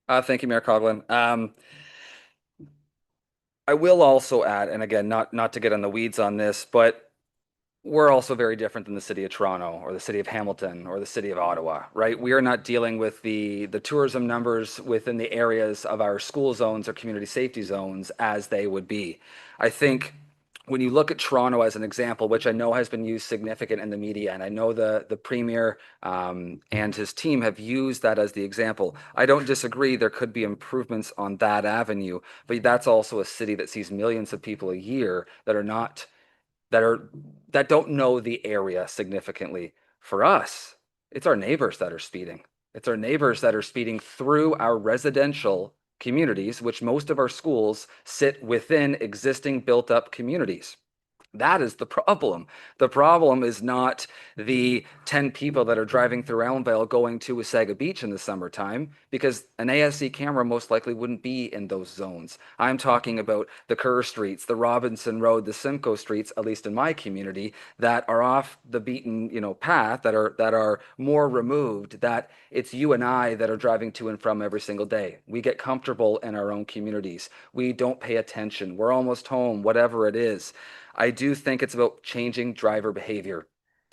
Thank you, Mayor Coughlin. I will also add, and again, not to get in the weeds on this, but we're also very different than the city of Toronto or the city of Hamilton or the city of Ottawa, right? We are not dealing with the tourism numbers within the areas of our school zones or community safety zones as they would be. I think when you look at Toronto as an example, which I know has been used significant in the media, and I know the premier and his team have used that as the example. I don't disagree. There could be improvements on that avenue, but that's also a city that sees millions of people a year that are not that don't know the area significantly. For us, it's our neighbors that are speeding. It's our neighbors that are speeding through our residential communities, which most of our schools sit within existing built up communities. That is the problem. The problem is not the 10 people that are driving through Elmvale going to Wasaga Beach in the summertime, because an ASC camera most likely wouldn't be in those zones. I'm talking about the Kerr Streets, the Robinson Road, the Simcoe Streets, at least in my community, that are off the beaten, path, that are more removed, that it's you and I that are driving to and from every single day. We get comfortable in our own communities. We don't pay attention. We're almost home, whatever it is. I do think it's about changing driver behavior.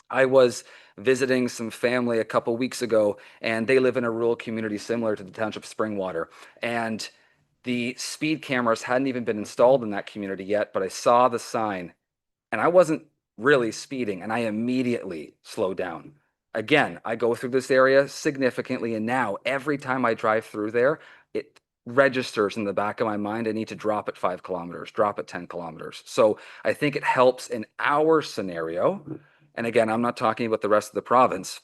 I was visiting some family a couple weeks ago, and they live in a rural community similar to the township of Springwater. And the speed cameras hadn't even been installed in that community yet, but I saw the sign, and I wasn't really speeding, and I immediately slowed down. Again, I go through this area significantly, and now every time I drive through there, it registers in the back of my mind. I need to drop at 5 kilometers, drop at 10 kilometers. So I think it helps in our scenario. And again, I'm not talking about the rest of the province,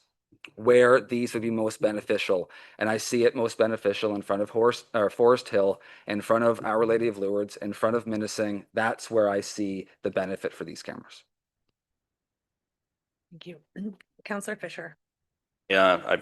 where these would be most beneficial. And I see it most beneficial in front of Forest Hill, in front of Our Lady of Lourdes, in front of Minising. That's where I see the benefit for these cameras. Thank you. Councillor Fisher. Yeah, I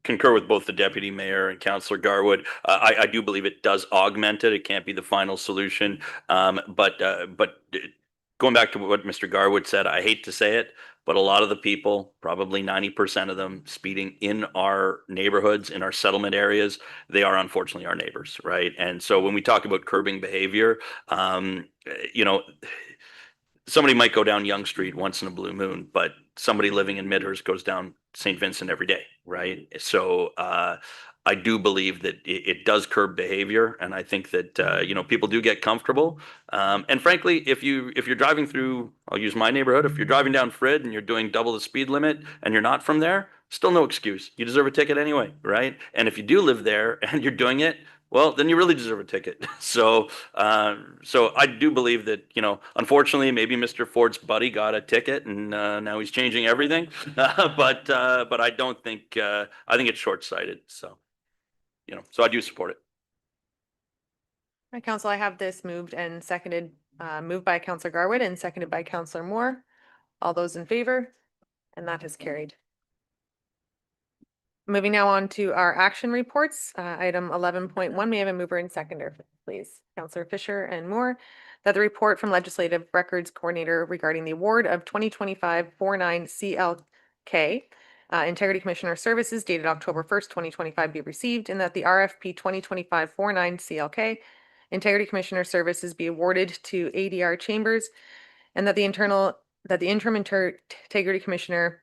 concur with both the deputy mayor and Councillor Garwood. I do believe it does augment it. It can't be the final solution. But going back to what Mr. Garwood said, I hate to say it, but a lot of the people, probably 90% of them speeding in our neighborhoods, in our settlement areas, they are unfortunately our neighbors, right? And so when we talk about curbing behavior, somebody might go down Yonge Street once in a blue moon, but somebody living in Midhurst goes down St. Vincent every day, right? So I do believe that it does curb behavior, and I think that people do get comfortable. And frankly, if you're driving through, I'll use my neighborhood. If you're driving down Frid and you're doing double the speed limit and you're not from there, still no excuse. You deserve a ticket anyway, right? And if you do live there and you're doing it, well, then you really deserve a ticket. So I do believe that, unfortunately, maybe Mr. Ford's buddy got a ticket and now he's changing everything. But I don't think, I think it's short-sighted. So, so I do support it. My council, I have this moved and seconded, moved by Councillor Garwood and seconded by Councillor Moore. All those in favor? And that has carried. Moving now on to our action reports, item 11.1, may I have a mover and seconder, please? Councillor Fisher and Moore, that the report from Legislative Records Coordinator regarding the award of 2025-49 CLK Integrity Commissioner Services dated October 1st, 2025 be received, and that the RFP 2025-49 CLK Integrity Commissioner Services be awarded to ADR Chambers, and that the interim Integrity Commissioner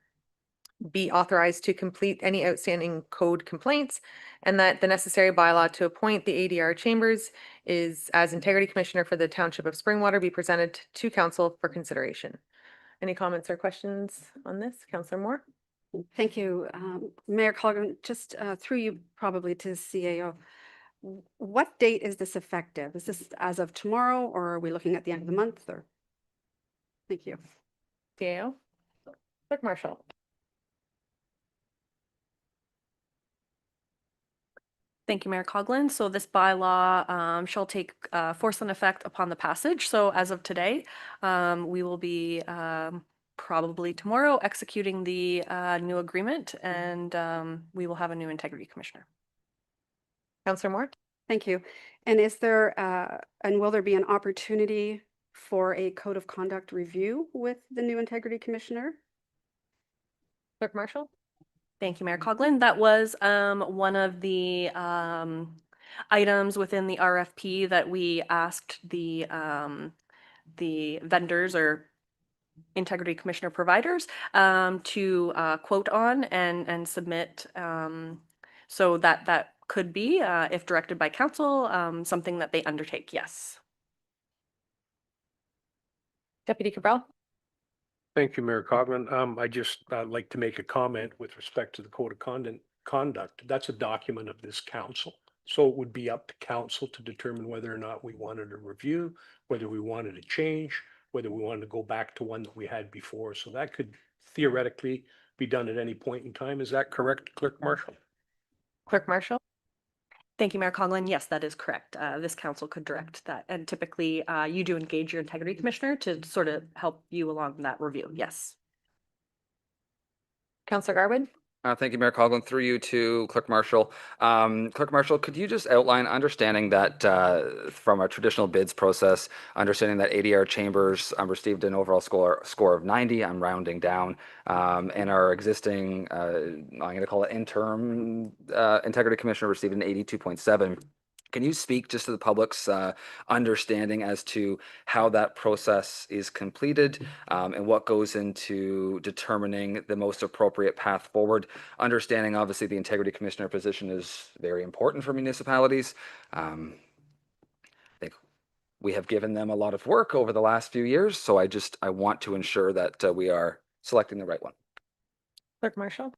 be authorized to complete any outstanding code complaints, and that the necessary bylaw to appoint the ADR Chambers is as Integrity Commissioner for the Township of Springwater be presented to Council for consideration. Any comments or questions on this? Councillor Moore? Thank you. Mayor Colgan, just through you probably to CAO. What date is this effective? Is this as of tomorrow, or are we looking at the end of the month? Or thank you. CAO? Clerk Marshall. Thank you, Mayor Coughlin. So this bylaw shall take force and effect upon the passage. So as of today, we will be probably tomorrow executing the new agreement, and we will have a new integrity commissioner. Councillor Moore? Thank you. And is there and will there be an opportunity for a code of conduct review with the new integrity commissioner? Clerk Marshall? Thank you, Mayor Coughlin. That was one of the items within the RFP that we asked the vendors or integrity commissioner providers to quote on and submit. So that could be, if directed by council, something that they undertake, yes. Deputy Cabral? Thank you, Mayor Coughlin. I just like to make a comment with respect to the code of conduct. That's a document of this council. So it would be up to council to determine whether or not we wanted a review, whether we wanted a change, whether we wanted to go back to one that we had before. So that could theoretically be done at any point in time. Is that correct, Clerk Marshall? Clerk Marshall? Thank you, Mayor Coughlin. Yes, that is correct. This council could direct that. And typically, you do engage your integrity commissioner to sort of help you along that review. Yes. Councillor Garwood? Thank you, Mayor Coughlin. Through you to Clerk Marshall. Clerk Marshall, could you just outline, understanding that from a traditional bids process, understanding that ADR Chambers received an overall score of 90, I'm rounding down, and our existing, I'm going to call it interim integrity commissioner received an 82.7. Can you speak just to the public's understanding as to how that process is completed and what goes into determining the most appropriate path forward? Understanding, obviously, the integrity commissioner position is very important for municipalities. I think we have given them a lot of work over the last few years, so I want to ensure that we are selecting the right one. Clerk Marshall?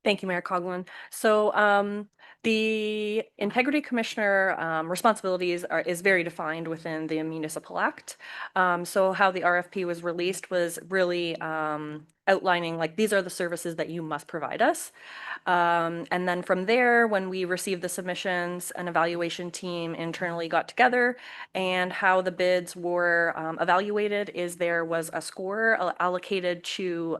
Thank you, Mayor Coughlin. So the integrity commissioner responsibilities is very defined within the municipal act. So how the RFP was released was really outlining like these are the services that you must provide us. And then from there, when we received the submissions, an evaluation team internally got together, and how the bids were evaluated is there was a score allocated to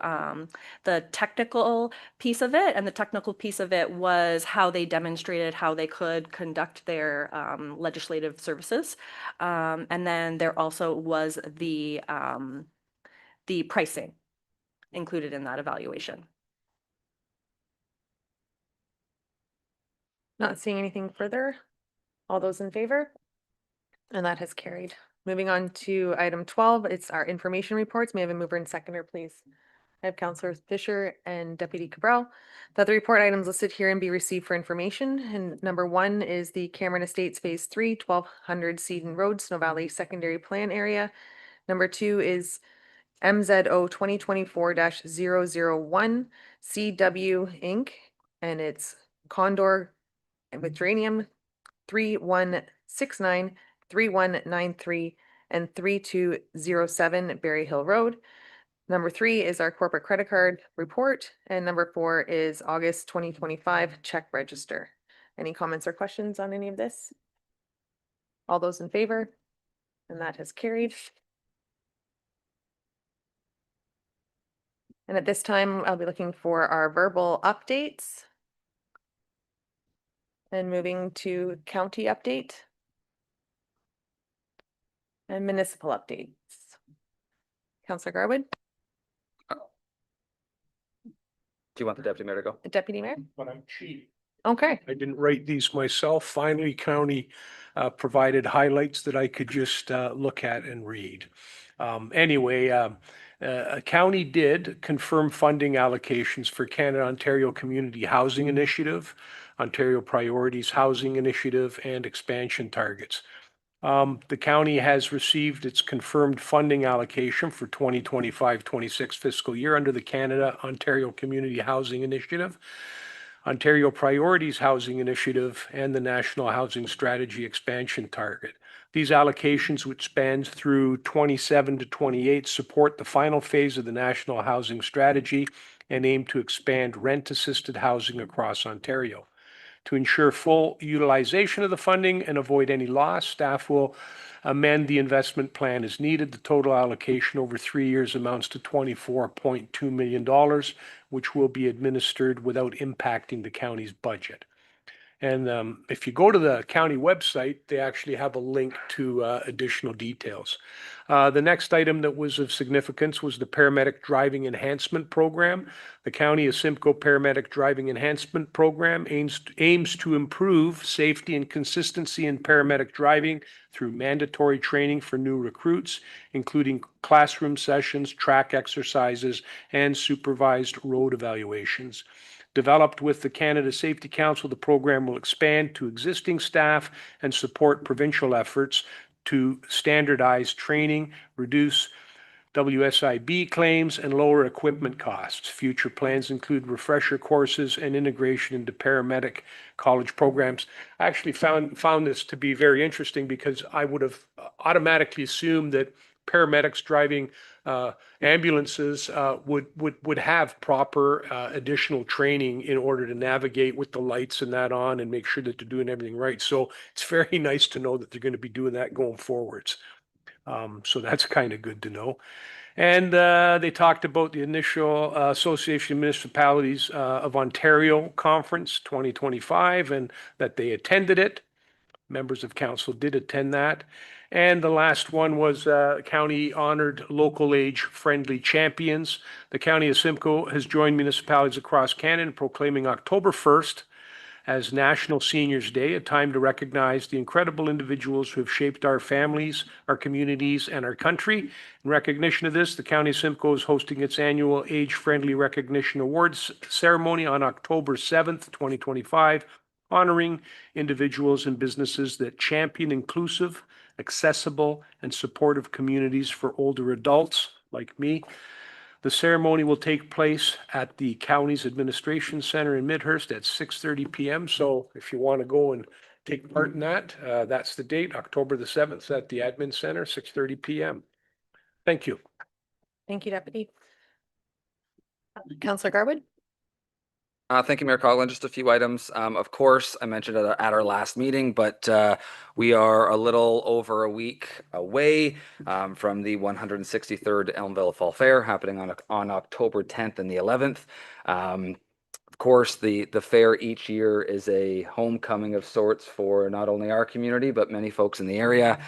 the technical piece of it, and the technical piece of it was how they demonstrated how they could conduct their legislative services. And then there also was the pricing included in that evaluation. Not seeing anything further. All those in favor? And that has carried. Moving on to item 12, it's our information reports. May I have a mover and seconder, please? I have Councillor Fisher and Deputy Cabral. That the report items listed here and be received for information. And number 1 is the Cameron Estates Phase 3, 1200 Seaton Road, Snow Valley Secondary Plan Area. Number 2 is MZO 2024-001 CW Inc. And it's Condor with Geranium 3169, 3193, and 3207 Berry Hill Road. Number 3 is our corporate credit card report, and number 4 is August 2025 check register. Any comments or questions on any of this? All those in favor? And that has carried. And at this time, I'll be looking for our verbal updates. And moving to county update. And municipal updates. Councillor Garwood? Do you want the deputy mayor to go? The deputy mayor? But I'm cheap. Okay. I didn't write these myself. Finally, County provided highlights that I could just look at and read. County did confirm funding allocations for Canada-Ontario Community Housing Initiative, Ontario Priorities Housing Initiative, and expansion targets. The county has received its confirmed funding allocation for 2025-26 fiscal year under the Canada-Ontario Community Housing Initiative, Ontario Priorities Housing Initiative, and the National Housing Strategy Expansion Target. These allocations, which spans through 27 to 28, support the final phase of the National Housing Strategy and aim to expand rent-assisted housing across Ontario. To ensure full utilization of the funding and avoid any loss, staff will amend the investment plan as needed. The total allocation over 3 years amounts to $24.2 million, which will be administered without impacting the county's budget. And if you go to the county website, they actually have a link to additional details. The next item that was of significance was the Paramedic Driving Enhancement Program. The County of Simcoe Paramedic Driving Enhancement Program aims to improve safety and consistency in paramedic driving through mandatory training for new recruits, including classroom sessions, track exercises, and supervised road evaluations. Developed with the Canada Safety Council, the program will expand to existing staff and support provincial efforts to standardize training, reduce WSIB claims, and lower equipment costs. Future plans include refresher courses and integration into paramedic college programs. I actually found this to be very interesting because I would have automatically assumed that paramedics driving ambulances would have proper additional training in order to navigate with the lights and that on and make sure that they're doing everything right. So it's very nice to know that they're going to be doing that going forwards. So that's kind of good to know. And they talked about the initial Association of Municipalities of Ontario Conference 2025 and that they attended it. Members of council did attend that. And the last one was county honored local age friendly champions. The county of Simcoe has joined municipalities across Canada in proclaiming October 1st as National Seniors Day, a time to recognize the incredible individuals who have shaped our families, our communities, and our country. In recognition of this, the County of Simcoe is hosting its annual Age Friendly Recognition Awards ceremony on October 7th, 2025, honoring individuals and businesses that champion inclusive, accessible, and supportive communities for older adults like me. The ceremony will take place at the county's administration center in Midhurst at 6:30 p.m. So if you want to go and take part in that, that's the date, October the 7th at the admin center, 6:30 p.m. Thank you. Thank you, Deputy. Councillor Garwood? Thank you, Mayor Coughlin. Just a few items. Of course, I mentioned it at our last meeting, but we are a little over a week away from the 163rd Elmville Fall Fair happening on October 10th and the 11th. Of course, the fair each year is a homecoming of sorts for not only our community, but many folks in the area.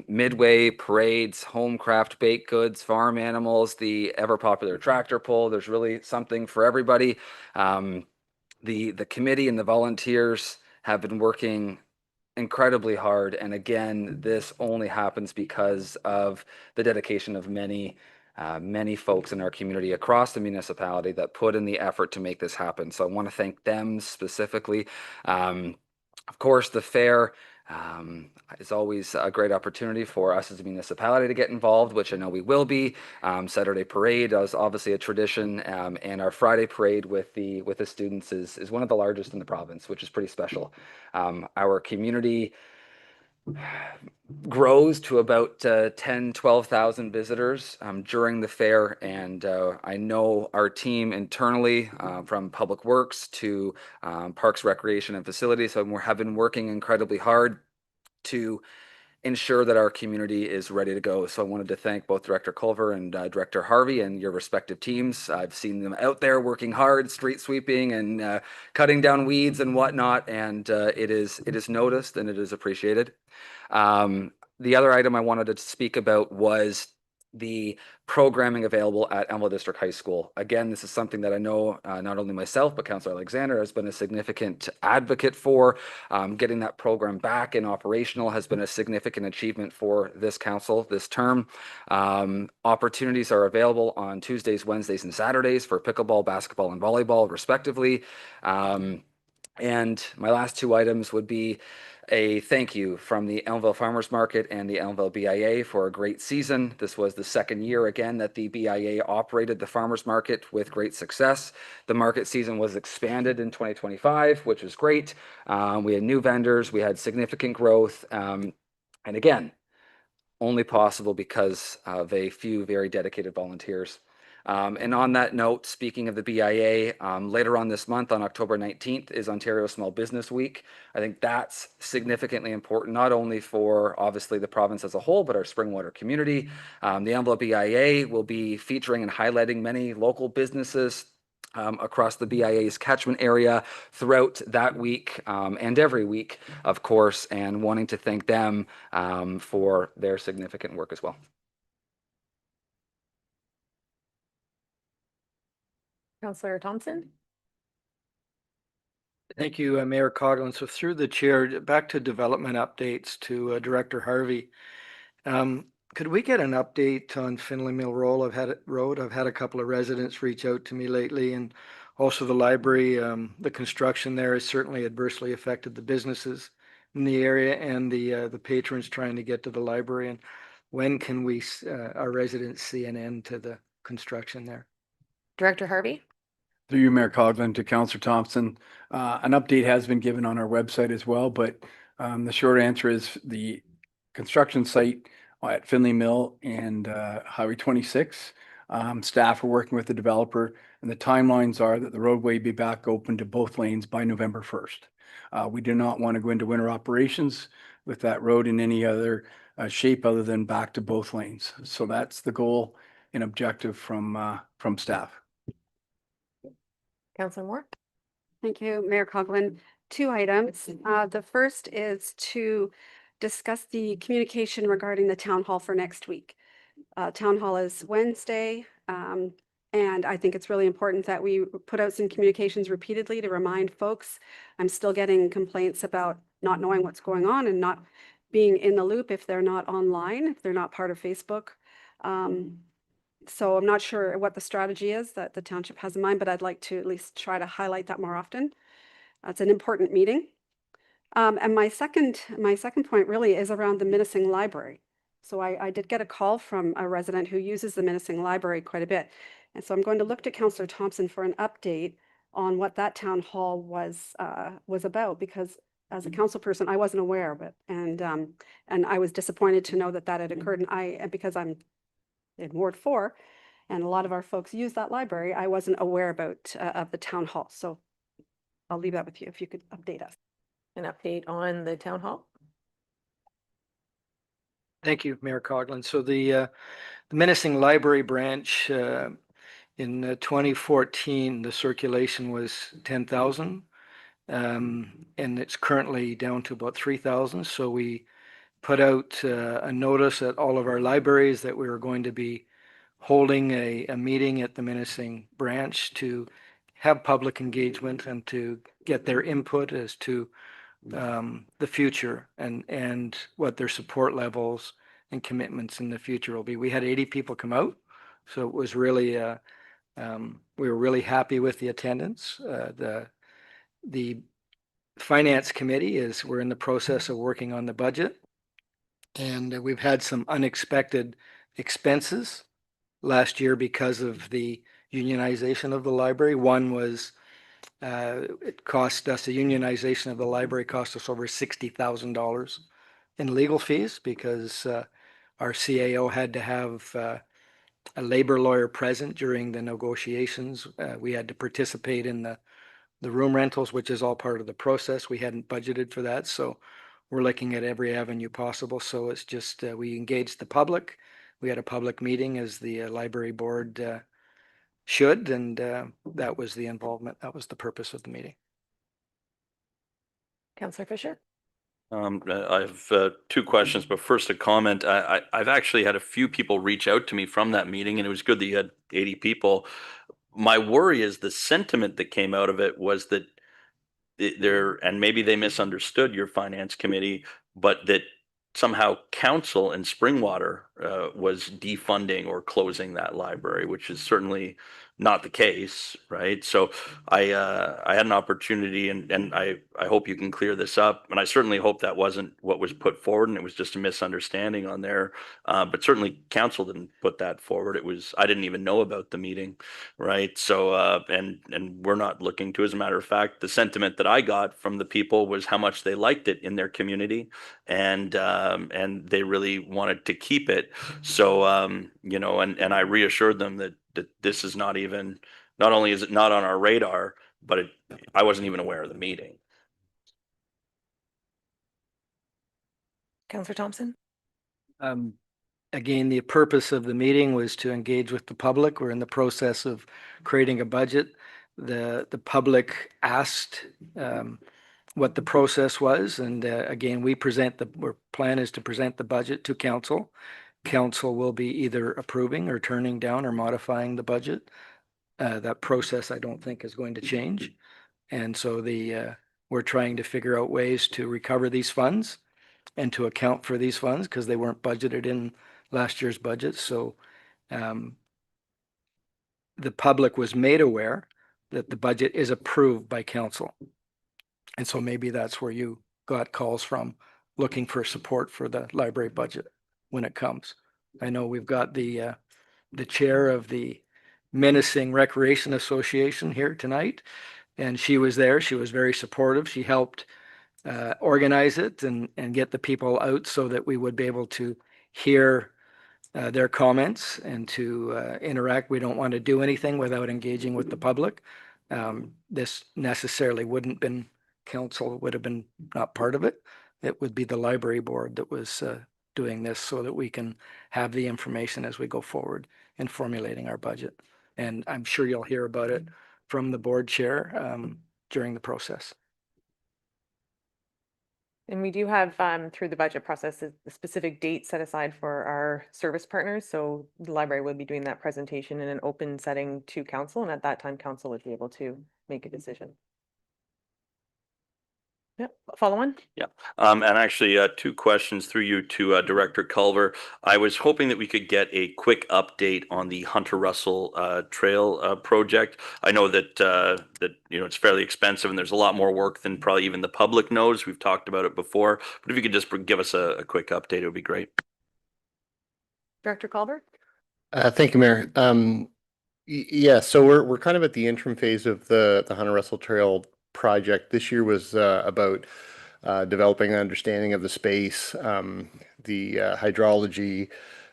Midway, parades, home craft baked goods, farm animals, the ever popular tractor pull. There's really something for everybody. The committee and the volunteers have been working incredibly hard. And again, this only happens because of the dedication of many folks in our community across the municipality that put in the effort to make this happen. So I want to thank them specifically. Of course, the fair is always a great opportunity for us as a municipality to get involved, which I know we will be. Saturday parade is obviously a tradition, and our Friday parade with the students is one of the largest in the province, which is pretty special. Our community grows to about 10,000-12,000 visitors during the fair, and I know our team internally from Public Works to Parks, Recreation and Facilities have been working incredibly hard to ensure that our community is ready to go. So I wanted to thank both Director Culver and Director Harvey and your respective teams. I've seen them out there working hard, street sweeping and cutting down weeds and whatnot, and it is noticed and it is appreciated. The other item I wanted to speak about was the programming available at Elmville District High School. Again, this is something that I know not only myself, but Councillor Alexander has been a significant advocate for. Getting that program back and operational has been a significant achievement for this council this term. Opportunities are available on Tuesdays, Wednesdays, and Saturdays for pickleball, basketball, and volleyball, respectively. And my last two items would be a thank you from the Elmville Farmers Market and the Elmville BIA for a great season. This was the second year again that the BIA operated the Farmers Market with great success. The market season was expanded in 2025, which was great. We had new vendors, we had significant growth, and again, only possible because of a few very dedicated volunteers. And on that note, speaking of the BIA, later on this month, on October 19th, is Ontario Small Business Week. I think that's significantly important, not only for obviously the province as a whole, but our Springwater community. The Elmville BIA will be featuring and highlighting many local businesses across the BIA's catchment area throughout that week and every week, of course, and wanting to thank them for their significant work as well. Councillor Thompson? Thank you, Mayor Coughlin. So through the chair, back to development updates to Director Harvey. Could we get an update on Finlay Mill Road? I've had a couple of residents reach out to me lately, and also the library. The construction there has certainly adversely affected the businesses in the area and the patrons trying to get to the library. And when can we, our residents, see an end to the construction there? Director Harvey? Through you, Mayor Coughlin, to Councillor Thompson. An update has been given on our website as well, but the short answer is the construction site at Finley Mill and Highway 26. Staff are working with the developer, and the timelines are that the roadway be back open to both lanes by November 1st. We do not want to go into winter operations with that road in any other shape other than back to both lanes. So that's the goal and objective from staff. Councillor Moore? Thank you, Mayor Coughlin. 2 items. The first is to discuss the communication regarding the town hall for next week. Town hall is Wednesday, and I think it's really important that we put out some communications repeatedly to remind folks. I'm still getting complaints about not knowing what's going on and not being in the loop if they're not online, if they're not part of Facebook. So I'm not sure what the strategy is that the township has in mind, but I'd like to at least try to highlight that more often. It's an important meeting. And my second point really is around the Minising Library. So I did get a call from a resident who uses the Minising Library quite a bit. And so I'm going to look to Councillor Thompson for an update on what that town hall was about, because as a council person, I wasn't aware of it. And I was disappointed to know that that had occurred. And because I'm in Ward 4, and a lot of our folks use that library, I wasn't aware about of the town hall. So I'll leave that with you if you could update us. An update on the town hall? Thank you, Mayor Coughlin. So the Minising Library branch in 2014, the circulation was 10,000, and it's currently down to about 3,000. So we put out a notice at all of our libraries that we were going to be holding a meeting at the Minising branch to have public engagement and to get their input as to the future and what their support levels and commitments in the future will be. We had 80 people come out, so it was really we were really happy with the attendance. The finance committee we're in the process of working on the budget, and we've had some unexpected expenses last year because of the unionization of the library. One was it cost us, the unionization of the library cost us over $60,000 in legal fees because our CAO had to have a labor lawyer present during the negotiations. We had to participate in the room rentals, which is all part of the process. We hadn't budgeted for that, so we're looking at every avenue possible. So it's just we engaged the public. We had a public meeting as the library board should, and that was the involvement. That was the purpose of the meeting. Councillor Fisher? I have 2 questions, but first a comment. I've actually had a few people reach out to me from that meeting, and it was good that you had 80 people. My worry is the sentiment that came out of it was that and maybe they misunderstood your finance committee, but that somehow council and Springwater was defunding or closing that library, which is certainly not the case, right? So I had an opportunity, and I hope you can clear this up, and I certainly hope that wasn't what was put forward and it was just a misunderstanding on there. But certainly council didn't put that forward. I didn't even know about the meeting, right? So and we're not looking to. As a matter of fact, the sentiment that I got from the people was how much they liked it in their community, and they really wanted to keep it. So you know, and I reassured them that this is not only is it not on our radar, but I wasn't even aware of the meeting. Councillor Thompson? Again, the purpose of the meeting was to engage with the public. We're in the process of creating a budget. The public asked what the process was, and again, our plan is to present the budget to council. Council will be either approving or turning down or modifying the budget. That process I don't think is going to change. And so we're trying to figure out ways to recover these funds and to account for these funds because they weren't budgeted in last year's budget. So the public was made aware that the budget is approved by council. And so maybe that's where you got calls from looking for support for the library budget when it comes. I know we've got the chair of the Minising Recreation Association here tonight, and she was there. She was very supportive. She helped organize it and get the people out so that we would be able to hear their comments and to interact. We don't want to do anything without engaging with the public. This necessarily wouldn't been, council would have been not part of it. It would be the library board that was doing this so that we can have the information as we go forward in formulating our budget. And I'm sure you'll hear about it from the board chair during the process. And we do have, through the budget process, a specific date set aside for our service partners. So the library would be doing that presentation in an open setting to council. And at that time, council would be able to make a decision. Yep, follow on. Yeah, and actually, two questions through you to Director Culver. I was hoping that we could get a quick update on the Hunter Russell Trail project. I know that it's fairly expensive and there's a lot more work than probably even the public knows. We've talked about it before, but if you could just give us a quick update, it would be great. Director Culver? Thank you, Mayor. Yeah, so we're kind of at the interim phase of the Hunter Russell Trail project. This year was about developing an understanding of the space, the hydrology,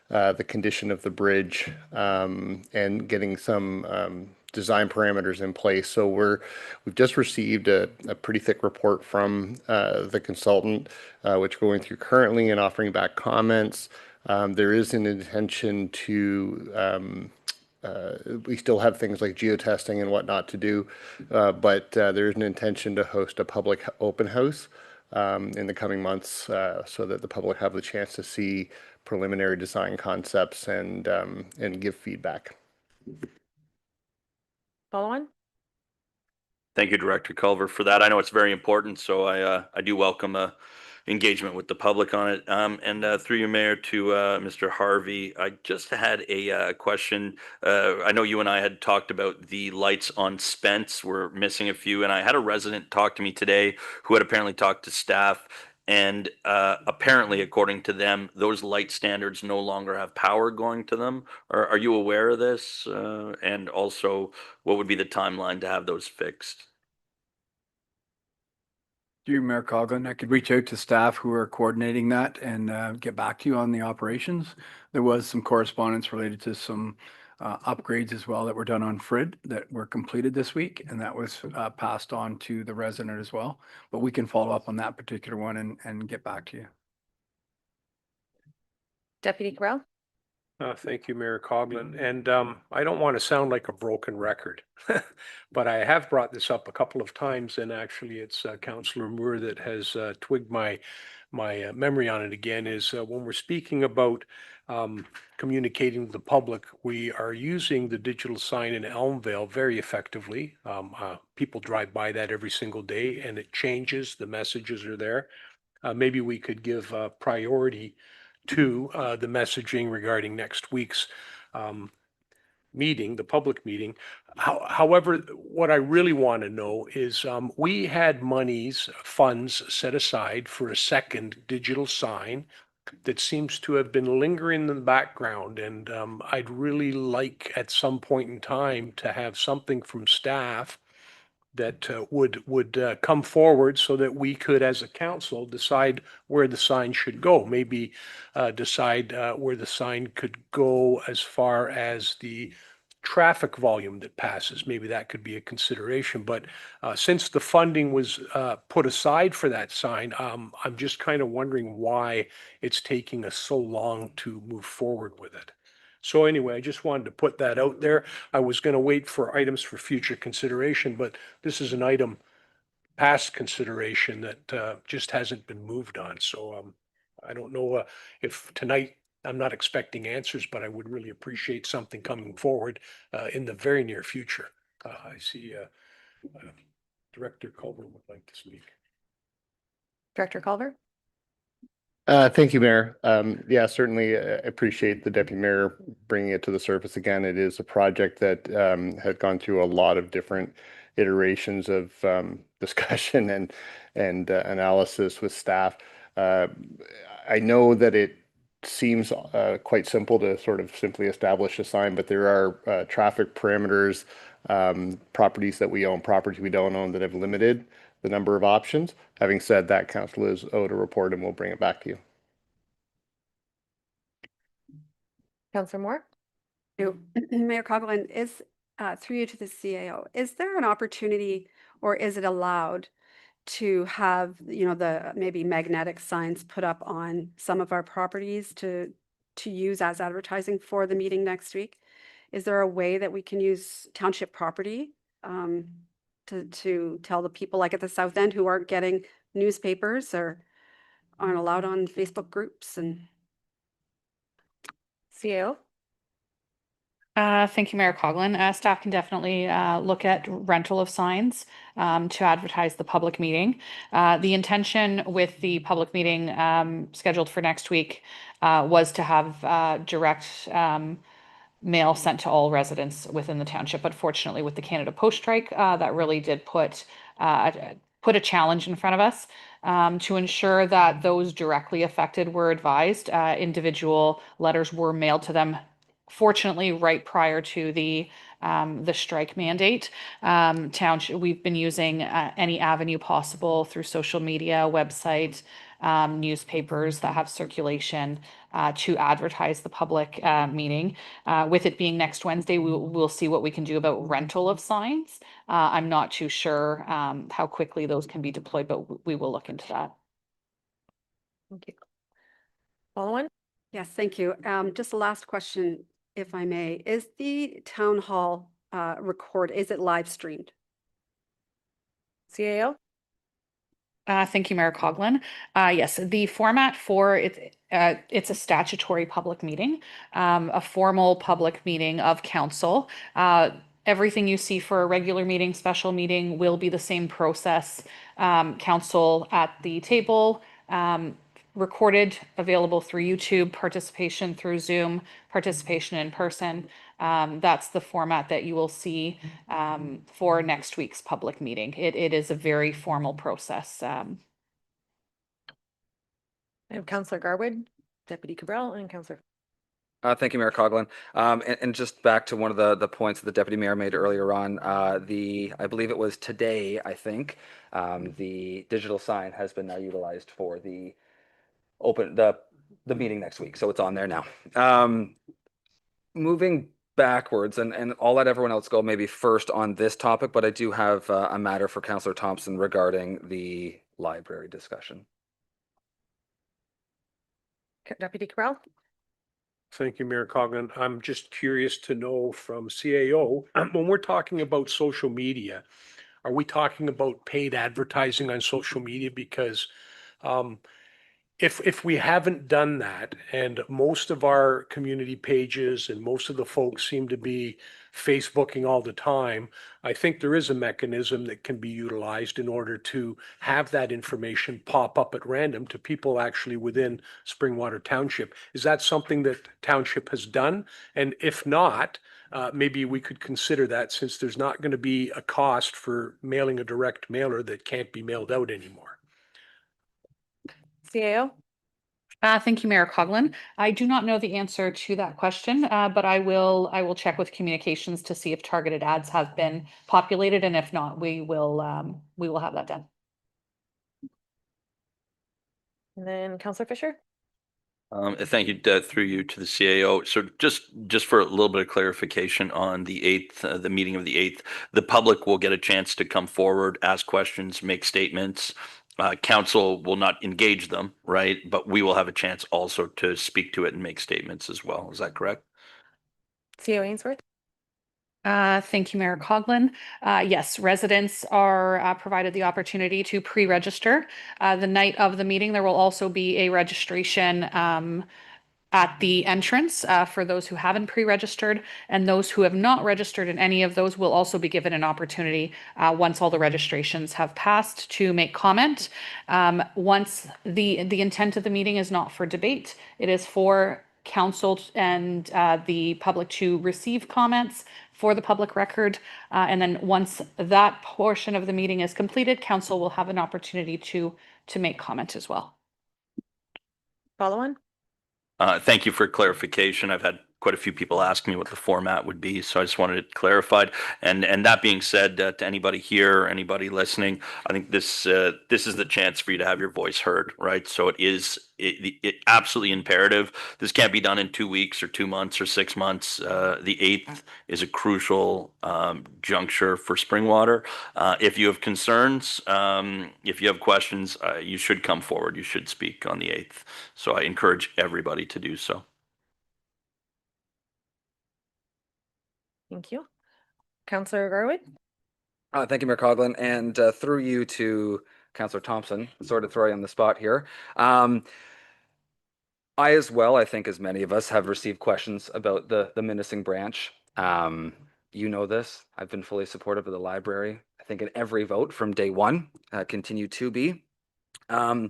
the condition of the bridge, and getting some design parameters in place. So we've just received a pretty thick report from the consultant, which we're going through currently and offering back comments. There is an intention to we still have things like geotesting and whatnot to do, but there is an intention to host a public open house in the coming months so that the public have the chance to see preliminary design concepts and give feedback. Follow on. Thank you, Director Culver, for that. I know it's very important, so I do welcome engagement with the public on it. And through you, Mayor, to Mr. Harvey, I just had a question. I know you and I had talked about the lights on Spence. We're missing a few, and I had a resident talk to me today who had apparently talked to staff, and apparently, according to them, those light standards no longer have power going to them. Are you aware of this? And also, what would be the timeline to have those fixed? You, Mayor Coughlin, I could reach out to staff who are coordinating that and get back to you on the operations. There was some correspondence related to some upgrades as well that were done on Frid that were completed this week, and that was passed on to the resident as well. But we can follow up on that particular one and get back to you. Deputy Corral? Thank you, Mayor Coughlin. And I don't want to sound like a broken record, but I have brought this up a couple of times, and actually it's Councillor Moore that has twigged my memory on it again, is when we're speaking about communicating with the public, we are using the digital sign in Elmvale very effectively. People drive by that every single day and it changes, the messages are there. Maybe we could give priority to the messaging regarding next week's meeting, the public meeting. However, what I really want to know is we had funds set aside for a second digital sign that seems to have been lingering in the background. And I'd really like at some point in time to have something from staff that would come forward so that we could, as a council, decide where the sign should go. Maybe decide where the sign could go as far as the traffic volume that passes. Maybe that could be a consideration. But since the funding was put aside for that sign, I'm just kind of wondering why it's taking us so long to move forward with it. So anyway, I just wanted to put that out there. I was going to wait for items for future consideration, but this is an item past consideration that just hasn't been moved on. So I don't know if tonight, I'm not expecting answers, but I would really appreciate something coming forward in the very near future. I see Director Culver would like to speak. Director Culver? Thank you, Mayor. Yeah, certainly appreciate the Deputy Mayor bringing it to the surface again. It is a project that had gone through a lot of different iterations of discussion and analysis with staff. I know that it seems quite simple to sort of simply establish a sign, but there are traffic parameters, properties that we own, properties we don't own that have limited the number of options. Having said that, Council is owed a report and we'll bring it back to you. Counselor Moore? Mayor Coughlin, is, through you to the CAO, is there an opportunity or is it allowed to have, the maybe magnetic signs put up on some of our properties to use as advertising for the meeting next week? Is there a way that we can use township property to tell the people like at the South End who aren't getting newspapers or aren't allowed on Facebook groups and CAO? Thank you, Mayor Coughlin. Staff can definitely look at rental of signs to advertise the public meeting. The intention with the public meeting scheduled for next week was to have direct mail sent to all residents within the township. But fortunately, with the Canada Post strike, that really did put a challenge in front of us. To ensure that those directly affected were advised, individual letters were mailed to them. Fortunately, right prior to the strike mandate, township, we've been using any avenue possible through social media, website, newspapers that have circulation to advertise the public meeting. With it being next Wednesday, we'll see what we can do about rental of signs. I'm not too sure how quickly those can be deployed, but we will look into that. Thank you. Follow on? Yes, thank you. Just the last question, if I may. Is the town hall is it live streamed? CAO? Thank you, Mayor Coughlin. Yes, the format for it, it's a statutory public meeting, a formal public meeting of council. Everything you see for a regular meeting, special meeting will be the same process. Council at the table, recorded, available through YouTube, participation through Zoom, participation in person. That's the format that you will see for next week's public meeting. It is a very formal process. I have Counselor Garwood, Deputy Cabral, and Counselor. Thank you, Mayor Coughlin. And just back to one of the points that the deputy mayor made earlier on, I believe it was today, I think, the digital sign has been now utilized for the meeting next week. So it's on there now. Moving backwards, and I'll let everyone else go maybe first on this topic, but I do have a matter for Councillor Thompson regarding the library discussion. Deputy Cabral? Thank you, Mayor Coughlin. I'm just curious to know from CAO, when we're talking about social media, are we talking about paid advertising on social media? Because if we haven't done that, and most of our community pages and most of the folks seem to be Facebooking all the time, I think there is a mechanism that can be utilized in order to have that information pop up at random to people actually within Springwater Township. Is that something that Township has done? And if not, maybe we could consider that, since there's not going to be a cost for mailing a direct mailer that can't be mailed out anymore. CAO? Thank you, Mayor Coughlin. I do not know the answer to that question, but I will check with communications to see if targeted ads have been populated, and if not, we will have that done. And then Counselor Fisher? Thank you, through you to the CAO. So just for a little bit of clarification on the 8th, the meeting of the 8th, the public will get a chance to come forward, ask questions, make statements. Council will not engage them, right? But we will have a chance also to speak to it and make statements as well. Is that correct? CAO Ainsworth? Thank you, Mayor Coughlin. Yes, residents are provided the opportunity to pre-register. The night of the meeting, there will also be a registration at the entrance for those who haven't pre-registered, and those who have not registered in any of those will also be given an opportunity once all the registrations have passed to make comment. Once the intent of the meeting is not for debate, it is for council and the public to receive comments for the public record. And then once that portion of the meeting is completed, council will have an opportunity to make comment as well. Follow on? Thank you for clarification. I've had quite a few people asked me what the format would be, so I just wanted it clarified. And that being said, to anybody here, anybody listening, I think this is the chance for you to have your voice heard, right? So it absolutely imperative. This can't be done in 2 weeks or 2 months or 6 months. The 8th is a crucial juncture for Springwater. If you have concerns, if you have questions, you should come forward. You should speak on the 8th. So I encourage everybody to do so. Thank you. Councillor Garwood? Thank you, Mayor Coughlin, and through you to Councillor Thompson, sort of throw you on the spot here. I as well, I think as many of us have received questions about the Minising branch. You know this, I've been fully supportive of the library. I think in every vote from day one, continue to be. I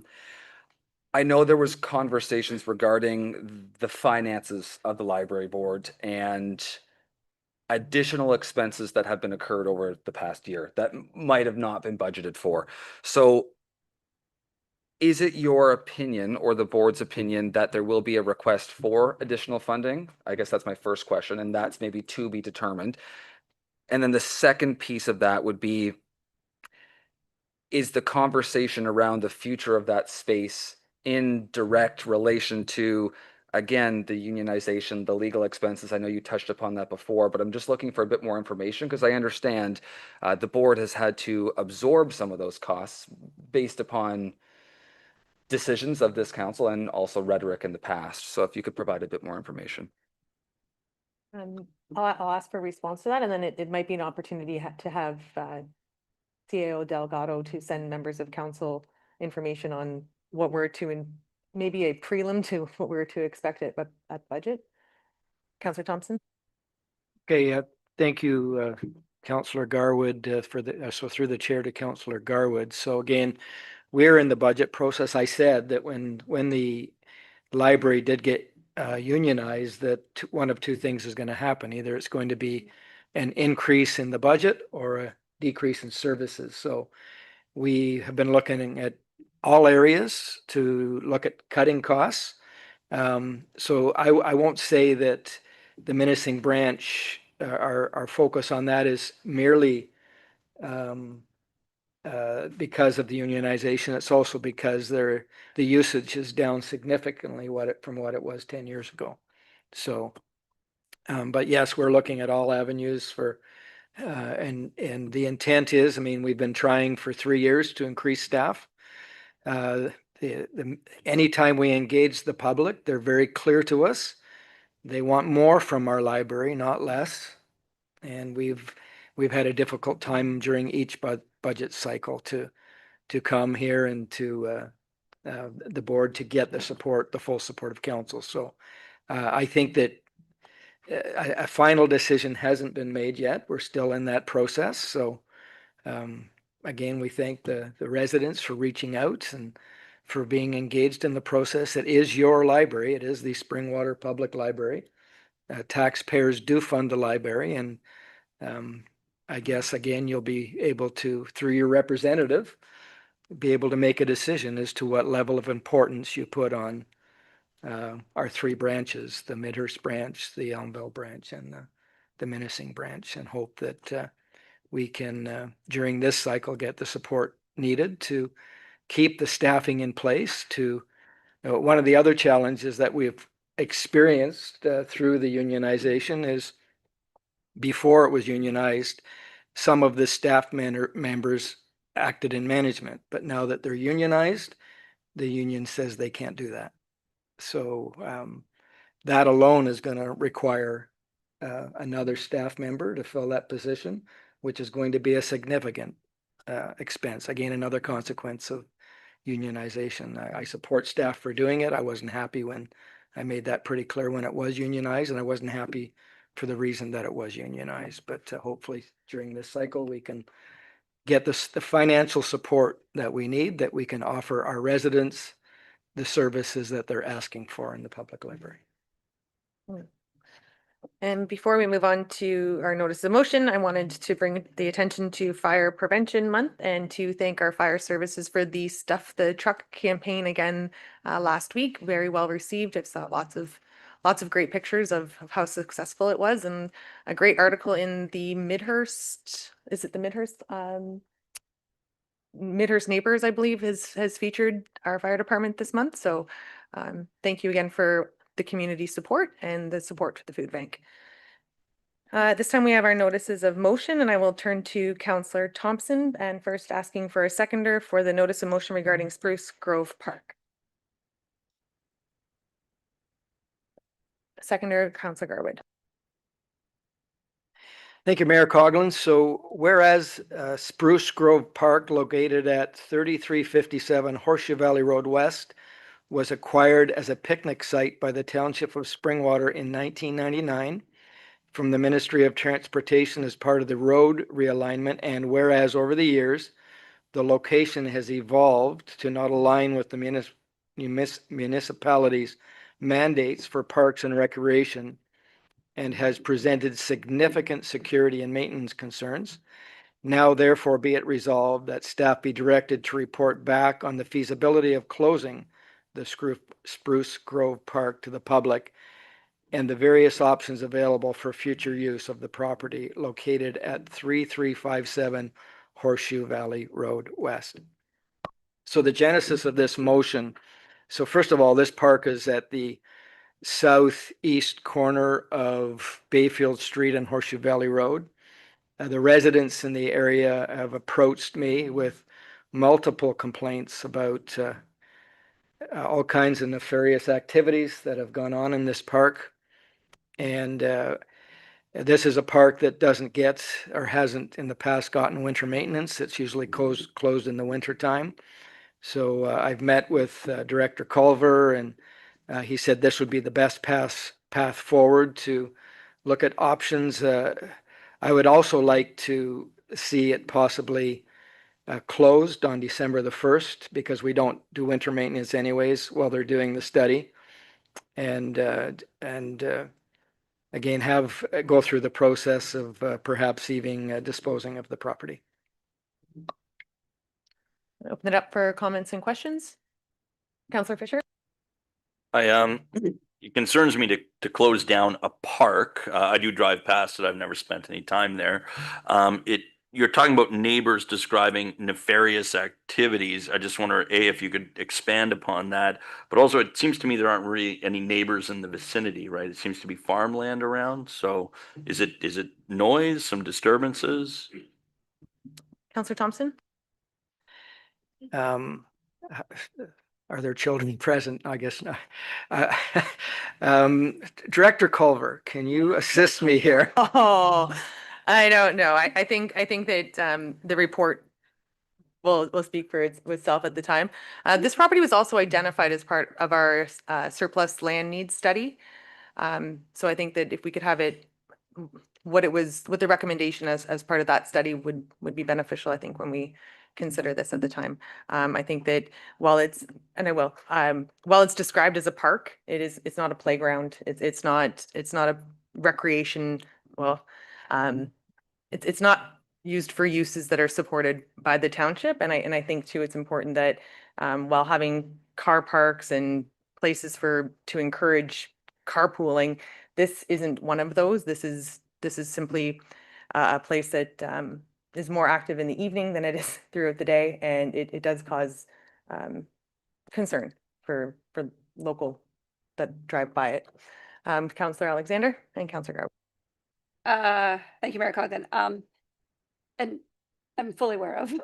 know there was conversations regarding the finances of the library board and additional expenses that have been occurred over the past year that might have not been budgeted for. So is it your opinion or the board's opinion that there will be a request for additional funding? I guess that's my first question, and that's maybe to be determined. And then the second piece of that would be, is the conversation around the future of that space in direct relation to, again, the unionization, the legal expenses? I know you touched upon that before, but I'm just looking for a bit more information because I understand the board has had to absorb some of those costs based upon decisions of this council and also rhetoric in the past. So if you could provide a bit more information. I'll ask for a response to that, and then it might be an opportunity to have CAO Delgado to send members of council information on what we're to, maybe a prelim to what we're to expect at budget. Councillor Thompson? Okay, thank you, Councillor Garwood, so through the chair to Councillor Garwood. So again, we're in the budget process. I said that when the library did get unionized, that one of two things is going to happen. Either it's going to be an increase in the budget or a decrease in services. So we have been looking at all areas to look at cutting costs. So I won't say that the Minising branch, our focus on that is merely because of the unionization. It's also because the usage is down significantly from what it was 10 years ago. So, but yes, we're looking at all avenues for, and the intent is, I mean, we've been trying for 3 years to increase staff. Anytime we engage the public, they're very clear to us. They want more from our library, not less. And we've had a difficult time during each budget cycle to come here and to the board to get the support, the full support of council. So I think that a final decision hasn't been made yet. We're still in that process. So again, we thank the residents for reaching out and for being engaged in the process. It is your library. It is the Springwater Public Library. Taxpayers do fund the library, and I guess, again, you'll be able to, through your representative, be able to make a decision as to what level of importance you put on our 3 branches, the Midhurst branch, the Elmville branch, and the Minising branch, and hope that we can, during this cycle, get the support needed to keep the staffing in place. One of the other challenges that we've experienced through the unionization is, before it was unionized, some of the staff members acted in management, but now that they're unionized, the union says they can't do that. So that alone is going to require another staff member to fill that position, which is going to be a significant expense. Again, another consequence of unionization. I support staff for doing it. I wasn't happy when I made that pretty clear when it was unionized, and I wasn't happy for the reason that it was unionized. But hopefully during this cycle, we can get the financial support that we need, that we can offer our residents the services that they're asking for in the public library. And before we move on to our notice of motion, I wanted to bring the attention to Fire Prevention Month and to thank our fire services for the Stuff the Truck campaign again last week. Very well received. I've saw lots of lots of great pictures of how successful it was, and a great article in the Midhurst, is it the Midhurst? Midhurst Neighbors, I believe, has featured our fire department this month. So thank you again for the community support and the support for the food bank. This time we have our notices of motion, and I will turn to Councillor Thompson, and first asking for a seconder for the notice of motion regarding Spruce Grove Park. Seconder, Councillor Garwood. Thank you, Mayor Coughlin. So whereas Spruce Grove Park, located at 3357 Horseshoe Valley Road West, was acquired as a picnic site by the Township of Springwater in 1999 from the Ministry of Transportation as part of the road realignment, and whereas over the years, the location has evolved to not align with the municipality's mandates for parks and recreation, and has presented significant security and maintenance concerns. Now therefore be it resolved that staff be directed to report back on the feasibility of closing the Spruce Grove Park to the public and the various options available for future use of the property located at 3357 Horseshoe Valley Road West. So the genesis of this motion, so first of all, this park is at the southeast corner of Bayfield Street and Horseshoe Valley Road. The residents in the area have approached me with multiple complaints about all kinds of nefarious activities that have gone on in this park. And this is a park that doesn't get, or hasn't in the past gotten, winter maintenance. It's usually closed in the winter time. So I've met with Director Culver, and he said this would be the best path forward to look at options. I would also like to see it possibly closed on December the 1st, because we don't do winter maintenance anyways while they're doing the study. And again, go through the process of perhaps even disposing of the property. Open it up for comments and questions. Councillor Fisher. It concerns me to close down a park. I do drive past it. I've never spent any time there. You're talking about neighbors describing nefarious activities. I just wonder, A, if you could expand upon that, but also it seems to me there aren't really any neighbors in the vicinity, right? It seems to be farmland around. So is it noise, some disturbances? Councillor Thompson. Are there children present? I guess not. Director Culver, can you assist me here? Oh, I don't know. I think that the report will speak for itself at the time. This property was also identified as part of our surplus land needs study. So I think that if we could have it, what the recommendation as part of that study would be beneficial, I think, when we consider this at the time. I think that while it's described as a park, it's not a playground. It's not a recreation. Well, it's not used for uses that are supported by the township. And I think too, it's important that while having car parks and places to encourage carpooling, this isn't one of those. This is simply a place that is more active in the evening than it is throughout the day, and it does cause concern for local that drive by it. Councillor Alexander and Councillor Garwood. Thank you, Mayor Coggan. And I'm fully aware of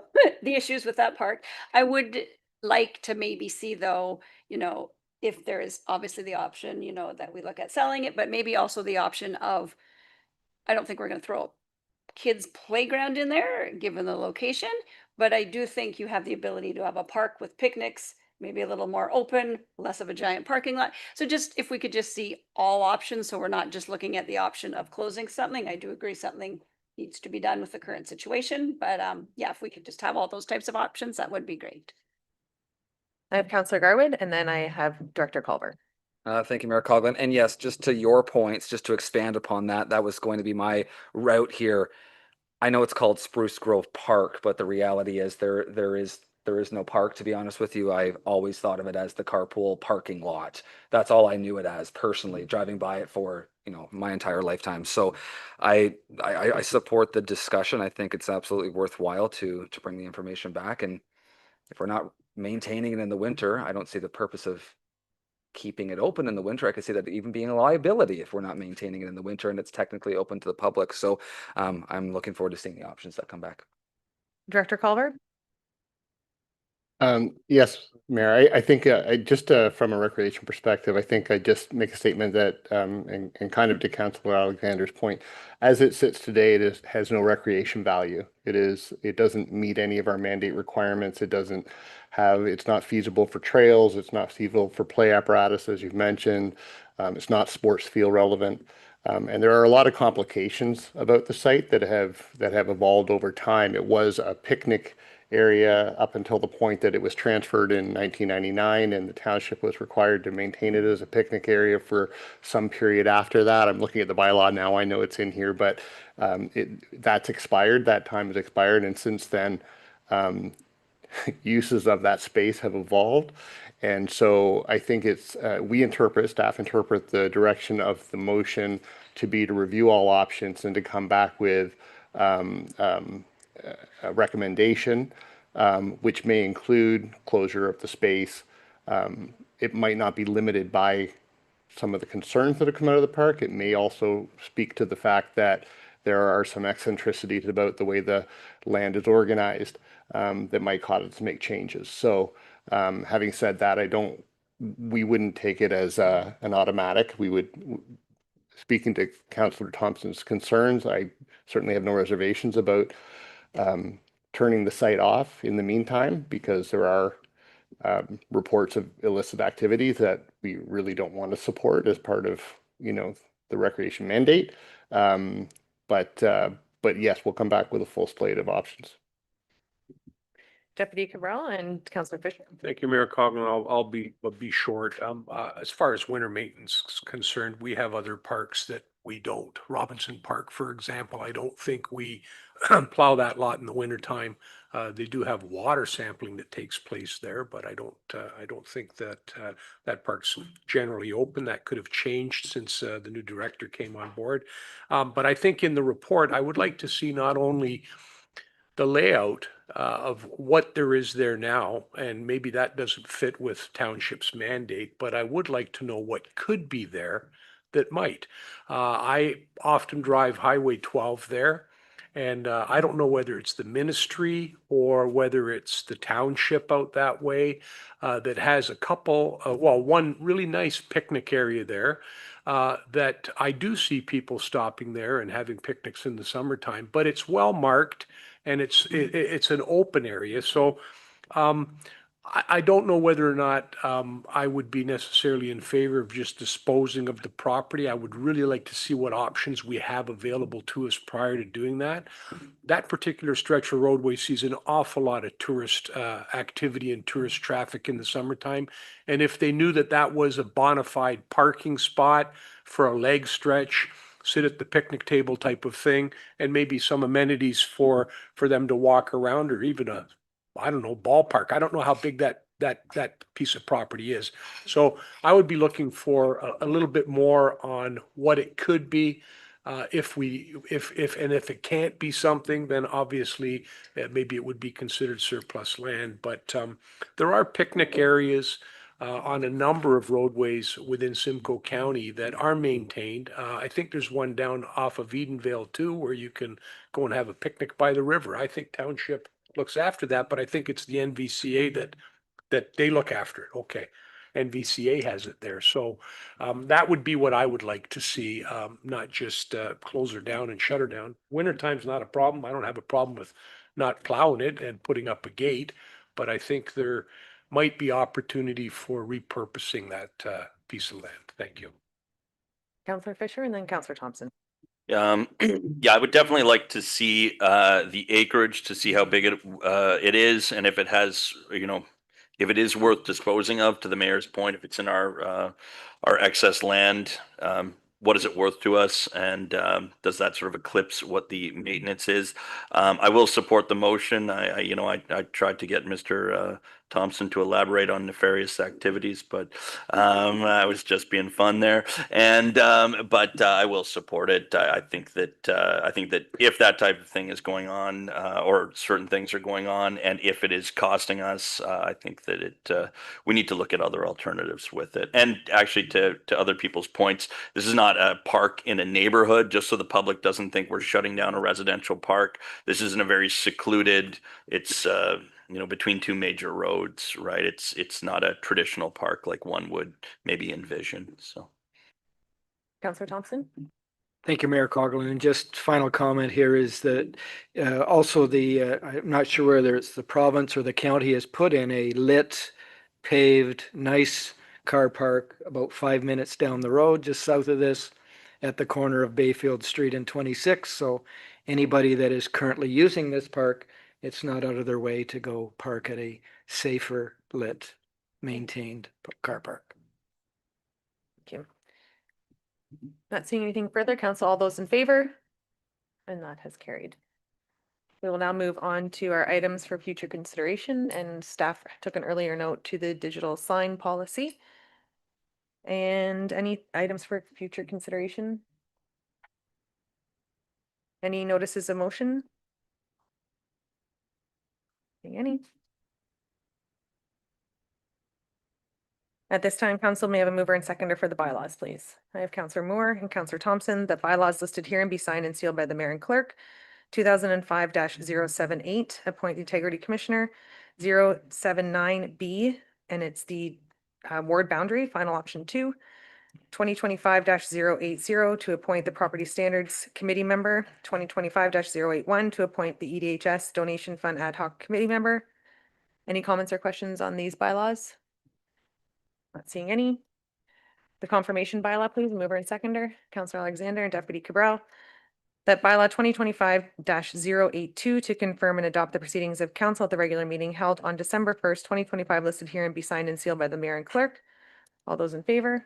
the issues with that park. I would like to maybe see, though, if there is obviously the option, that we look at selling it, but maybe also the option of, I don't think we're going to throw a kids' playground in there, given the location, but I do think you have the ability to have a park with picnics, maybe a little more open, less of a giant parking lot. So just if we could just see all options, so we're not just looking at the option of closing something. I do agree something needs to be done with the current situation, but yeah, if we could just have all those types of options, that would be great. I have Councillor Garwood, and then I have Director Culver. Thank you, Mayor Coughlin. And yes, just to your points, just to expand upon that, that was going to be my route here. I know it's called Spruce Grove Park, but the reality is there is There is no park, to be honest with you. I've always thought of it as the carpool parking lot. That's all I knew it as personally, driving by it for, my entire lifetime. So I support the discussion. I think it's absolutely worthwhile to bring the information back. And if we're not maintaining it in the winter, I don't see the purpose of keeping it open in the winter. I could see that even being a liability if we're not maintaining it in the winter and it's technically open to the public. So I'm looking forward to seeing the options that come back. Director Colbert? Yes, Mayor, I think I just from a recreation perspective, I think I just make a statement that, and kind of to Councillor Alexander's point, as it sits today, has no recreation value. It doesn't meet any of our mandate requirements. It's not feasible for trails. It's not feasible for play apparatus, as you've mentioned. It's not sports field relevant. And there are a lot of complications about the site that have evolved over time. It was a picnic area up until the point that it was transferred in 1999, and the township was required to maintain it as a picnic area for some period after that. I'm looking at the bylaw now. I know it's in here, but that's expired. That time has expired, and since then, uses of that space have evolved. And so I think staff interpret the direction of the motion to be to review all options and to come back with a recommendation, which may include closure of the space. It might not be limited by some of the concerns that have come out of the park. It may also speak to the fact that there are some eccentricities about the way the land is organized that might cause it to make changes. So having said that, we wouldn't take it as an automatic. Speaking to Councillor Thompson's concerns, I certainly have no reservations about turning the site off in the meantime, because there are reports of illicit activities that we really don't want to support as part of, the recreation mandate. But yes, we'll come back with a full slate of options. Deputy Cabral and Councillor Fisher. Thank you, Mayor Coughlin. I'll be short. As far as winter maintenance is concerned, we have other parks that we don't. Robinson Park, for example, I don't think we plow that lot in the wintertime. They do have water sampling that takes place there, but I don't think that that park's generally open. That could have changed since the new director came on board. But I think in the report, I would like to see not only the layout of what there is there now, and maybe that doesn't fit with township's mandate, but I would like to know what could be there that might. I often drive Highway 12 there, and I don't know whether it's the ministry or whether it's the township out that way that has a couple, one really nice picnic area there that I do see people stopping there and having picnics in the summertime, but it's well marked and it's an open area. So I don't know whether or not I would be necessarily in favor of just disposing of the property. I would really like to see what options we have available to us prior to doing that. That particular stretch of roadway sees an awful lot of tourist activity and tourist traffic in the summertime. And if they knew that that was a bona fide parking spot for a leg stretch, sit at the picnic table type of thing, and maybe some amenities for them to walk around, or even a, I don't know, ballpark. I don't know how big that piece of property is. So I would be looking for a little bit more on what it could be. If it can't be something, then obviously maybe it would be considered surplus land. But there are picnic areas on a number of roadways within Simcoe County that are maintained. I think there's one down off of Edenvale too, where you can go and have a picnic by the river. I think township looks after that, but I think it's the NVCA that they look after it. Okay. NVCA has it there. So that would be what I would like to see, not just close her down and shut her down. Wintertime's not a problem. I don't have a problem with not plowing it and putting up a gate, but I think there might be opportunity for repurposing that piece of land. Thank you. Councillor Fisher and then Councillor Thompson. Yeah, I would definitely like to see the acreage to see how big it is, and if it has, if it is worth disposing of. To the mayor's point, if it's in our excess land, what is it worth to us, and does that sort of eclipse what the maintenance is? I will support the motion. I tried to get Mr. Thompson to elaborate on nefarious activities, but I was just being fun there. And but I will support it. I think that if that type of thing is going on, or certain things are going on, and if it is costing us, I think that we need to look at other alternatives with it. And actually, to other people's points, this is not a park in a neighborhood. Just so the public doesn't think we're shutting down a residential park. This isn't a very secluded. It's between two major roads, right? It's not a traditional park like one would maybe envision. So, Councillor Thompson? Thank you, Mayor Coughlin. And just final comment here is that also I'm not sure whether it's the province or the county has put in a lit, paved, nice car park about 5 minutes down the road, just south of this, at the corner of Bayfield Street and 26. So anybody that is currently using this park, it's not out of their way to go park at a safer, lit, maintained car park. Thank you. Not seeing anything further. Council, all those in favor? And that has carried. We will now move on to our items for future consideration, and staff took an earlier note to the digital sign policy. And any items for future consideration? Any notices of motion? Any? At this time, council may have a mover and seconder for the bylaws, please. I have Councillor Moore and Councillor Thompson that bylaws listed here and be signed and sealed by the mayor and clerk. 2005-078, appoint the integrity commissioner. 079B, and it's the ward boundary, final option 2. 2025-080 to appoint the property standards committee member. 2025-081 to appoint the EDHS donation fund ad hoc committee member. Any comments or questions on these bylaws? Not seeing any. The confirmation bylaw, please, mover and seconder, Councillor Alexander and Deputy Cabral. That bylaw 2025-082 to confirm and adopt the proceedings of council at the regular meeting held on December 1st, 2025, listed here and be signed and sealed by the mayor and clerk. All those in favor?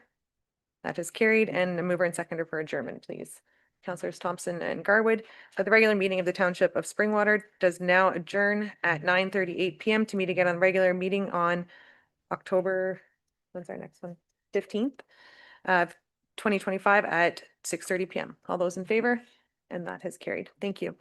That is carried. And a mover and seconder for adjournment, please. Councillors Thompson and Garwood. So the regular meeting of the Township of Springwater does now adjourn at 9:38 p.m. to meet again on the regular meeting on October, when's our next one? 15th of 2025 at 6:30 p.m. All those in favor? And that has carried. Thank you.